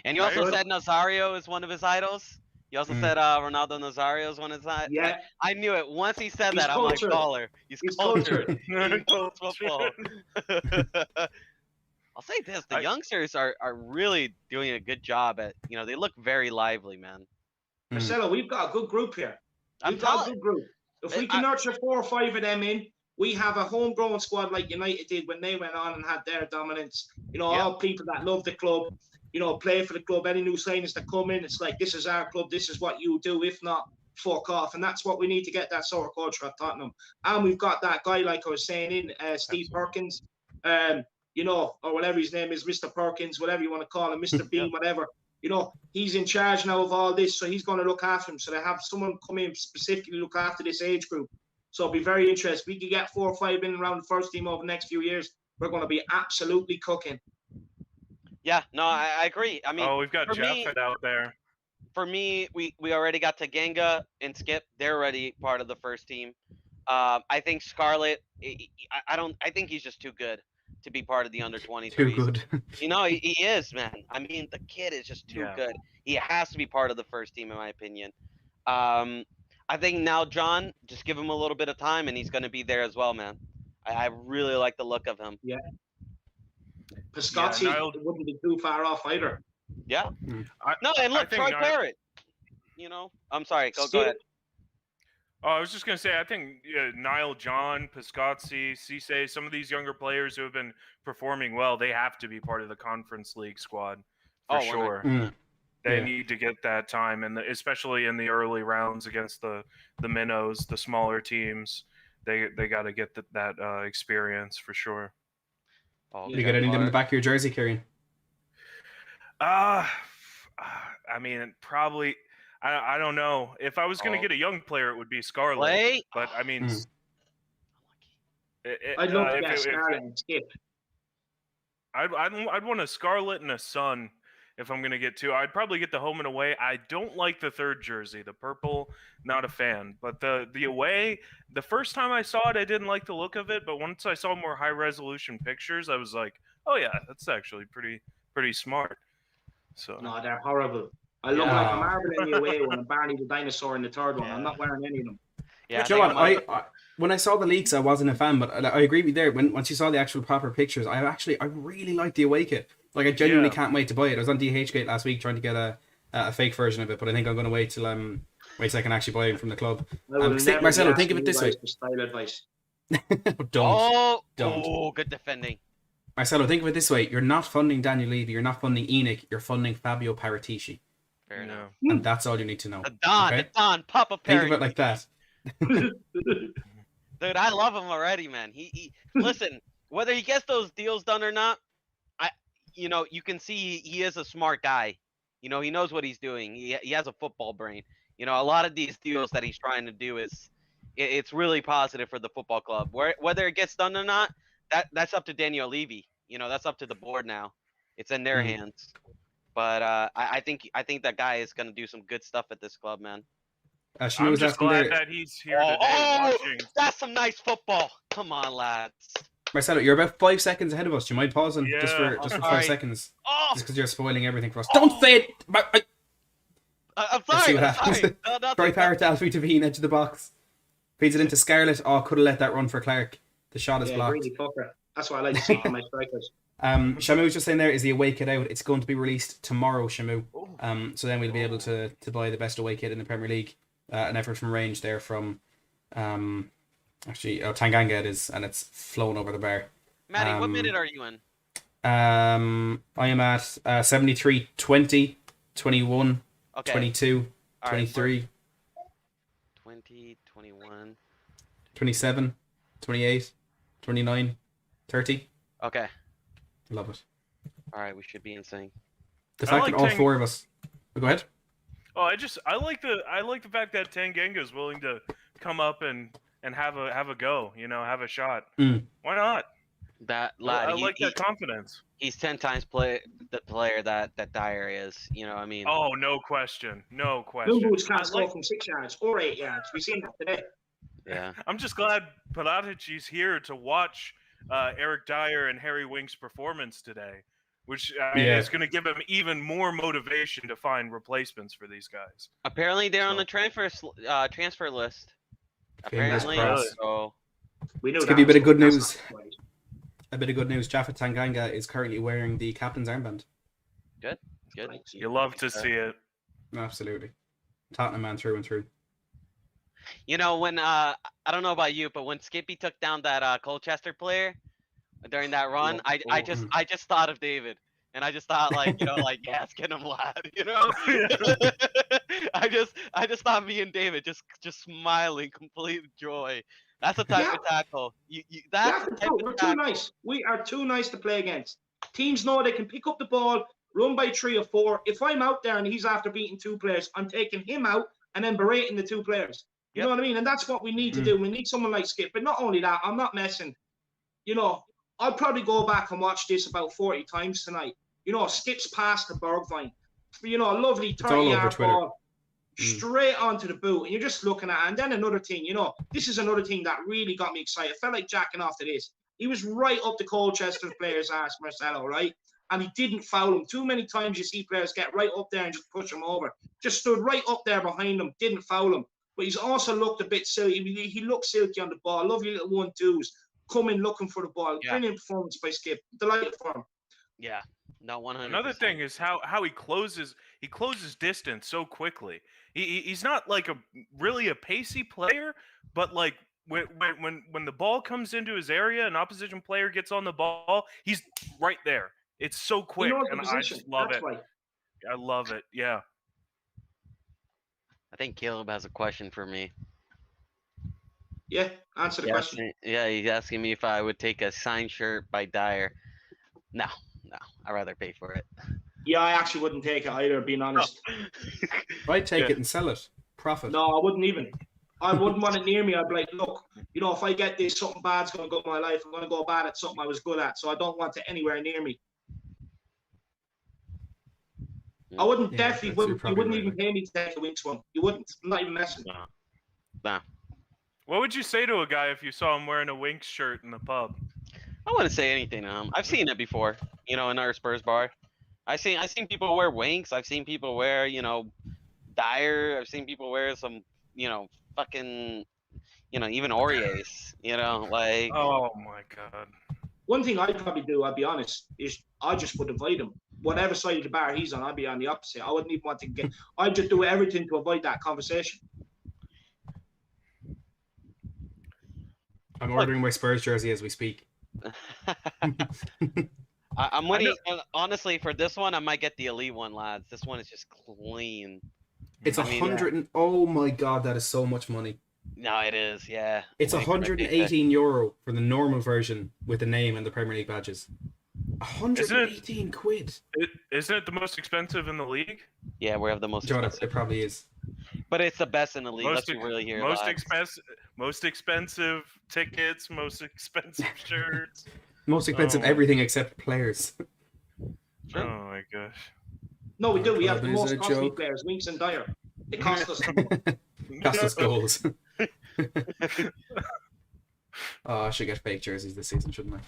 And you also said Nazario is one of his idols. You also said Ronaldo Nazario is one of his idols. Yeah. I knew it. Once he said that, I'm like, baller. He's cultured. He knows football. I'll say this. The youngsters are really doing a good job at, they look very lively, man. Marcelo, we've got a good group here. We've got a good group. If we can nurture 4 or 5 of them in, we have a homegrown squad like United did when they went on and had their dominance. All people that love the club, play for the club. Any new signings that come in, it's like, this is our club. This is what you do. If not, fuck off. And that's what we need to get, that sort of culture at Tottenham. And we've got that guy, like I was saying, Steve Perkins, or whatever his name is, Mr. Perkins, whatever you want to call him, Mr. Bean, whatever. He's in charge now of all this, so he's going to look after him. So they have someone come in specifically look after this age group. So it'll be very interesting. We could get 4 or 5 in around the first team over the next few years. We're going to be absolutely cooking. Yeah, no, I agree. I mean, we've got Jaffet out there. For me, we already got Taganga and Skip. They're already part of the first team. I think Scarlett. I think he's just too good to be part of the under-23s. Too good. He is, man. I mean, the kid is just too good. He has to be part of the first team, in my opinion. I think now, John, just give him a little bit of time, and he's going to be there as well, man. I really like the look of him. Yeah. Piscotty wouldn't be too far off either. Yeah. And look, Troy Parrott. I'm sorry. Go ahead. Oh, I was just going to say, I think Niall John, Piscotty, Cisse, some of these younger players who have been performing well, they have to be part of the Conference League squad for sure. They need to get that time, and especially in the early rounds against the minnows, the smaller teams, they got to get that experience for sure. You got anything in the back of your jersey, Kieran? I mean, probably. I don't know. If I was going to get a young player, it would be Scarlett. But I mean, I'd love to get Scarlett and Skip. I'd want a Scarlett and a Sun if I'm going to get two. I'd probably get the home and away. I don't like the third jersey, the purple. Not a fan. But the away, the first time I saw it, I didn't like the look of it. But once I saw more high resolution pictures, I was like, oh yeah, that's actually pretty smart. So no, they're horrible. I look like a marble in the away one and Barney the dinosaur in the third one. I'm not wearing any of them. Yeah, you know what? I when I saw the leaks, I wasn't a fan, but I agree with you there. Once you saw the actual proper pictures, I really like the away kit. Like, I genuinely can't wait to buy it. I was on DHgate last week trying to get a fake version of it, but I think I'm going to wait till I can actually buy it from the club. Marcelo, think of it this way. Style advice. Don't. Good defending. Marcelo, think of it this way. You're not funding Daniel Levy. You're not funding Enoch. You're funding Fabio Paratici. Fair enough. And that's all you need to know. The Don, Papa Paratici. Think of it like that. Dude, I love him already, man. He listen, whether he gets those deals done or not, you can see he is a smart guy. He knows what he's doing. He has a football brain. A lot of these deals that he's trying to do it's really positive for the football club. Whether it gets done or not, that's up to Daniel Levy. That's up to the board now. It's in their hands. But I think that guy is going to do some good stuff at this club, man. I'm just glad that he's here today watching. That's some nice football. Come on, lads. Marcelo, you're about 5 seconds ahead of us. Do you mind pausing just for 5 seconds? Just because you're spoiling everything for us. Don't say it! I'm sorry. Let's see what happens. Troy Parrott, Alfie Devine, edge of the box. Feeds it into Scarlett. Could have let that run for Clark. The shot is blocked. Really fucker. That's what I like to see on my strikers. Shamu was just saying there, is the away kit out? It's going to be released tomorrow, Shamu. So then we'll be able to buy the best away kit in the Premier League. An effort from range there from Tanganga it is, and it's flown over the bar. Matty, what minute are you in? I am at 73, 20, 21, 22, 23, 20, 21, 27, 28, 29, 30. Okay. Love it. All right, we should be in sync. The fact that all four of us. Go ahead. Oh, I like the fact that Tanganga is willing to come up and have a go, have a shot. Why not? That lad, I like that confidence. He's 10 times the player that Dyer is. I mean. Oh, no question. Boots can't score from 6 yards or 8 yards. We've seen that today. Yeah. I'm just glad Paratici's here to watch Eric Dyer and Harry Wink's performance today. Which is going to give him even more motivation to find replacements for these guys. Apparently, they're on the transfer list. Apparently, so we know. Let's give you a bit of good news. A bit of good news. Jaffa Tanganga is currently wearing the captain's armband. Good. You love to see it. Absolutely, Tottenham man through and through. When I don't know about you, but when Skippy took down that Colchester player during that run, I just thought of David, and I just thought yes, get him, lad. I just thought me and David just smiling, complete joy. That's the type of tackle. We're too nice. We are too nice to play against. Teams know they can pick up the ball, run by 3 or 4. If I'm out there and he's after beating 2 players, I'm taking him out and then berating the 2 players. You know what I mean? And that's what we need to do. We need someone like Skip. But not only that, I'm not messing. I'll probably go back and watch this about 40 times tonight. Skip's pass to Bergwijn. A lovely 30-yard ball. straight onto the boot, and you're just looking at it. And then another thing, this is another thing that really got me excited. I felt like jacking off to this. He was right up the Colchester player's ass, Marcelo, right? And he didn't foul him. Too many times you see players get right up there and just push him over. Just stood right up there behind him, didn't foul him. But he's also looked a bit silky. He looked silky on the ball. Lovely little 1-2s. Coming looking for the ball. Yeah. Brilliant performance by Skip. Delighted for him. Yeah. No, 100%. Another thing is how he closes distance so quickly. He's not like really a pacey player, but like when the ball comes into his area, an opposition player gets on the ball, he's right there. It's so quick, and I just love it. Right. I love it. Yeah. I think Caleb has a question for me. Yeah, answer the question. Yeah, he's asking me if I would take a signed shirt by Dyer. No, I'd rather pay for it. Yeah, I actually wouldn't take it either, being honest. I'd take it and sell it. Profit. No, I wouldn't even. I wouldn't want it near me. I'd be like, look, if I get this, something bad's going to go in my life. I'm going to go bad at something I was good at, so I don't want it anywhere near me. I wouldn't you wouldn't even pay me to take a Winks one. You wouldn't. I'm not even messing. Nah. What would you say to a guy if you saw him wearing a Winks shirt in the pub? I wouldn't say anything to him. I've seen it before, in our Spurs bar. I've seen people wear Winks. I've seen people wear, Dyer. I've seen people wear some, fucking, even Oreos, like. Oh my God. One thing I'd probably do, I'll be honest, is I just would avoid him. Whatever side of the bar he's on, I'd be on the opposite. I wouldn't even want to I'd just do everything to avoid that conversation. I'm ordering my Spurs jersey as we speak. I'm waiting. Honestly, for this one, I might get the elite one, lads. This one is just clean. It's 100 and oh my God, that is so much money. No, it is. Yeah. It's 118 euro for the normal version with the name and the Premier League badges. 118 quid. Isn't it the most expensive in the league? Yeah, we have the most expensive. It probably is. But it's the best in the league. Let's be really here. Most expensive tickets, most expensive shirts. Most expensive everything except players. Sure. Oh my gosh. No, we do. We have the most costly players, Winks and Dyer. It cost us. Cost us goals. I should get fake jerseys this season, shouldn't I?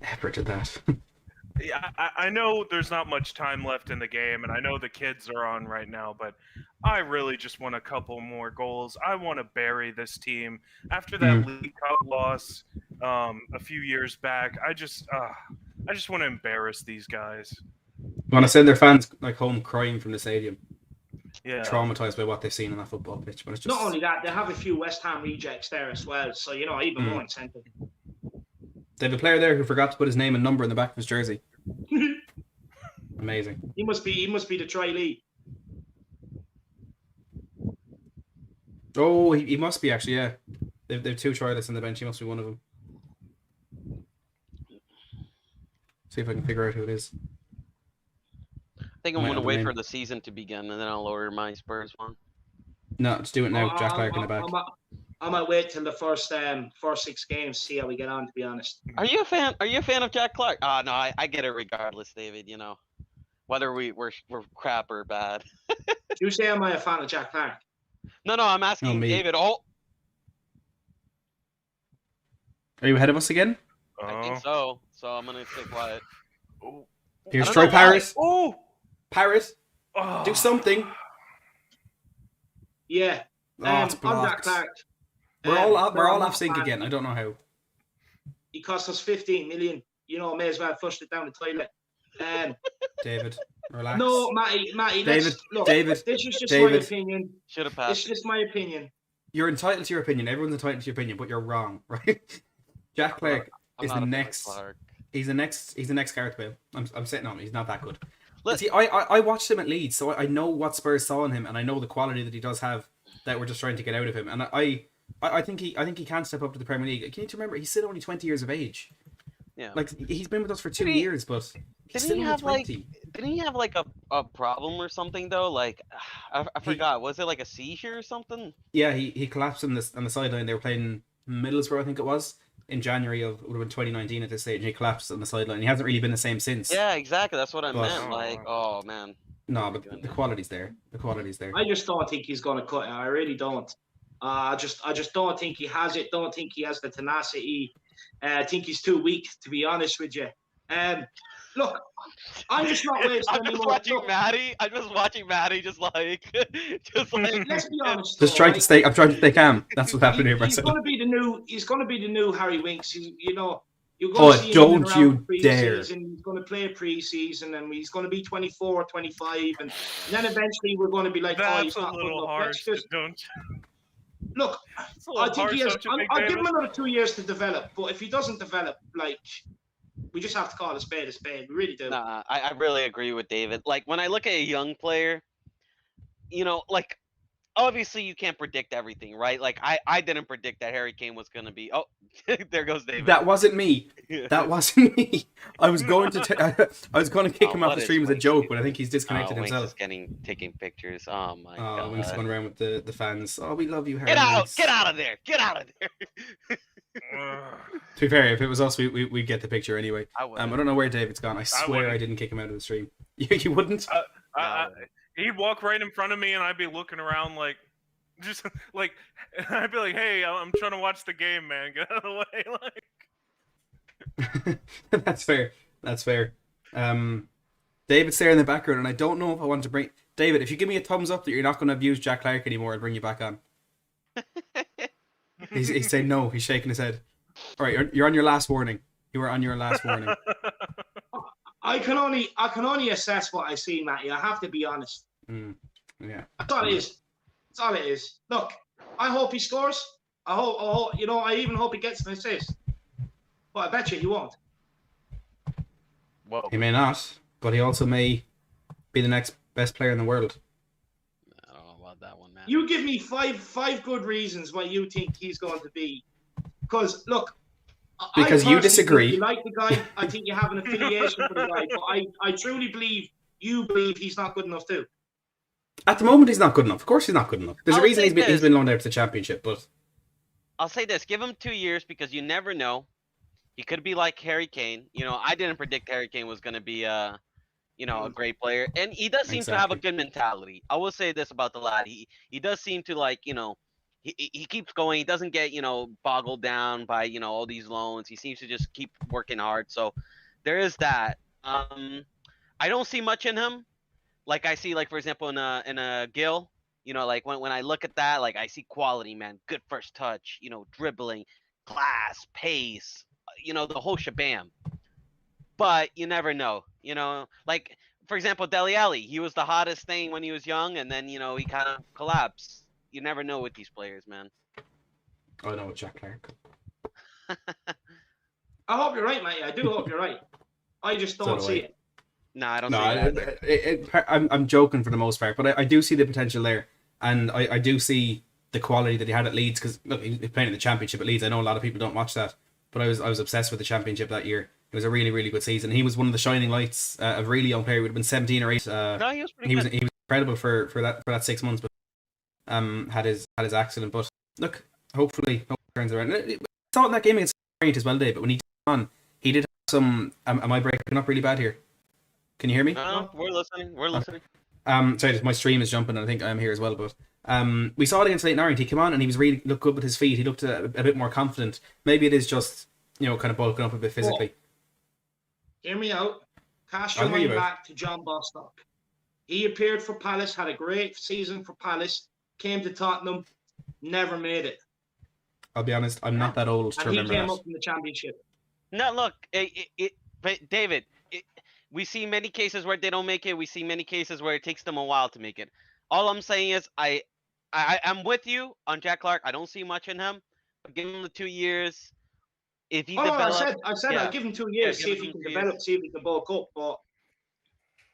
Effort to that. Yeah, I know there's not much time left in the game, and I know the kids are on right now, but I really just want a couple more goals. I want to bury this team after that League Cup loss a few years back. I just want to embarrass these guys. Want to send their fans home crying from the stadium. Yeah, traumatized by what they've seen on that football pitch. But it's just... Not only that, they have a few West Ham rejects there as well, so even more incentive. They have a player there who forgot to put his name and number in the back of his jersey. Amazing. He must be the tri-league. Oh, he must be actually. Yeah, they've two trialists on the bench. He must be one of them. See if I can figure out who it is. I think I'm going to wait for the season to begin, and then I'll order my Spurs one. No, let's do it now. Jack Clark in the back. I might wait till the first 6 games, see how we get on, to be honest. Are you a fan of Jack Clark? No, I get it regardless, David, whether we're crap or bad. You say am I a fan of Jack Clark? No, I'm asking David. Are you ahead of us again? I think so. So I'm going to stay quiet. Here's Troy Paris. Oh! Paris, do something. Yeah. It's blocked. Jack Clark. We're all off sync again. I don't know how. He cost us 15 million. May as well flush it down the toilet. David, relax. No, Matty. David, this is just my opinion. Should have passed. It's just my opinion. You're entitled to your opinion. Everyone's entitled to your opinion, but you're wrong, right? Jack Clark is the next. He's the next Gareth Bale. I'm sitting on him. He's not that good. See, I watched him at Leeds, so I know what Spurs saw in him, and I know the quality that he does have that we're just trying to get out of him. And I think he can step up to the Premier League. You need to remember he's still only 20 years of age. Yeah. He's been with us for 2 years, but he's still only 20. Didn't he have a problem or something though? I forgot. Was it like a seizure or something? Yeah, he collapsed on the sideline. They were playing Middlesbrough, I think it was, in January of 2019 at this stage. And he collapsed on the sideline. He hasn't really been the same since. Yeah, exactly. That's what I meant. Oh man. No, but the quality's there. The quality's there. I just don't think he's going to cut it. I really don't. I just don't think he has it. Don't think he has the tenacity. I think he's too weak, to be honest with you. Look, I'm just not wasting I'm just anymore. watching Look, Maddie. I'm just watching Maddie, just like. let's be honest. Just trying to stay. I'm trying to stay calm. That's what's happening here, He's Marcel. going to be the new. He's going to be the new Harry Winks. You're going to see him don't you dare! He's going to play pre-season, and he's going to be 24, 25, and then eventually we're going to be like, That's oh, he's a not good little enough. hard. Let's just Don't. look. It's a little I think hard, he has. don't you think, I'll give David? him another 2 years to develop. But if he doesn't develop, like, we just have to call a spade a spade. We really do. Nah, I really agree with David. Like when I look at a young player, like obviously you can't predict everything, right? Like I didn't predict that Harry Kane was gonna be. Oh, there goes David. That wasn't me. That wasn't me. I was going to. I was going to kick him off what the is stream as a Winks joke, doing? but I think he's disconnected Winks himself. is taking pictures. Oh my Oh, god. Winks going around with the fans. Oh, we love you, Harry. Get out! Winks. Get out of there! Get out of there! To be fair, if it was us, we'd get the picture anyway. I would. I don't know where David's gone. I swear wouldn't. I didn't kick him out of the stream. You wouldn't? He'd walk right in front of me, and I'd be looking around like, just like, and I'd be like, "Hey, I'm trying to watch the game, man. Get out of the way!" Like, That's fair. That's fair. David's there in the background, and I don't know if I want to bring David. If you give me a thumbs up that you're not going to abuse Jack Clark anymore, I'll bring you back on. He's saying no. He's shaking his head. All right, you're on your last warning. You were on your last warning. I can only assess what I see, Matty. I have to be honest. Yeah. That's all it is. That's all it is. Look, I hope he scores. I hope. I even hope he gets an assist. But I bet you he won't. Whoa. He may not, but he also may be the next best player in the world. I don't know about that one, man. You give me five good reasons why you think he's going to be. Because look, Because I you personally disagree. think you like the guy. I think you have an affiliation for the guy. But I truly believe you believe he's not good enough too. At the moment, he's not good enough. Of course, he's not good enough. There's a I'll reason say he's been loaned out to the championship. But I'll say this: give him 2 years because you never know. He could be like Harry Kane. I didn't predict Harry Kane was going to be a great player, and he does seem to have a good mentality. I will say this about the lad: he does seem to he keeps going. He doesn't get boggled down by all these loans. He seems to just keep working hard. So there is that. I don't see much in him. Like I see, like for example, in a Gill. Like when I look at that, like I see quality, man. Good first touch. Dribbling, class, pace. The whole shabam. But you never know. Like for example, Dele Alli. He was the hottest thing when he was young, and then he kind of collapsed. You never know with these players, man. I know Jack Clark. I hope you're right, mate. I do hope you're right. I just don't see it. No, I don't see that. I'm joking for the most part, but I do see the potential there, and I do see the quality that he had at Leeds. Because look, he was playing in the Championship at Leeds. I know a lot of people don't watch that, but I was obsessed with the Championship that year. It was a really, really good season. He was one of the shining lights of a really young player. He would have been 17 or 8. No, he was pretty good. He was incredible for that 6 months, but had his accident. But look, hopefully it turns around. I saw it in that game against Bryant as well, Dave. But when he did on, he did have some. Am I breaking up really bad here? Can you hear me? No, we're listening. We're listening. Sorry, my stream is jumping, and I think I'm here as well. But we saw it against Leighton Orient. He came on and he was really looked good with his feet. He looked a bit more confident. Maybe it is just kind of bulking up a bit physically. Hear me out. Cast your mind back to John Bostock. He appeared for Palace, had a great season for Palace, came to Tottenham, never made it. I'll be honest, I'm not that old to remember that. And he came up in the Championship. No, look, but David, we see many cases where they don't make it. We see many cases where it takes them a while to make it. All I'm saying is I'm with you on Jack Clark. I don't see much in him, but give him the 2 years. If he develops, I said I'll give him 2 years, see if he can develop, see if he can bulk up. But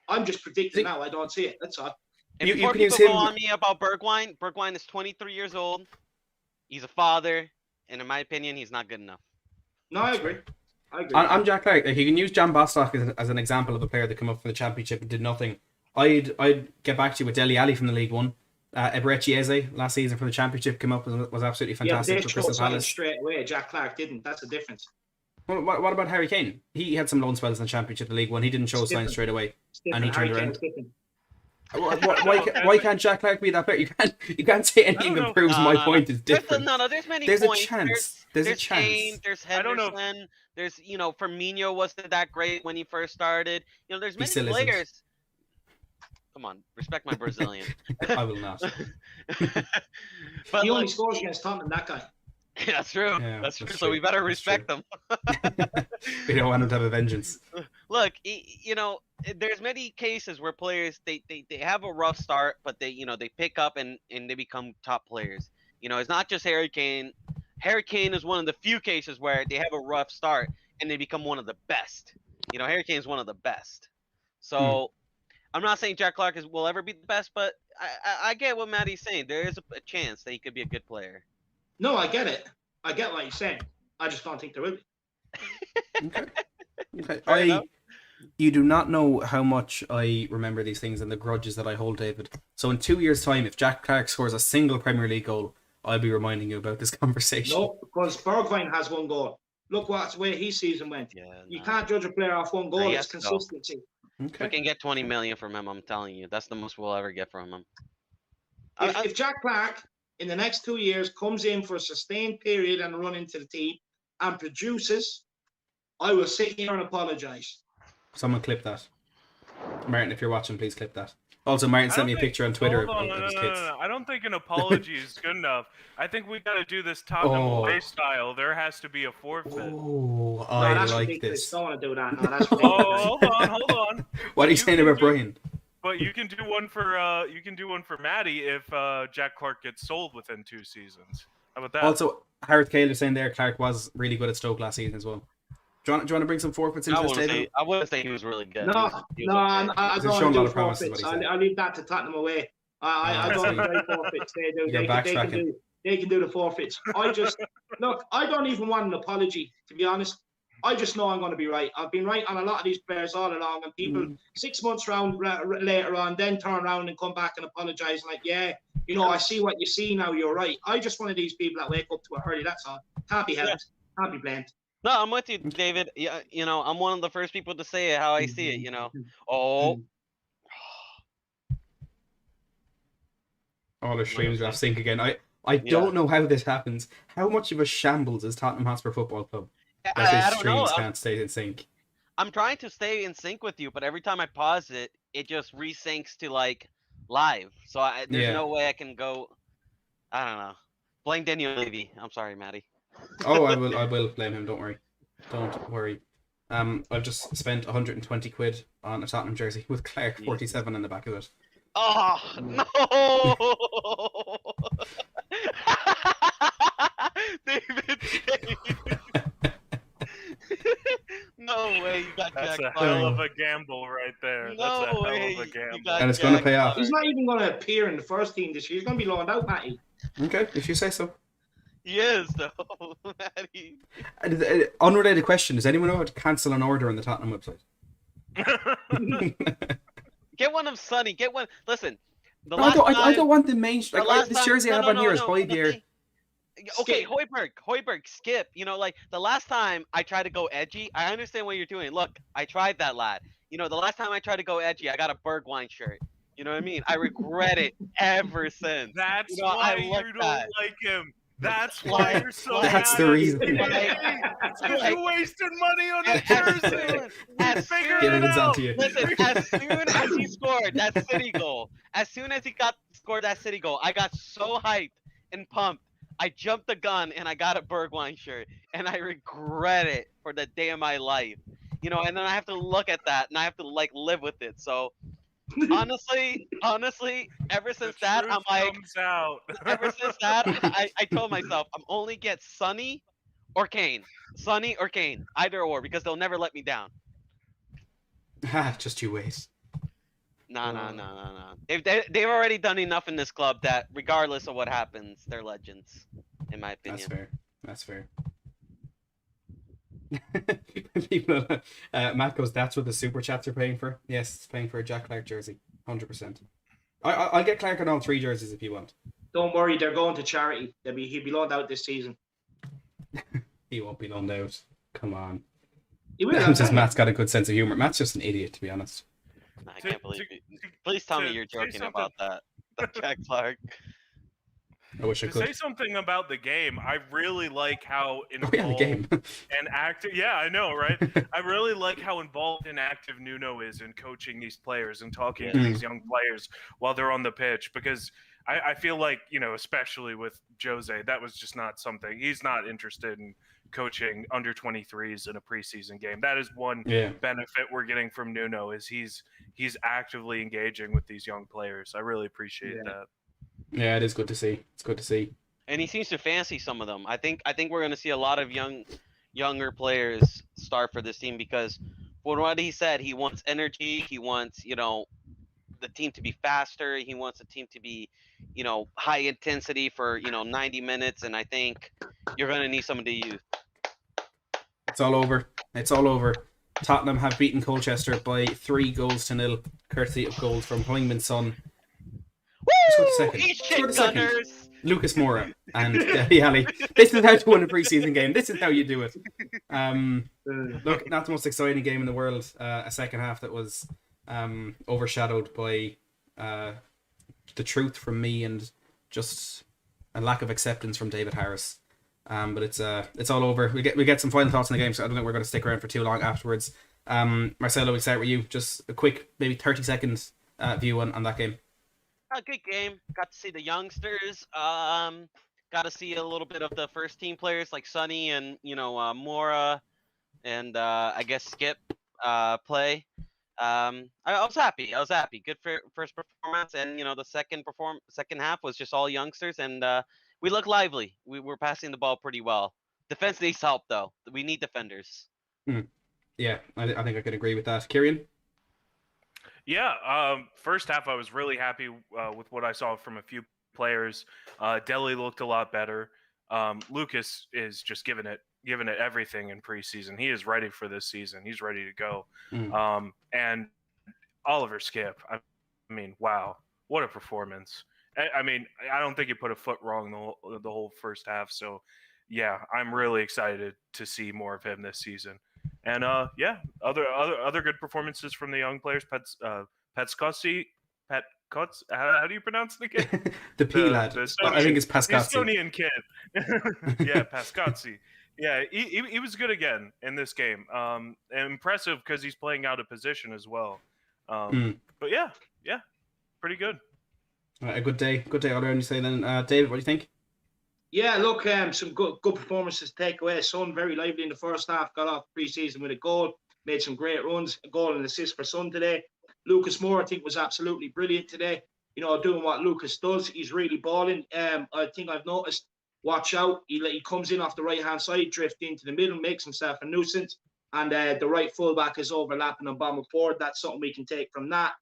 I'm just predicting now. I don't see it. That's all. And before people go on me about Bergwijn is 23 years old. He's a father, and in my opinion, he's not good enough. No, I agree. I'm Jack Clark. Like, you can use John Bostock as an example of a player that came up from the Championship and did nothing. I'd get back to you with Dele Alli from the League One. Eberechi Eze last season from the Championship came up and was absolutely fantastic for Crystal Palace. Straight away. Jack Clark didn't. That's the difference. Well, what about Harry Kane? He had some loan spells in the Championship, the League One. He didn't show signs straight away, and he turned around. Why can't Jack Clark be that better? You can't say anything that proves my point is different. There's many there's points. A chance. There's a chance. Kane, there's Henderson. There's Firmino wasn't that great when he first started. There's many players. Isn't. Come on, respect my Brazilian. I will not. But he only scores against Tottenham, that guy. Yeah, that's true. Yeah, that's true. So we better respect them. We don't want him to have a vengeance. Look, there's many cases where players they have a rough start, but they pick up and they become top players. It's not just Harry Kane. Harry Kane is one of the few cases where they have a rough start and they become one of the best. Harry Kane is one of the best. So I'm not saying Jack Clark will ever be the best, but I get what Maddie's saying. There is a chance that he could be a good player. No, I get it. I get what you're saying. I just don't think there will be. Okay. You do not know how much I remember these things and the grudges that I hold, David. So in 2 years' time, if Jack Clark scores a single Premier League goal, I'll be reminding you about this conversation. No, because Bergwijn has one goal. Look what's where his season went. Yeah, you can't judge a player off one goal. It's consistency. Okay. We can get 20 million from him. I'm telling you, that's the most we'll ever get from him. If Jack Clark in the next 2 years comes in for a sustained period and run into the team and produces, I will sit here and apologise. Someone clip that. Martin, if you're watching, please clip that. Also, Martin sent me a picture on Twitter of his kids. No. I don't think an apology is good enough. I think we got to do this Tottenham away style. There has to be a forfeit. Oh, I like this. Don't want to do that. No, that's hold on. What are you saying about Brian? But you can do one for Maddie if Jack Clark gets sold within 2 seasons. How about that? Also, Harith Cale is saying there Clark was really good at Stoke last season as well. Do you want to bring some forfeits into this, David? I wouldn't say he was really good. I don't do forfeits. I leave that to Tottenham away. I don't do forfeits. They can do the forfeits. I don't even want an apology, to be honest. I just know I'm going to be right. I've been right on a lot of these players all along, and people 6 months later on then turn around and come back and apologise like, I see what you see now, you're right. I just one of these people that wake up to it early, that's all. Can't be helped. Can't be blamed. No, I'm with you, David. I'm one of the first people to say it how I see it, Oh. All the streams are sync again. I don't know how this happens. How much of a shambles is Tottenham Hotspur Football Club? I don't know. Can't stay in sync. I'm trying to stay in sync with you, but every time I pause it, it just resyncs to like live. So there's no way I can go. I don't know. Blame Daniel Levy. I'm sorry, Maddie. Oh, I will blame him. Don't worry. I've just spent 120 quid on a Tottenham jersey with Clark 47 on the back of it. Oh no! David. No way, you got Jack. That's a hell of a gamble right there. No That's a way, hell of a gamble. And it's going to pay off. He's not even going to appear in the first team this year. He's going to be loaned out, Matty. Okay, if you say so. He is, though, Matty. Unrelated question: does anyone know how to cancel an order on the Tottenham website? Get one of Sonny. Get one. Listen, I don't want the main. This jersey I have on here is Højbjerg. Okay, Højbjerg, skip. Like the last time I tried to go edgy, I understand what you're doing. Look, I tried that, lad. The last time I tried to go edgy, I got a Bergwijn shirt. You know what I mean? I regret it ever since. That's why you don't like him. That's why you're so That's mad. the reason. It's because you wasted money on a jersey. Figure it out. Listen, as soon as he scored that City goal, scored that City goal, I got so hyped and pumped. I jumped the gun and I got a Bergwijn shirt, and I regret it for the day of my life. And then I have to look at that and I have to live with it. So honestly, ever since that, I'm like, ever since that, I told myself I'm only get Sonny or Kane, either or, because they'll never let me down. Just you wait. No. They've already done enough in this club that regardless of what happens, they're legends, in my opinion. That's fair. People, Matt goes, that's what the super chats are paying for. Yes, it's paying for a Jack Clark jersey, 100%. I'll get Clark on all 3 jerseys if you want. Don't worry, they're going to charity. He'll be loaned out this season. He won't be loaned out. Come on. He will. Matt's got a good sense of humor. Matt's just an idiot, to be honest. I can't believe it. Please tell me you're joking about that. Jack Clark. I wish I could. To say something about the game, I really like how involved the game. and active. Yeah, I know, right? I really like how involved and active Nuno is in coaching these players and talking to these young players while they're on the pitch. Because I feel like, especially with Jose, that was just not something. He's not interested in coaching under 23s in a preseason game. That is one benefit we're getting from Nuno, is he's actively engaging with these young players. I really appreciate that. Yeah, it is good to see. It's good to see. And he seems to fancy some of them. I think we're going to see a lot of younger players start for this team, because from what he said, he wants energy. He wants, the team to be faster. He wants the team to be, high intensity for, 90 minutes. And I think you're going to need some of the youth. It's all over. It's all over. Tottenham have beaten Colchester by 3-0, courtesy of goals from Heung-min Son. Woo! Eat shit, Gunners! Lucas Moura and Dele Alli. This is how to win a preseason game. This is how you do it. Look, not the most exciting game in the world. A second half that was overshadowed by the truth from me and just a lack of acceptance from David Harris. But it's all over. We get some final thoughts on the game, so I don't think we're going to stick around for too long afterwards. Marcelo, we'll start with you. Just a quick, maybe 30-second view on that game. A good game. Got to see the youngsters. Got to see a little bit of the first team players like Sonny and Mora, and I guess Skip play. I was happy. Good for first performance, and the second half was just all youngsters, and we look lively. We were passing the ball pretty well. Defense needs help though. We need defenders. Yeah, I think I could agree with that. Kieran? Yeah, first half I was really happy with what I saw from a few players. Dele looked a lot better. Lucas is just giving it everything in preseason. He is ready for this season. He's ready to go. And Oliver Skip, I mean, wow, what a performance. I mean, I don't think he put a foot wrong the whole first half. So, yeah, I'm really excited to see more of him this season. And other good performances from the young players. Petskossi, how do you pronounce it again? the P lad. I think it's Pascazzi. The Estonian kid. Yeah, Pascazzi. Yeah, he was good again in this game. And impressive because he's playing out of position as well. But yeah, pretty good. A good day all around, you say then. David, what do you think? Yeah, look, some good performances to take away. Son very lively in the first half, got off pre-season with a goal, made some great runs, a goal and assist for Son today. Lucas Moore, I think, was absolutely brilliant today. Doing what Lucas does. He's really balling. I think I've noticed, watch out, he comes in off the right-hand side, drift into the middle, makes himself a nuisance, and the right fullback is overlapping and bombing forward. That's something we can take from that.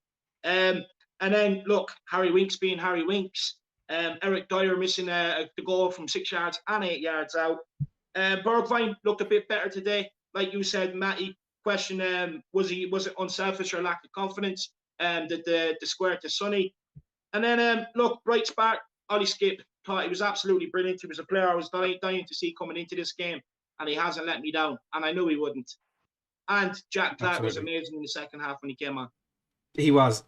And then, look, Harry Winks being Harry Winks. Eric Dyer missing the goal from 6 yards and 8 yards out. Bergwijn looked a bit better today. Like you said, Matty, question, was it unselfish or lack of confidence? The square to Sonny. And then, look, bright spark, Ollie Skip. Thought he was absolutely brilliant. He was a player I was dying to see coming into this game, and he hasn't let me down, and I knew he wouldn't. And Jack Clark was amazing in the second half when he came on. He was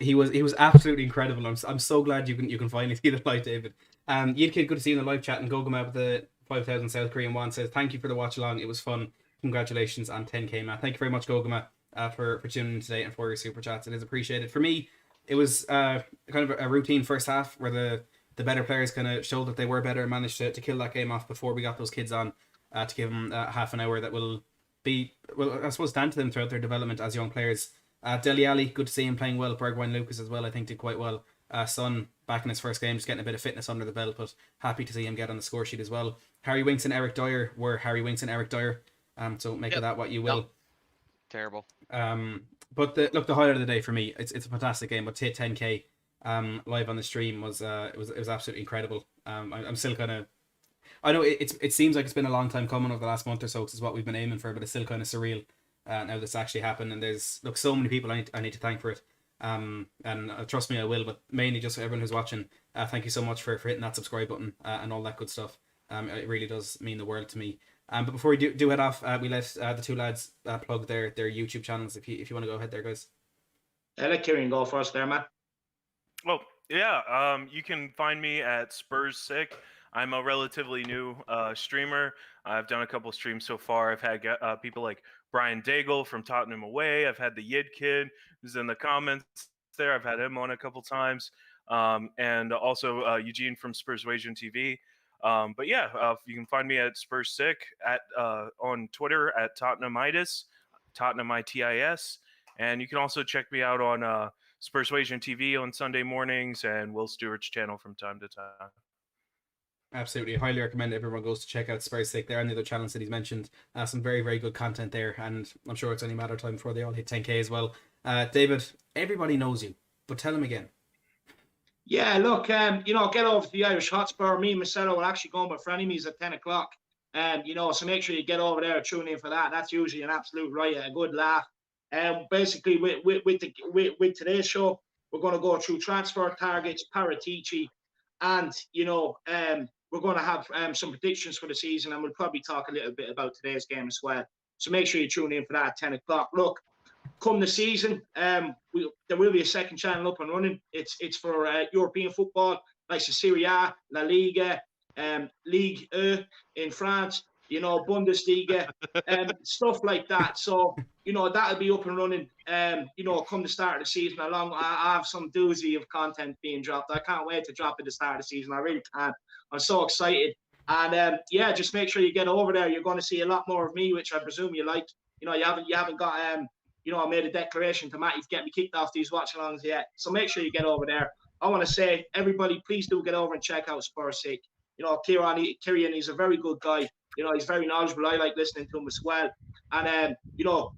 absolutely incredible. I'm so glad you can finally see the live, David. Yidkid, good to see you in the live chat, and Gogama with the 5,000 South Korean won says thank you for the watch along. It was fun. Congratulations on 10k, Matt. Thank you very much, Gogama, for tuning in today and for your super chats. It is appreciated. For me, it was kind of a routine first half where the better players kind of showed that they were better and managed to kill that game off before we got those kids on to give them half an hour that will be, well, I suppose, stand to them throughout their development as young players. Dele Alli, good to see him playing well. Bergwijn and Lucas as well, I think, did quite well. Son back in his first game, just getting a bit of fitness under the belt, but happy to see him get on the score sheet as well. Harry Winks and Eric Dyer were Harry Winks and Eric Dyer. So make of that what you will. Nope. Terrible. But the highlight of the day for me, it's a fantastic game. But to hit 10k live on the stream was it was absolutely incredible. I'm still kind of, I know it seems like it's been a long time coming over the last month or so, because it's what we've been aiming for, but it's still kind of surreal now this actually happened. And there's so many people I need to thank for it. And trust me, I will. But mainly just for everyone who's watching, thank you so much for hitting that subscribe button and all that good stuff. It really does mean the world to me. But before we do head off, we let the two lads plug their YouTube channels. If you want to go ahead there, guys. Let Kieran go first there, man. Well, yeah, you can find me at Spurs Sick. I'm a relatively new streamer. I've done a couple streams so far. I've had people like Brian Daigle from Tottenham Away. I've had the Yid Kid who's in the comments there. I've had him on a couple times. And also Eugene from Spurswasion TV. But yeah, you can find me at Spurs Sick at on Twitter at Tottenhamitis, Tottenhamitis. And you can also check me out on Spurswasion TV on Sunday mornings and Will Stewart's channel from time to time. Absolutely, highly recommend everyone goes to check out Spurs Sick there and the other channels that he's mentioned. Some very, very good content there, and I'm sure it's only a matter of time before they all hit 10k as well. David, everybody knows you, but tell them again. Yeah, look, get over to the Irish Hotspur. Me and Marcelo are actually going with frenemies at 10 o'clock. So make sure you get over there, tune in for that. That's usually an absolute riot, a good laugh. Basically, with today's show, we're going to go through transfer targets, Paratici, and we're going to have some predictions for the season, and we'll probably talk a little bit about today's game as well. So make sure you tune in for that at 10 o'clock. Look, come the season, there will be a second channel up and running. It's for European football, like the Serie A, La Liga, Ligue 1 in France, Bundesliga, stuff like that. So, that'll be up and running, come the start of the season. I have some doozy of content being dropped. I can't wait to drop at the start of the season. I really can't. I'm so excited. And just make sure you get over there. You're going to see a lot more of me, which I presume you like. You haven't got I made a declaration to Matty to get me kicked off these watch-alongs yet. So make sure you get over there. I want to say, everybody, please do get over and check out Spurs Sick. Kieran, he's a very good guy. He's very knowledgeable. I like listening to him as well. And,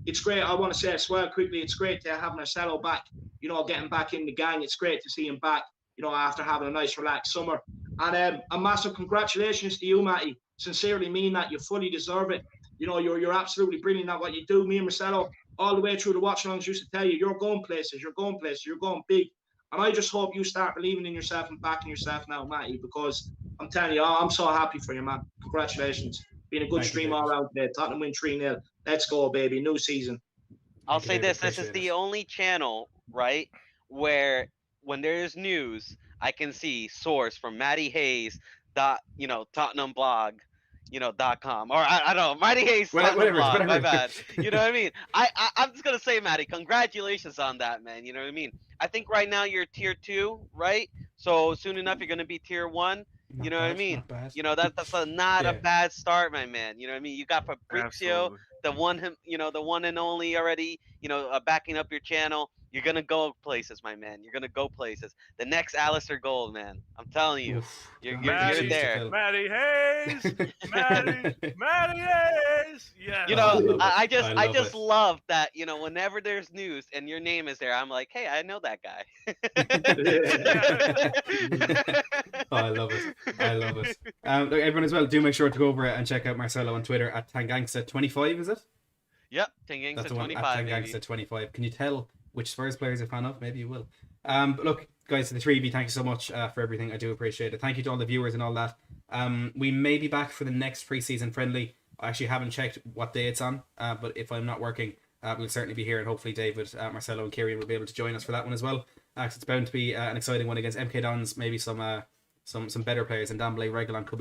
it's great. I want to say as well quickly, it's great to have Marcelo back, getting back in the gang. It's great to see him back, after having a nice, relaxed summer. And a massive congratulations to you, Matty. Sincerely mean that. You fully deserve it. You're absolutely brilliant at what you do. Me and Marcelo, all the way through the watch-alongs, used to tell you, you're going places, you're going big. And I just hope you start believing in yourself and backing yourself now, Matty, because I'm telling you, I'm so happy for you, man. Congratulations. Been a good stream all around today. Tottenham win 3-0. Let's go, baby. New season. I'll say this. This is the only channel, right, where when there's news, I can see source from Matty Hayes, Tottenham Blog, .com, or I don't know, Matty Hayes, whatever. My bad. You know what I mean? I'm just gonna say, Matty, congratulations on that, man. You know what I mean? I think right now you're tier 2, right? So soon enough you're gonna be tier 1. What I mean? That's not a bad start, my man. You know what I mean? You got Fabrizio, the one and only already. Backing up your channel. You're gonna go places, my man. You're gonna go places. The next Alistair Gold, man. I'm telling you, you're there. Matty Hayes, Matty Hayes. Yeah. I just love that. Whenever there's news and your name is there, I'm like, hey, I know that guy. I love it. Look, everyone as well, do make sure to go over and check out Marcelo on Twitter at Tangangsta25. Is it? Yep, Tangangsta25. Tangangsta25. Can you tell which Spurs players you're a fan of? Maybe you will. But look, guys, to the three of you, thank you so much for everything. I do appreciate it. Thank you to all the viewers and all that. We may be back for the next pre-season friendly. I actually haven't checked what day it's on, but if I'm not working, we'll certainly be here, and hopefully David, Marcelo and Kieran will be able to join us for that one as well. It's bound to be an exciting one against MK Dons, maybe some better players, and Dele Alli, Bergwijn could be